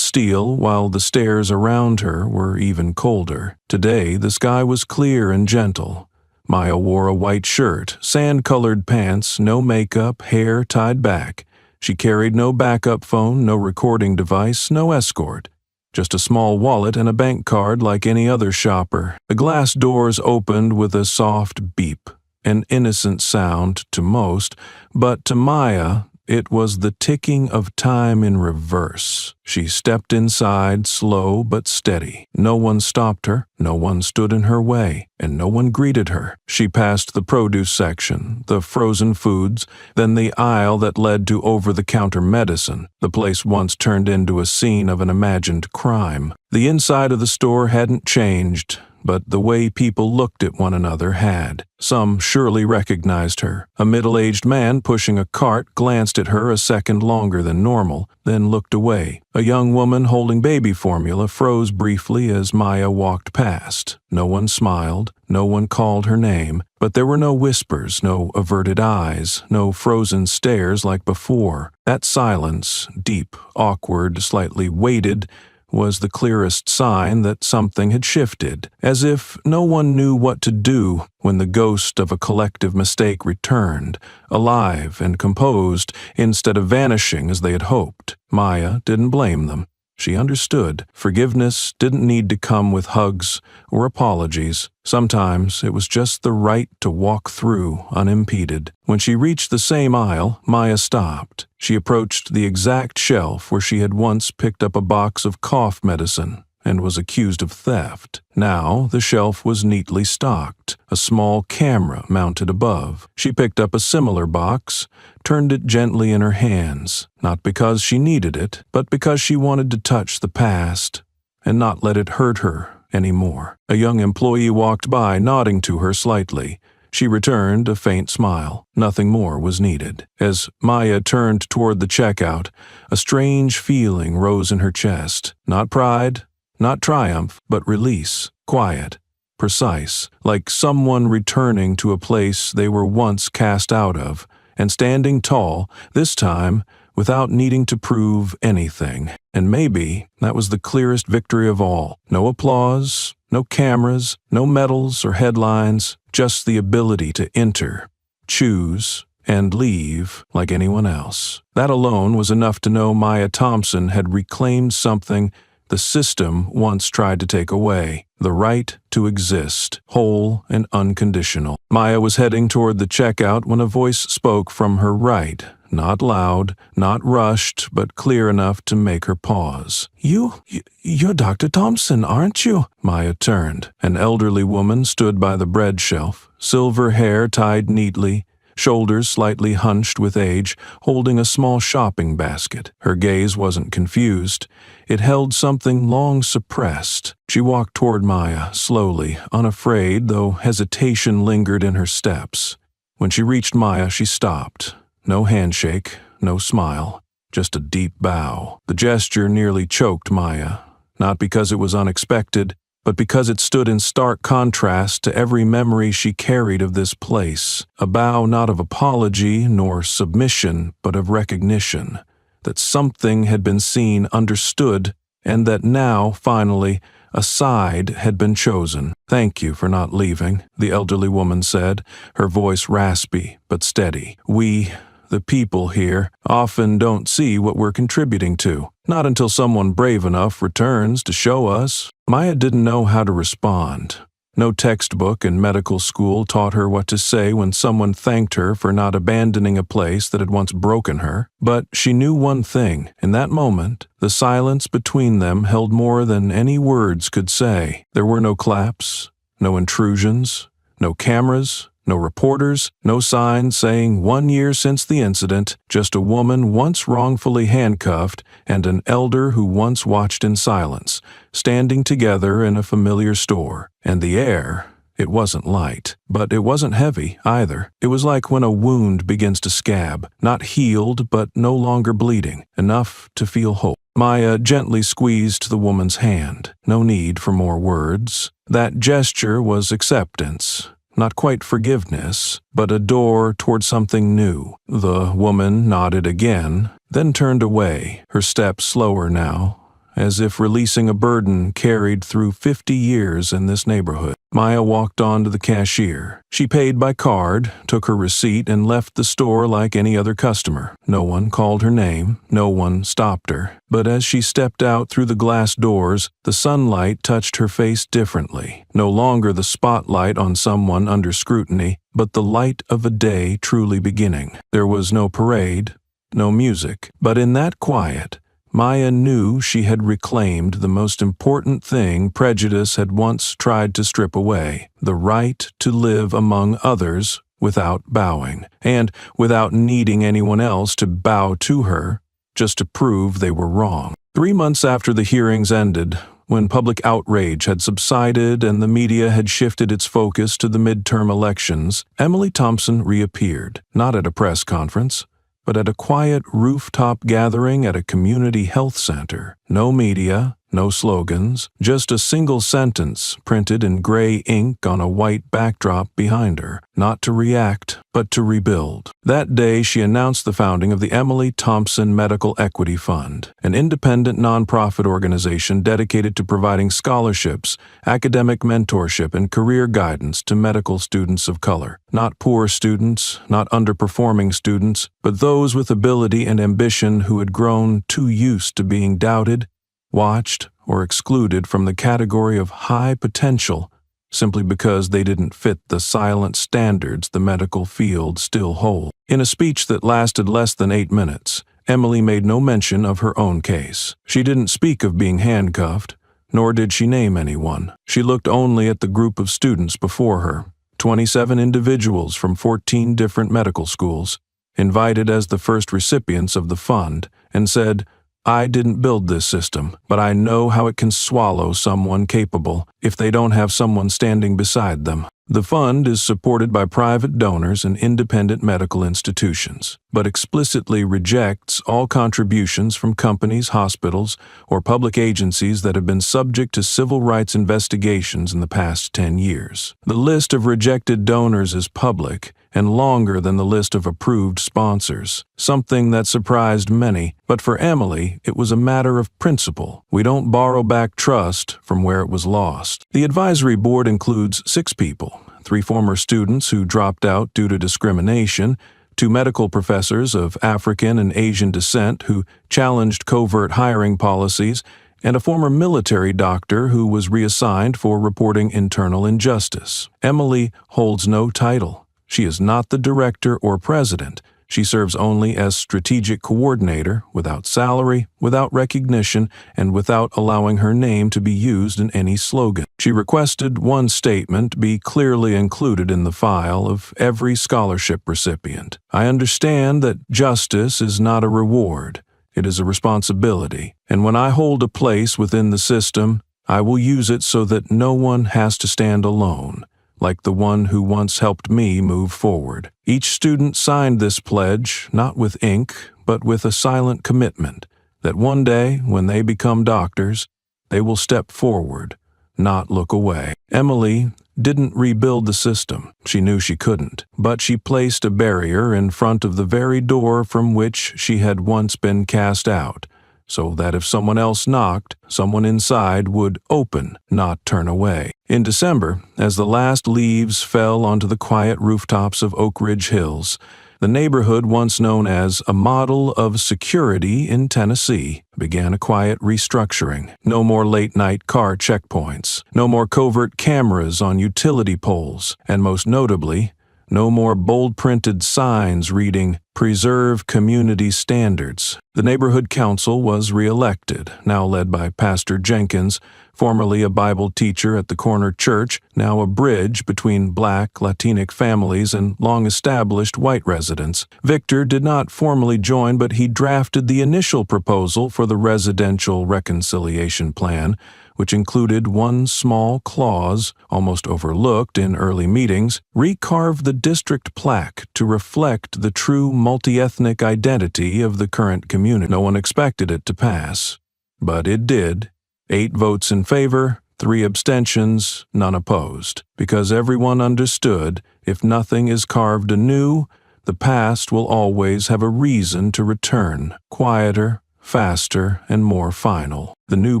steel while the stairs around her were even colder. Today, the sky was clear and gentle. Maya wore a white shirt, sand-colored pants, no makeup, hair tied back. She carried no backup phone, no recording device, no escort. Just a small wallet and a bank card like any other shopper. The glass doors opened with a soft beep, an innocent sound to most, but to Maya, it was the ticking of time in reverse. She stepped inside, slow but steady. No one stopped her, no one stood in her way, and no one greeted her. She passed the produce section, the frozen foods, then the aisle that led to over-the-counter medicine. The place once turned into a scene of an imagined crime. The inside of the store hadn't changed, but the way people looked at one another had. Some surely recognized her. A middle-aged man pushing a cart glanced at her a second longer than normal, then looked away. A young woman holding baby formula froze briefly as Maya walked past. No one smiled, no one called her name, but there were no whispers, no averted eyes, no frozen stares like before. That silence, deep, awkward, slightly weighted, was the clearest sign that something had shifted, as if no one knew what to do when the ghost of a collective mistake returned, alive and composed, instead of vanishing as they had hoped. Maya didn't blame them. She understood. Forgiveness didn't need to come with hugs or apologies. Sometimes it was just the right to walk through unimpeded. When she reached the same aisle, Maya stopped. She approached the exact shelf where she had once picked up a box of cough medicine and was accused of theft. Now the shelf was neatly stocked, a small camera mounted above. She picked up a similar box, turned it gently in her hands, not because she needed it, but because she wanted to touch the past and not let it hurt her anymore. A young employee walked by, nodding to her slightly. She returned a faint smile. Nothing more was needed. As Maya turned toward the checkout, a strange feeling rose in her chest. Not pride, not triumph, but release, quiet, precise, like someone returning to a place they were once cast out of, and standing tall, this time without needing to prove anything. And maybe that was the clearest victory of all. No applause, no cameras, no medals or headlines, just the ability to enter, choose, and leave like anyone else. That alone was enough to know Maya Thompson had reclaimed something the system once tried to take away, the right to exist, whole and unconditional. Maya was heading toward the checkout when a voice spoke from her right, not loud, not rushed, but clear enough to make her pause. You're Dr. Thompson, aren't you? Maya turned. An elderly woman stood by the bread shelf, silver hair tied neatly, shoulders slightly hunched with age, holding a small shopping basket. Her gaze wasn't confused. It held something long suppressed. She walked toward Maya, slowly, unafraid, though hesitation lingered in her steps. When she reached Maya, she stopped. No handshake, no smile, just a deep bow. The gesture nearly choked Maya, not because it was unexpected, but because it stood in stark contrast to every memory she carried of this place, a bow not of apology nor submission, but of recognition, that something had been seen, understood, and that now, finally, a side had been chosen. "Thank you for not leaving," the elderly woman said, her voice raspy but steady. "We, the people here, often don't see what we're contributing to. Not until someone brave enough returns to show us." Maya didn't know how to respond. No textbook in medical school taught her what to say when someone thanked her for not abandoning a place that had once broken her. But she knew one thing. In that moment, the silence between them held more than any words could say. There were no claps, no intrusions, no cameras, no reporters, no signs saying 1 year since the incident, just a woman once wrongfully handcuffed and an elder who once watched in silence, standing together in a familiar store. And the air, It wasn't light, but it wasn't heavy either. It was like when a wound begins to scab, not healed but no longer bleeding, enough to feel whole. Maya gently squeezed the woman's hand. No need for more words. That gesture was acceptance. Not quite forgiveness, but a door toward something new. The woman nodded again, then turned away, her step slower now, as if releasing a burden carried through 50 years in this neighborhood. Maya walked on to the cashier. She paid by card, took her receipt, and left the store like any other customer. No one called her name, no one stopped her. But as she stepped out through the glass doors, the sunlight touched her face differently. No longer the spotlight on someone under scrutiny, but the light of a day truly beginning. There was no parade, no music, but in that quiet, Maya knew she had reclaimed the most important thing prejudice had once tried to strip away, the right to live among others without bowing, and without needing anyone else to bow to her, just to prove they were wrong. 3 months after the hearings ended, when public outrage had subsided and the media had shifted its focus to the midterm elections, Emily Thompson reappeared, not at a press conference, but at a quiet rooftop gathering at a community health center. No media, no slogans, just a single sentence printed in gray ink on a white backdrop behind her. Not to react, but to rebuild. That day, she announced the founding of the Emily Thompson Medical Equity Fund, an independent nonprofit organization dedicated to providing scholarships, academic mentorship, and career guidance to medical students of color. Not poor students, not underperforming students, but those with ability and ambition who had grown too used to being doubted, watched, or excluded from the category of high potential simply because they didn't fit the silent standards the medical field still holds. In a speech that lasted less than 8 minutes, Emily made no mention of her own case. She didn't speak of being handcuffed, nor did she name anyone. She looked only at the group of students before her, 27 individuals from 14 different medical schools, invited as the first recipients of the fund, and said, "I didn't build this system, but I know how it can swallow someone capable if they don't have someone standing beside them." The fund is supported by private donors and independent medical institutions, but explicitly rejects all contributions from companies, hospitals, or public agencies that have been subject to civil rights investigations in the past 10 years. The list of rejected donors is public and longer than the list of approved sponsors, something that surprised many, but for Emily, it was a matter of principle. We don't borrow back trust from where it was lost. The advisory board includes 6 people, 3 former students who dropped out due to discrimination, 2 medical professors of African and Asian descent who challenged covert hiring policies, and a former military doctor who was reassigned for reporting internal injustice. Emily holds no title. She is not the director or president. She serves only as strategic coordinator, without salary, without recognition, and without allowing her name to be used in any slogan. She requested one statement be clearly included in the file of every scholarship recipient. "I understand that justice is not a reward. It is a responsibility. And when I hold a place within the system, I will use it so that no one has to stand alone, like the one who once helped me move forward." Each student signed this pledge, not with ink, but with a silent commitment that one day, when they become doctors, they will step forward, not look away. Emily didn't rebuild the system. She knew she couldn't, but she placed a barrier in front of the very door from which she had once been cast out, so that if someone else knocked, someone inside would open, not turn away. In December, as the last leaves fell onto the quiet rooftops of Oak Ridge Hills, the neighborhood once known as a model of security in Tennessee began a quiet restructuring. No more late-night car checkpoints, no more covert cameras on utility poles, and most notably, no more bold-printed signs reading, "Preserve Community Standards." The neighborhood council was re-elected, now led by Pastor Jenkins, formerly a Bible teacher at the corner church, now a bridge between Black, Latinic families and long-established white residents. Victor did not formally join, but he drafted the initial proposal for the residential reconciliation plan, which included one small clause, almost overlooked in early meetings, recarved the district plaque to reflect the true multi-ethnic identity of the current community. No one expected it to pass, but it did. 8 votes in favor, 3 abstentions, none opposed, because everyone understood if nothing is carved anew, the past will always have a reason to return, quieter, faster, and more final. The new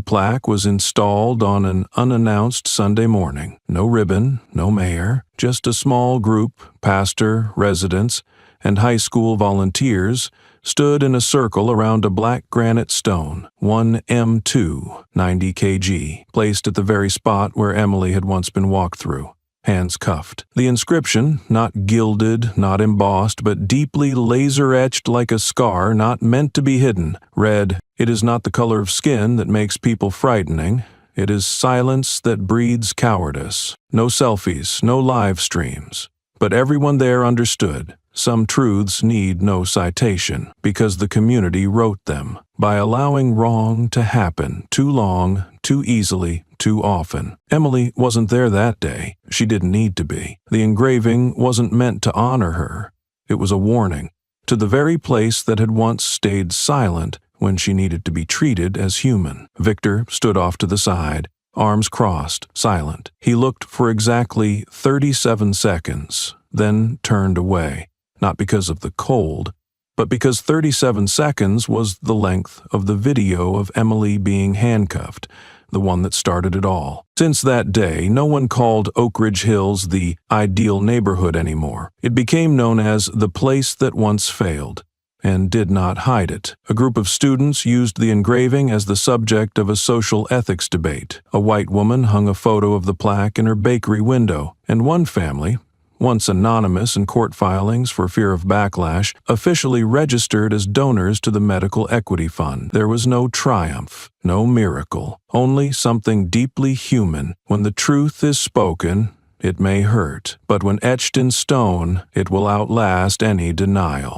plaque was installed on an unannounced Sunday morning. No ribbon, no mayor, just a small group, pastor, residents, and high school volunteers, stood in a circle around a black granite stone, 1M2, 90 kg, placed at the very spot where Emily had once been walked through. Hands cuffed. The inscription, not gilded, not embossed, but deeply laser-etched like a scar not meant to be hidden, read, "It is not the color of skin that makes people frightening. It is silence that breeds cowardice." No selfies, no live streams. But everyone there understood. Some truths need no citation, because the community wrote them, by allowing wrong to happen too long, too easily, too often. Emily wasn't there that day. She didn't need to be. The engraving wasn't meant to honor her. It was a warning to the very place that had once stayed silent when she needed to be treated as human. Victor stood off to the side, arms crossed, silent. He looked for exactly 37 seconds, then turned away. Not because of the cold, but because 37 seconds was the length of the video of Emily being handcuffed, the one that started it all. Since that day, no one called Oak Ridge Hills the ideal neighborhood anymore. It became known as the place that once failed, and did not hide it. A group of students used the engraving as the subject of a social ethics debate. A white woman hung a photo of the plaque in her bakery window, and one family, once anonymous in court filings for fear of backlash, officially registered as donors to the Medical Equity Fund. There was no triumph, no miracle, only something deeply human. When the truth is spoken, it may hurt, but when etched in stone, it will outlast any denial.